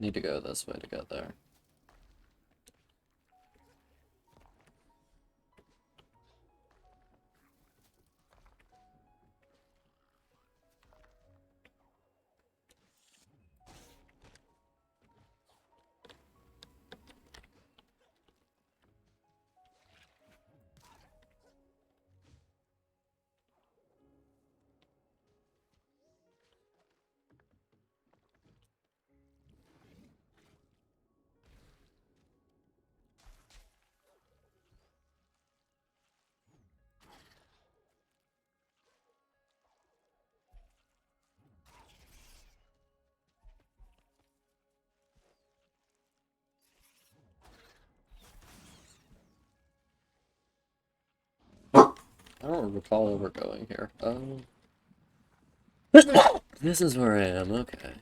Need to go this way to get there. I don't recall where we're going here. This is where I am, okay.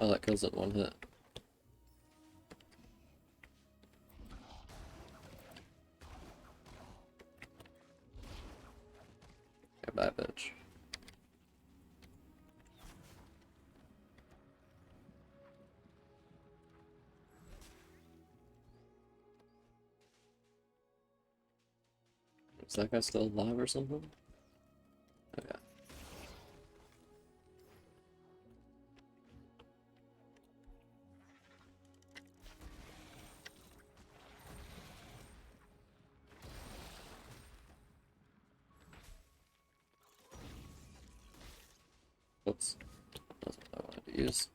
Oh, that kills it one hit. Okay, bye, bitch. Is that guy still alive or something? Okay. Oops. That's what I wanted to use.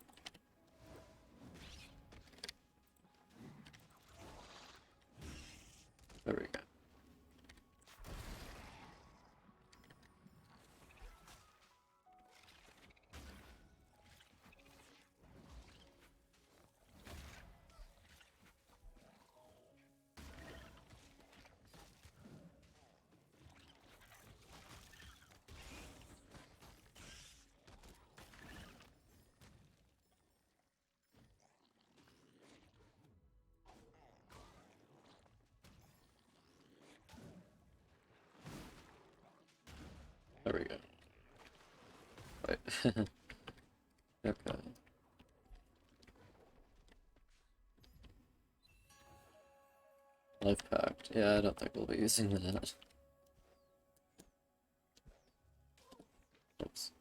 There we go. There we go. Right. Okay. Life pact. Yeah, I don't think we'll be using that. Oops.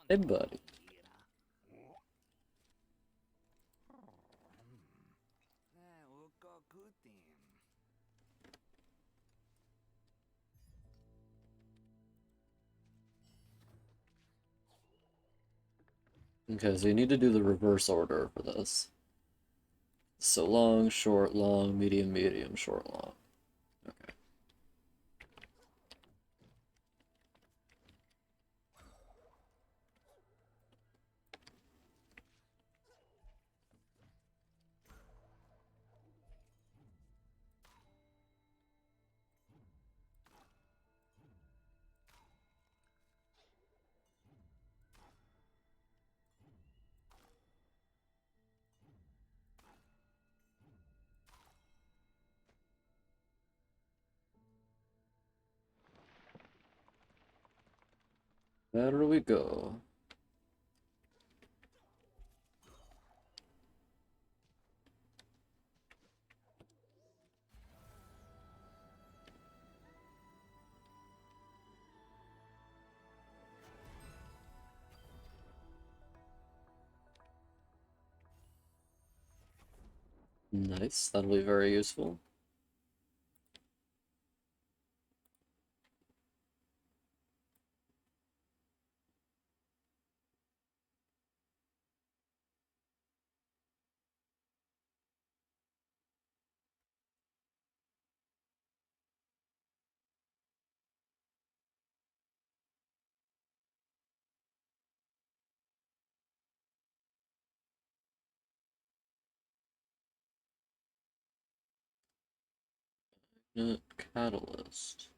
Hey, buddy. Okay, so you need to do the reverse order for this. So long, medium, medium, short, long. Okay. There we go. Nice, that'll be very useful. Catalyst.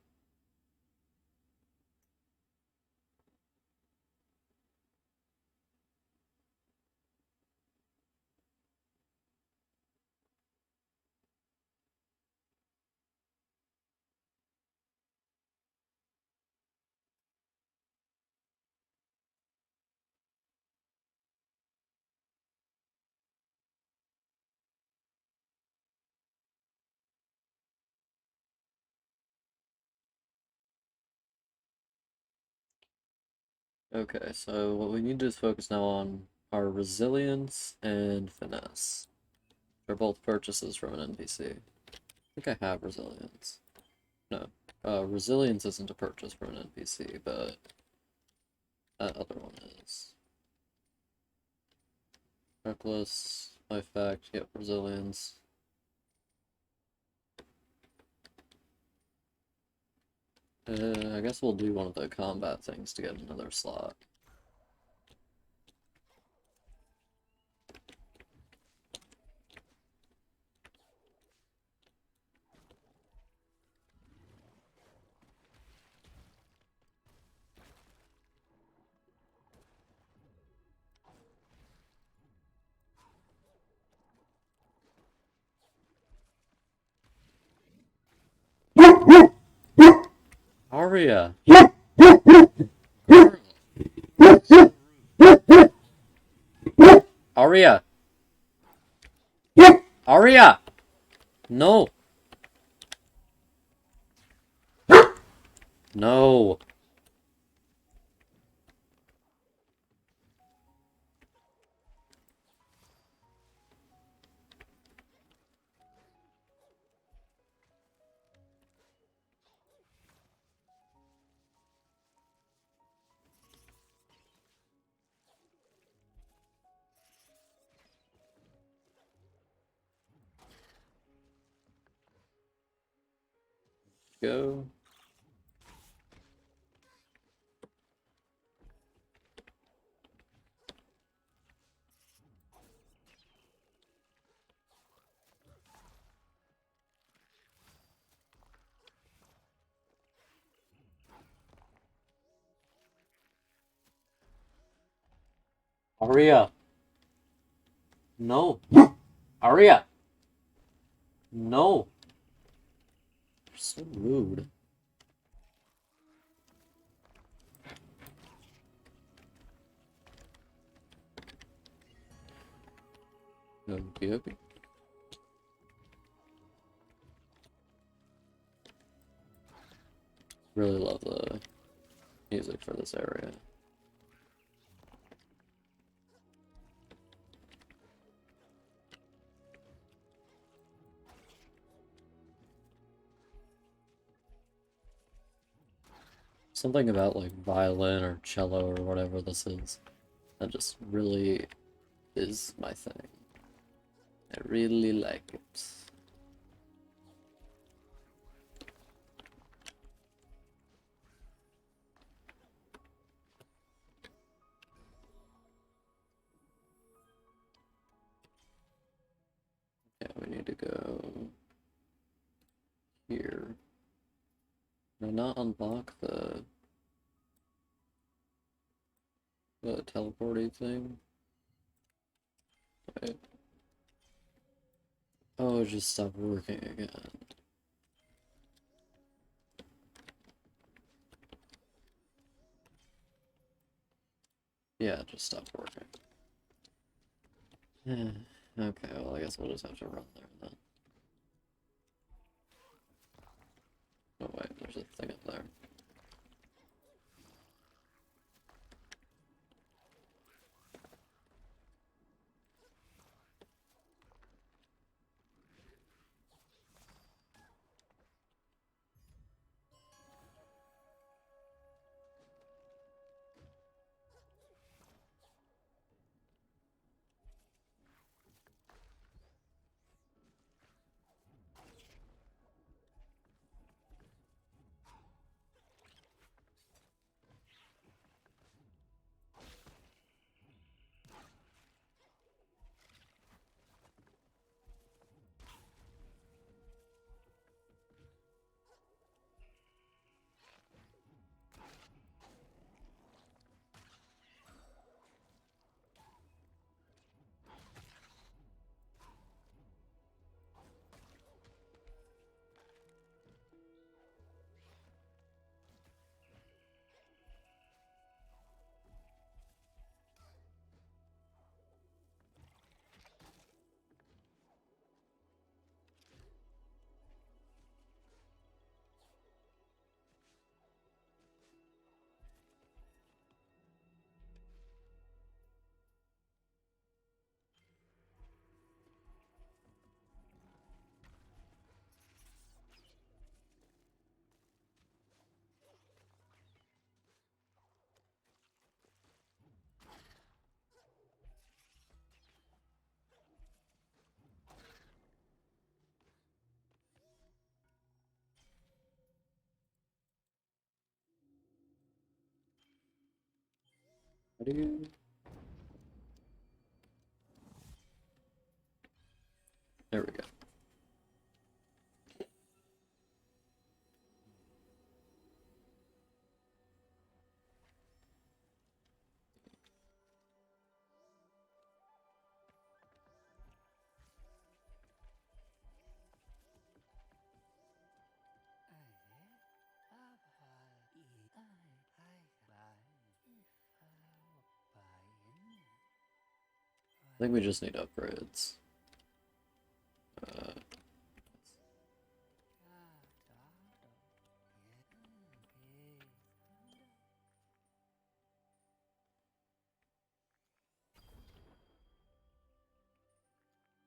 Okay, so what we need to focus now on are resilience and finesse. They're both purchases from an NPC. I think I have resilience. No, resilience isn't a purchase from an NPC, but that other one is. Reckless, life fact, yep, resilience. I guess we'll do one of the combat things to get another slot. Aria! Aria! Aria! No! No! Go. Aria! No! Aria! No! You're so rude. Okay, okay. Really love the music for this area. Something about like violin or cello or whatever this is that just really is my thing. I really like it. Yeah, we need to go here. No, not unlock the teleporting thing. Wait. Oh, it just stopped working again. Yeah, it just stopped working. Okay, well, I guess we'll just have to run there then. Oh wait, there's a thing up there. How do you... There we go. I think we just need upgrades. Uh,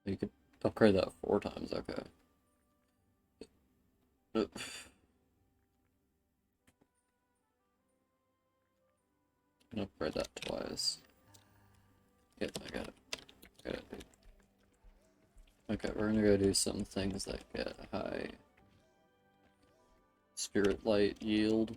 you could upgrade that 4 times, okay. Can upgrade that twice. Yep, I got it. Got it. Okay, we're gonna go do some things that get high spirit light yield.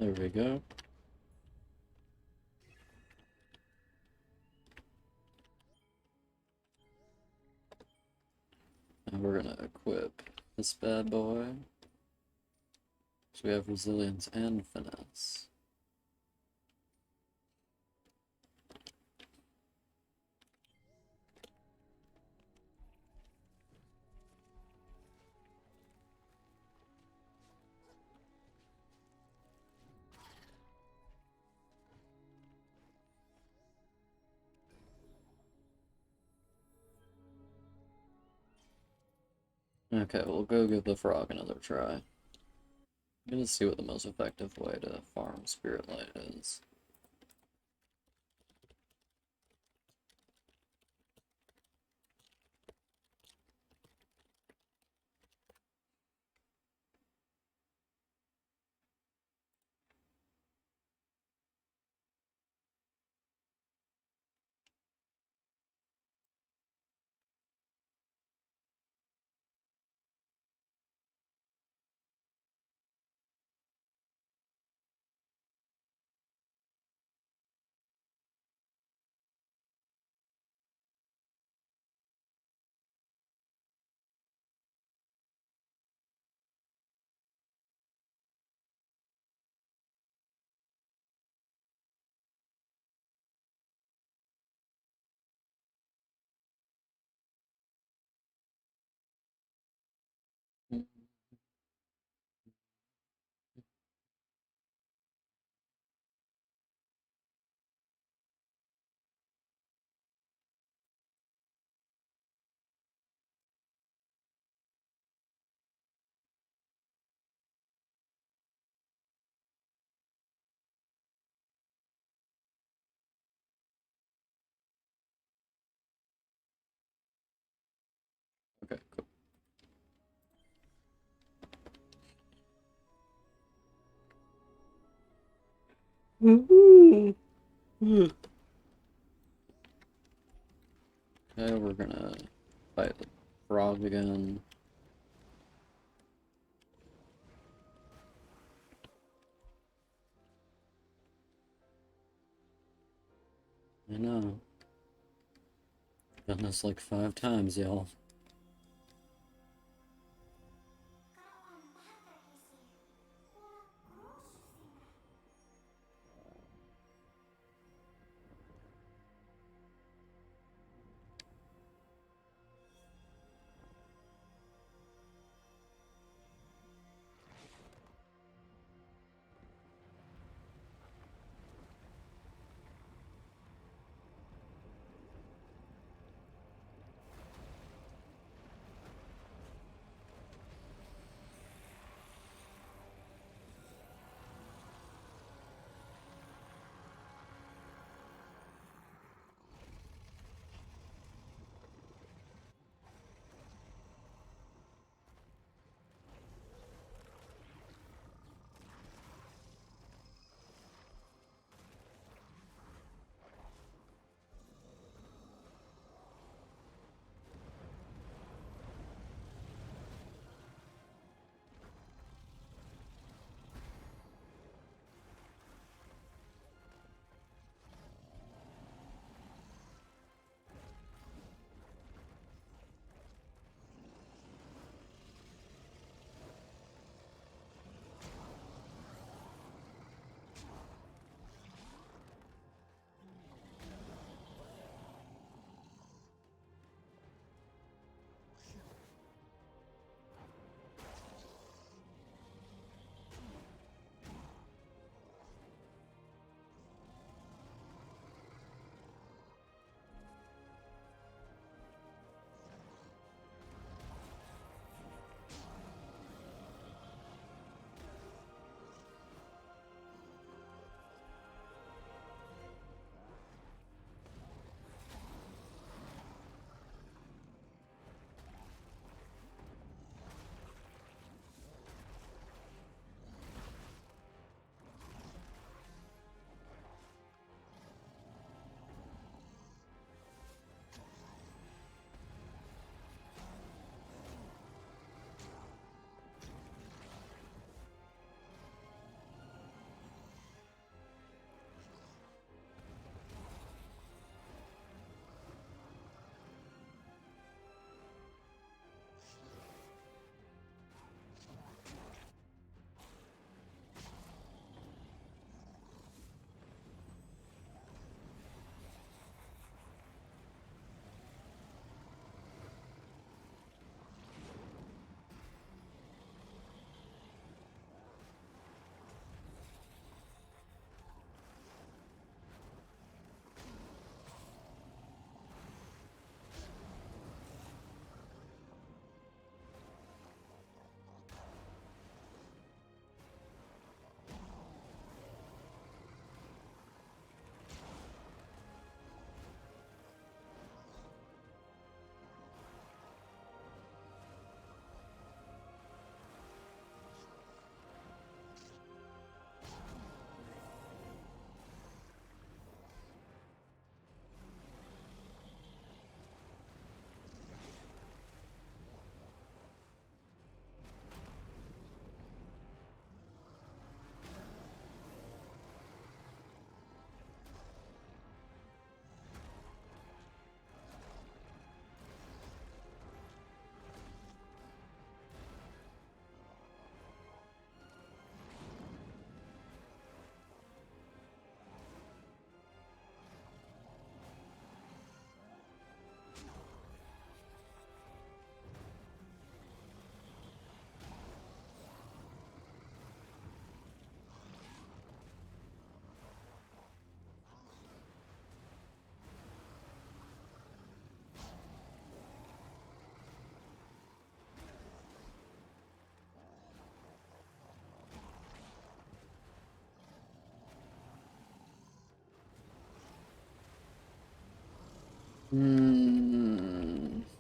There we go. And we're gonna equip this bad boy. So we have resilience and finesse. Okay, we'll go give the frog another try. I'm gonna see what the most effective way to farm spirit light is. Okay, we're gonna fight the frog again. I know. Done this like 5 times, y'all.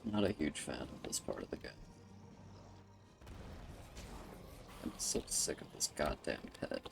Not a huge fan of this part of the game. I'm so sick of this goddamn pet.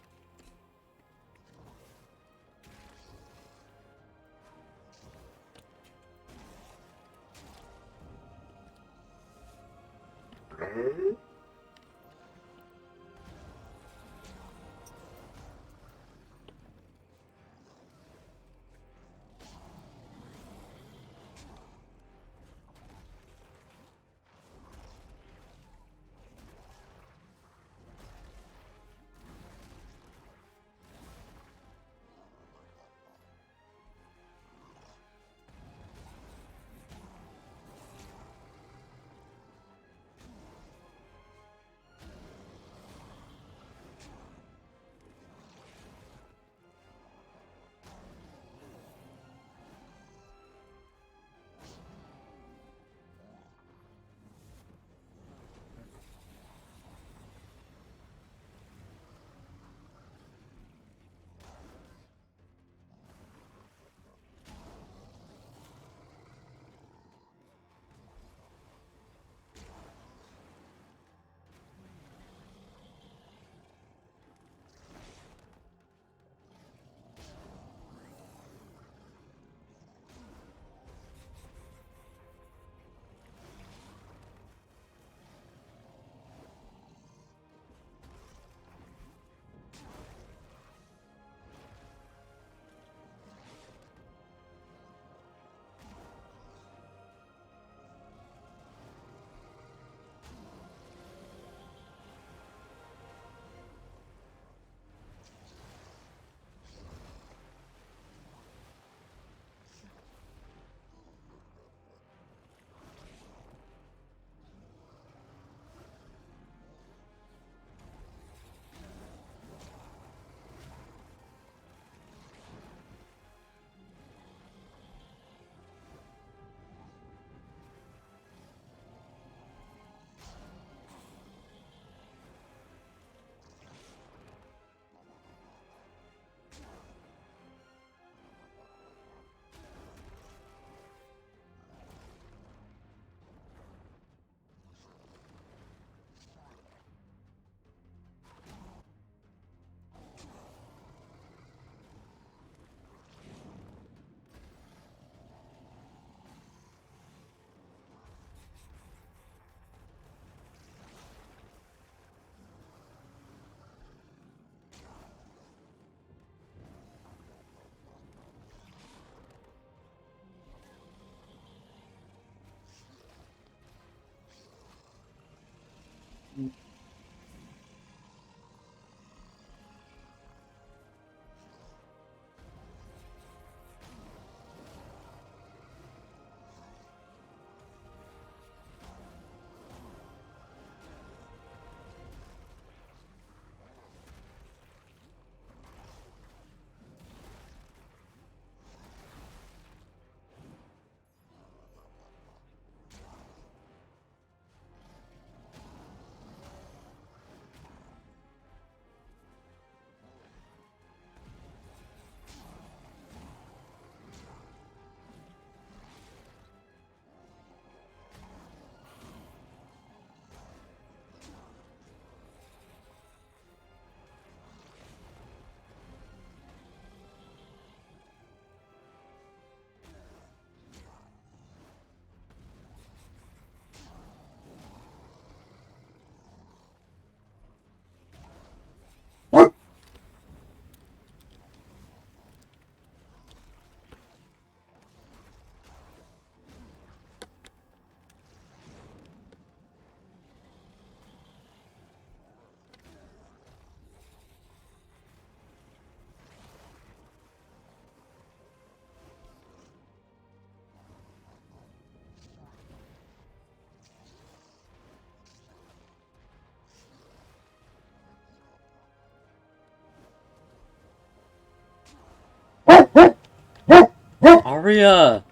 Aria!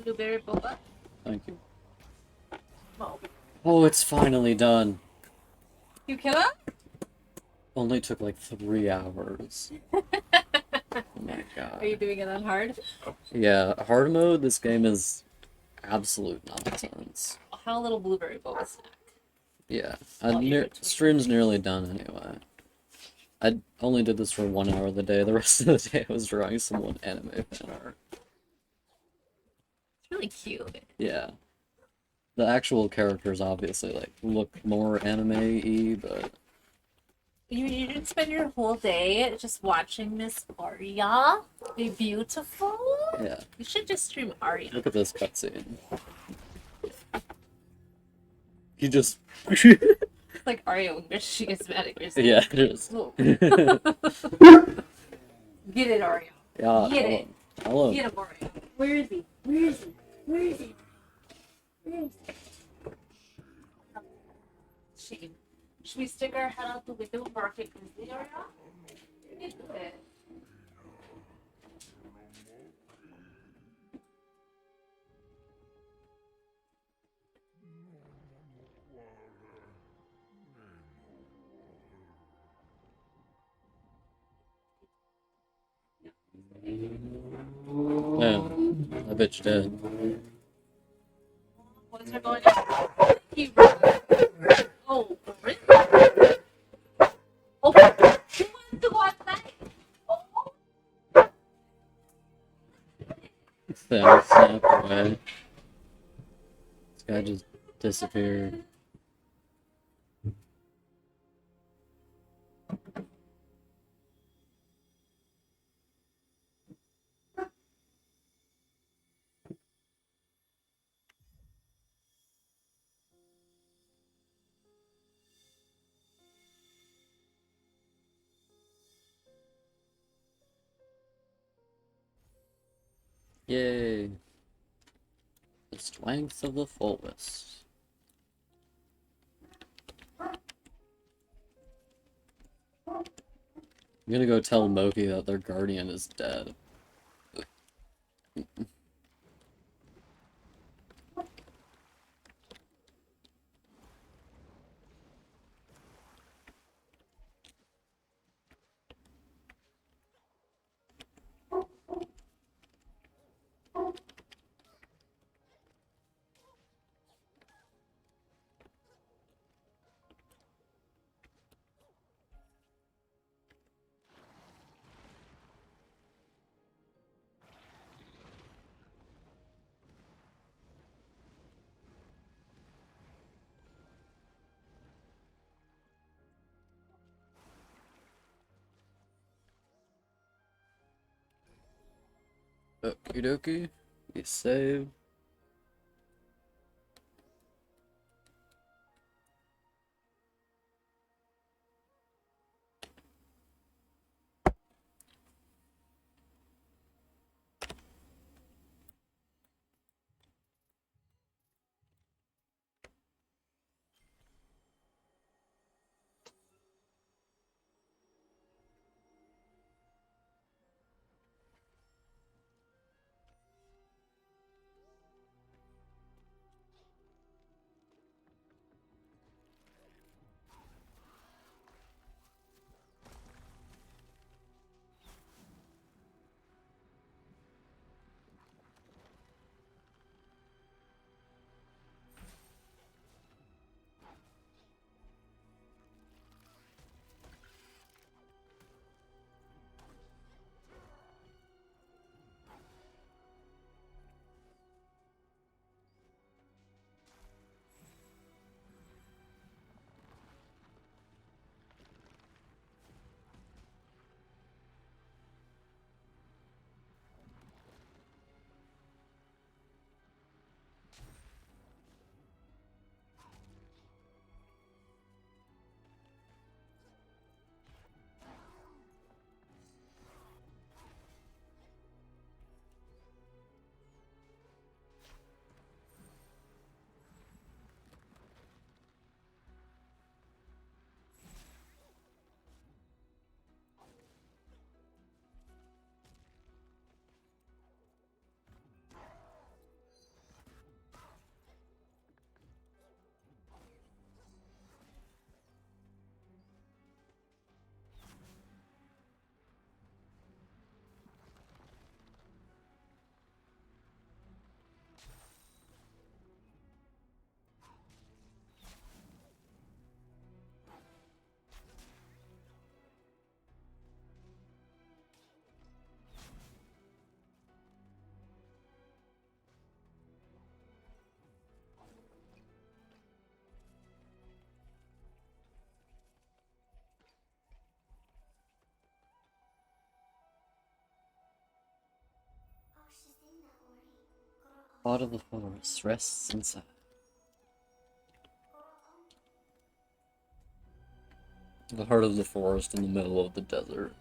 blueberry boba. Thank you. Oh. Oh, it's finally done. You kill him? Only took like 3 hours. Oh my god. Are you doing it on hard? Yeah, hard mode, this game is absolute nonsense. How a little blueberry boba snack. Yeah, Stream's nearly done anyway. I only did this for 1 hour of the day. The rest of the day I was drawing some anime fan art. It's really cute. Yeah. The actual characters obviously like look more anime-y, but You didn't spend your whole day just watching Miss Arya be beautiful? yeah. You should just stream Arya. Look at this cutscene. He just It's like Arya when she gets mad at Grizzly. yeah, just Get it, Arya. yeah. Get it. Hello. Get him, Arya. Where is he? Where is he? Where is he? Where is he? Shame. Should we stick our head out the window and bark at Grizzly, Arya? You can do it. Yeah, that bitch dead. Boys are going out. He ran. Oh, really? Oh, he wants to go outside. Oh. Fell, snap away. This guy just disappeared. Yay. The strength of the fullest. I'm gonna go tell Moki that their guardian is dead. Okie dokie. You save. Part of the forest rests inside. The heart of the forest in the middle of the desert.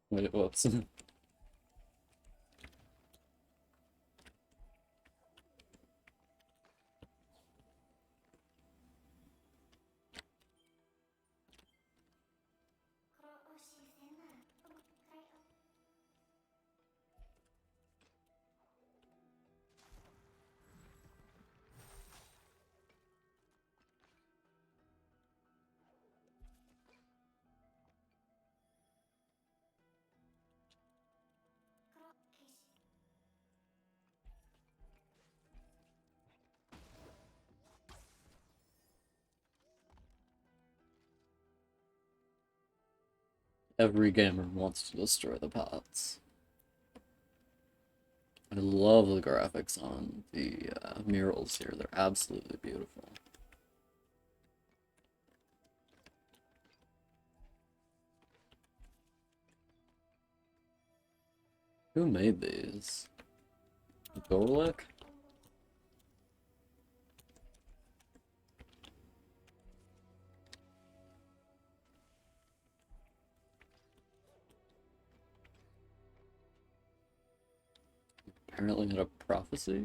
Wait, whoops. Every gamer wants to destroy the pots. I love the graphics on the murals here. They're absolutely beautiful. Who made these? Gorlick? Apparently had a prophecy?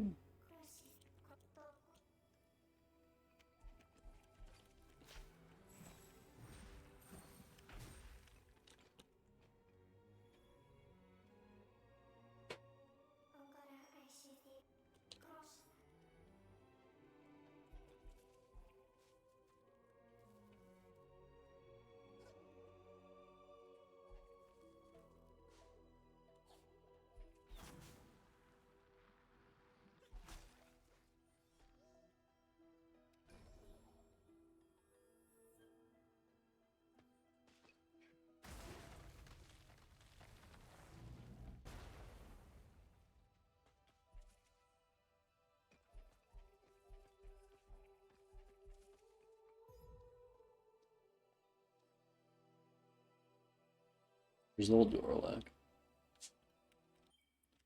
There's old Gorlick.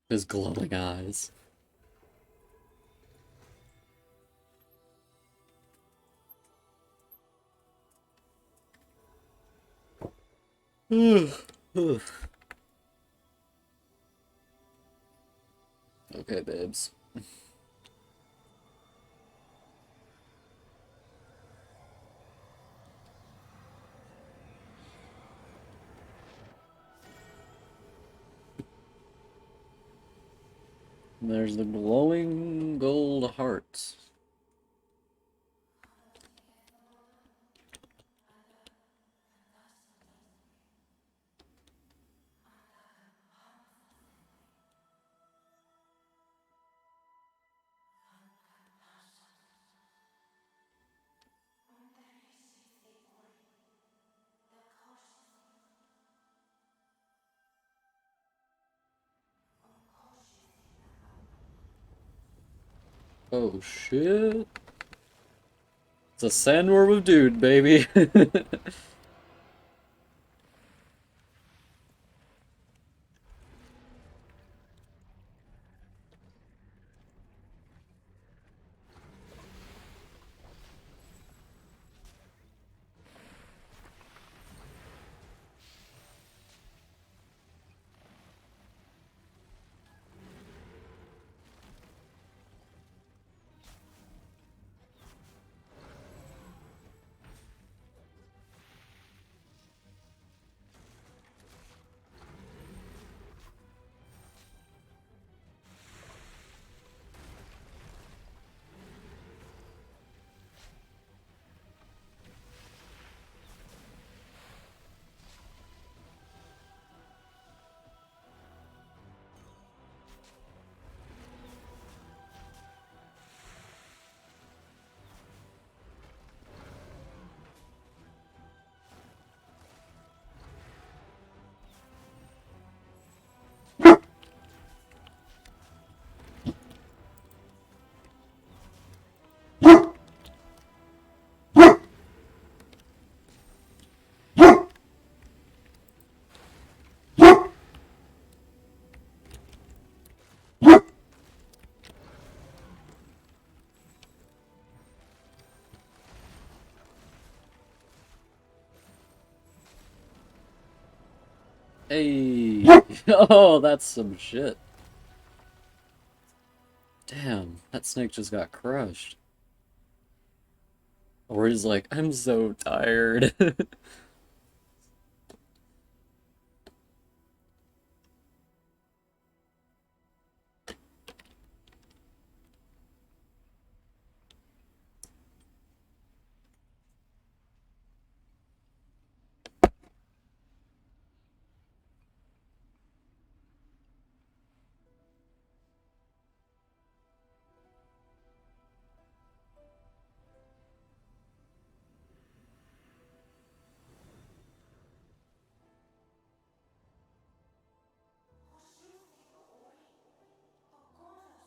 His glowing eyes. Okay, babes. There's the glowing gold heart. Oh shit. It's a sandworm of dude, baby. Hey! Oh, that's some shit. Damn, that snake just got crushed. Or he's like, I'm so tired.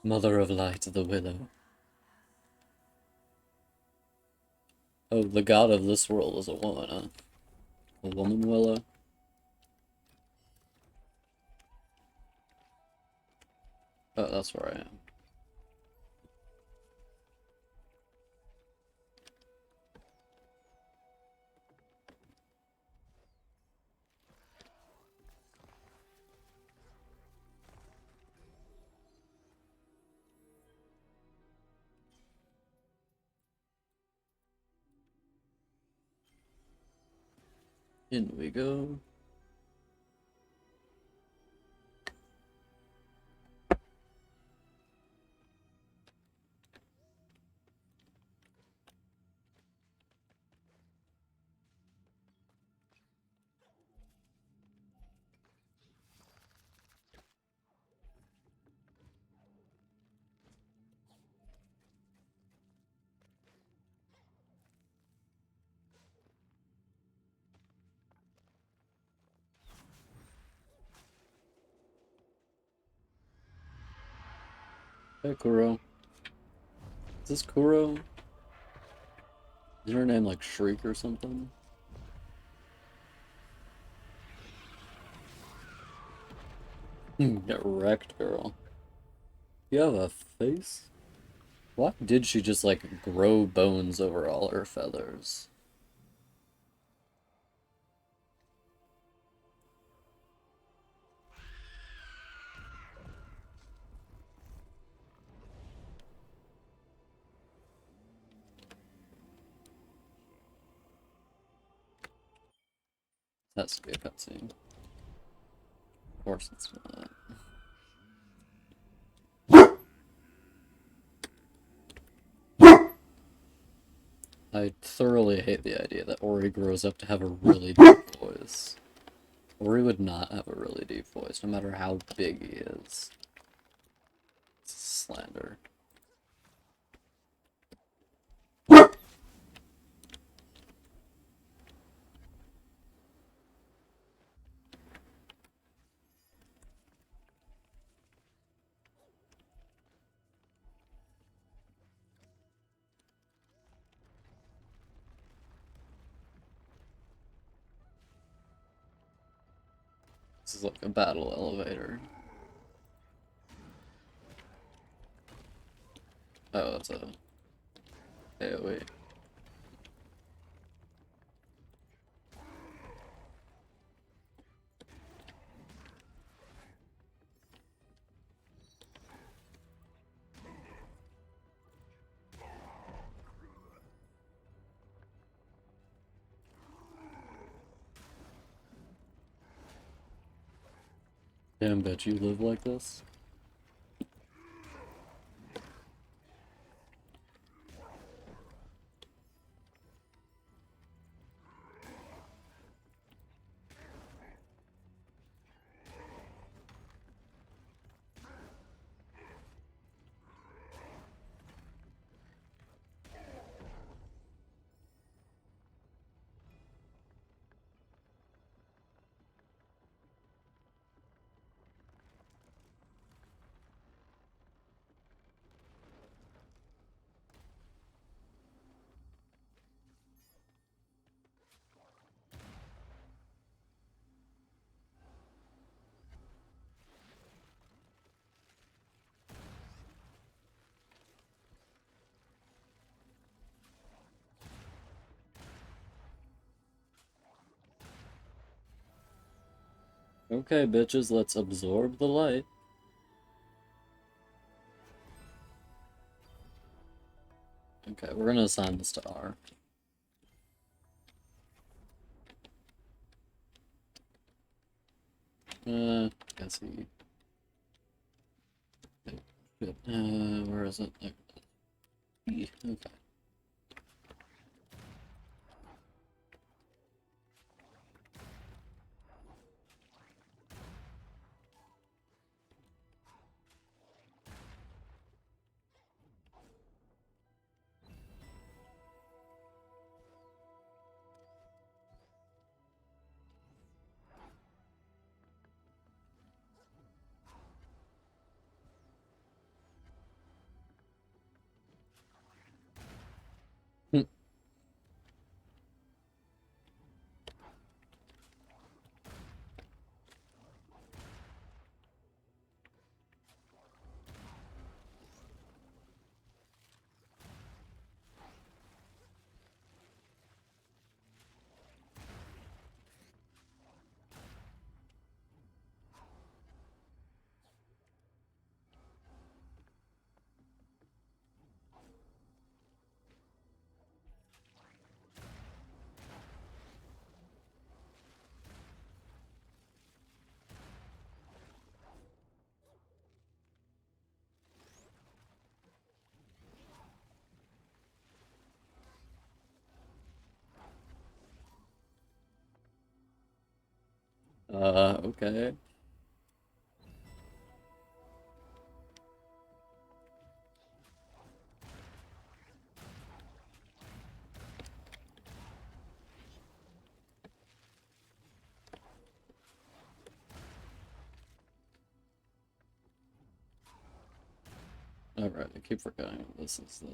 Mother of Light, the Willow. Oh, the god of this world is a woman, huh? A woman willow? Oh, that's where I am. In we go. Hey, Kuro. Is this Kuro? Is her name like Shriek or something? Get wrecked, girl. You have a face? Why did she just like grow bones over all her feathers? Has to be a cutscene. Of course it's not. I thoroughly hate the idea that Ori grows up to have a really deep voice. Ori would not have a really deep voice, no matter how big he is. It's slander. This is like a battle elevator. Oh, that's a AoE. Damn, bet you live like this. Okay, bitches, let's absorb the light. Okay, we're gonna assign this to R. Guess he... where is it? There. E. Okay. Okay. Alright, I keep forgetting this is the...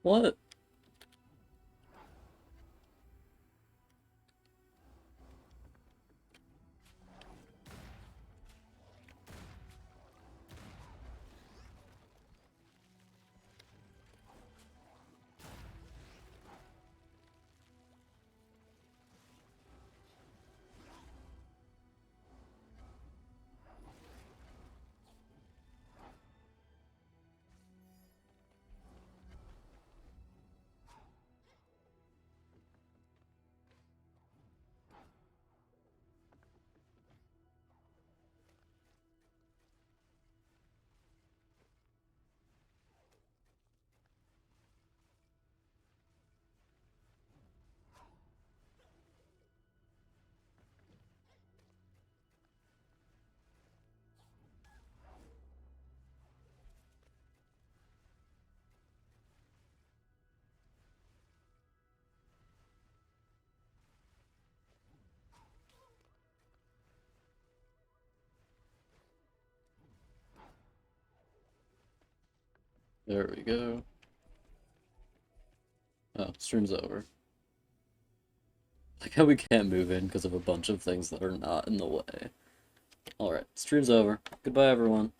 What? There we go. Oh, stream's over. Like how we can't move in because of a bunch of things that are not in the way. Alright, stream's over. Goodbye, everyone.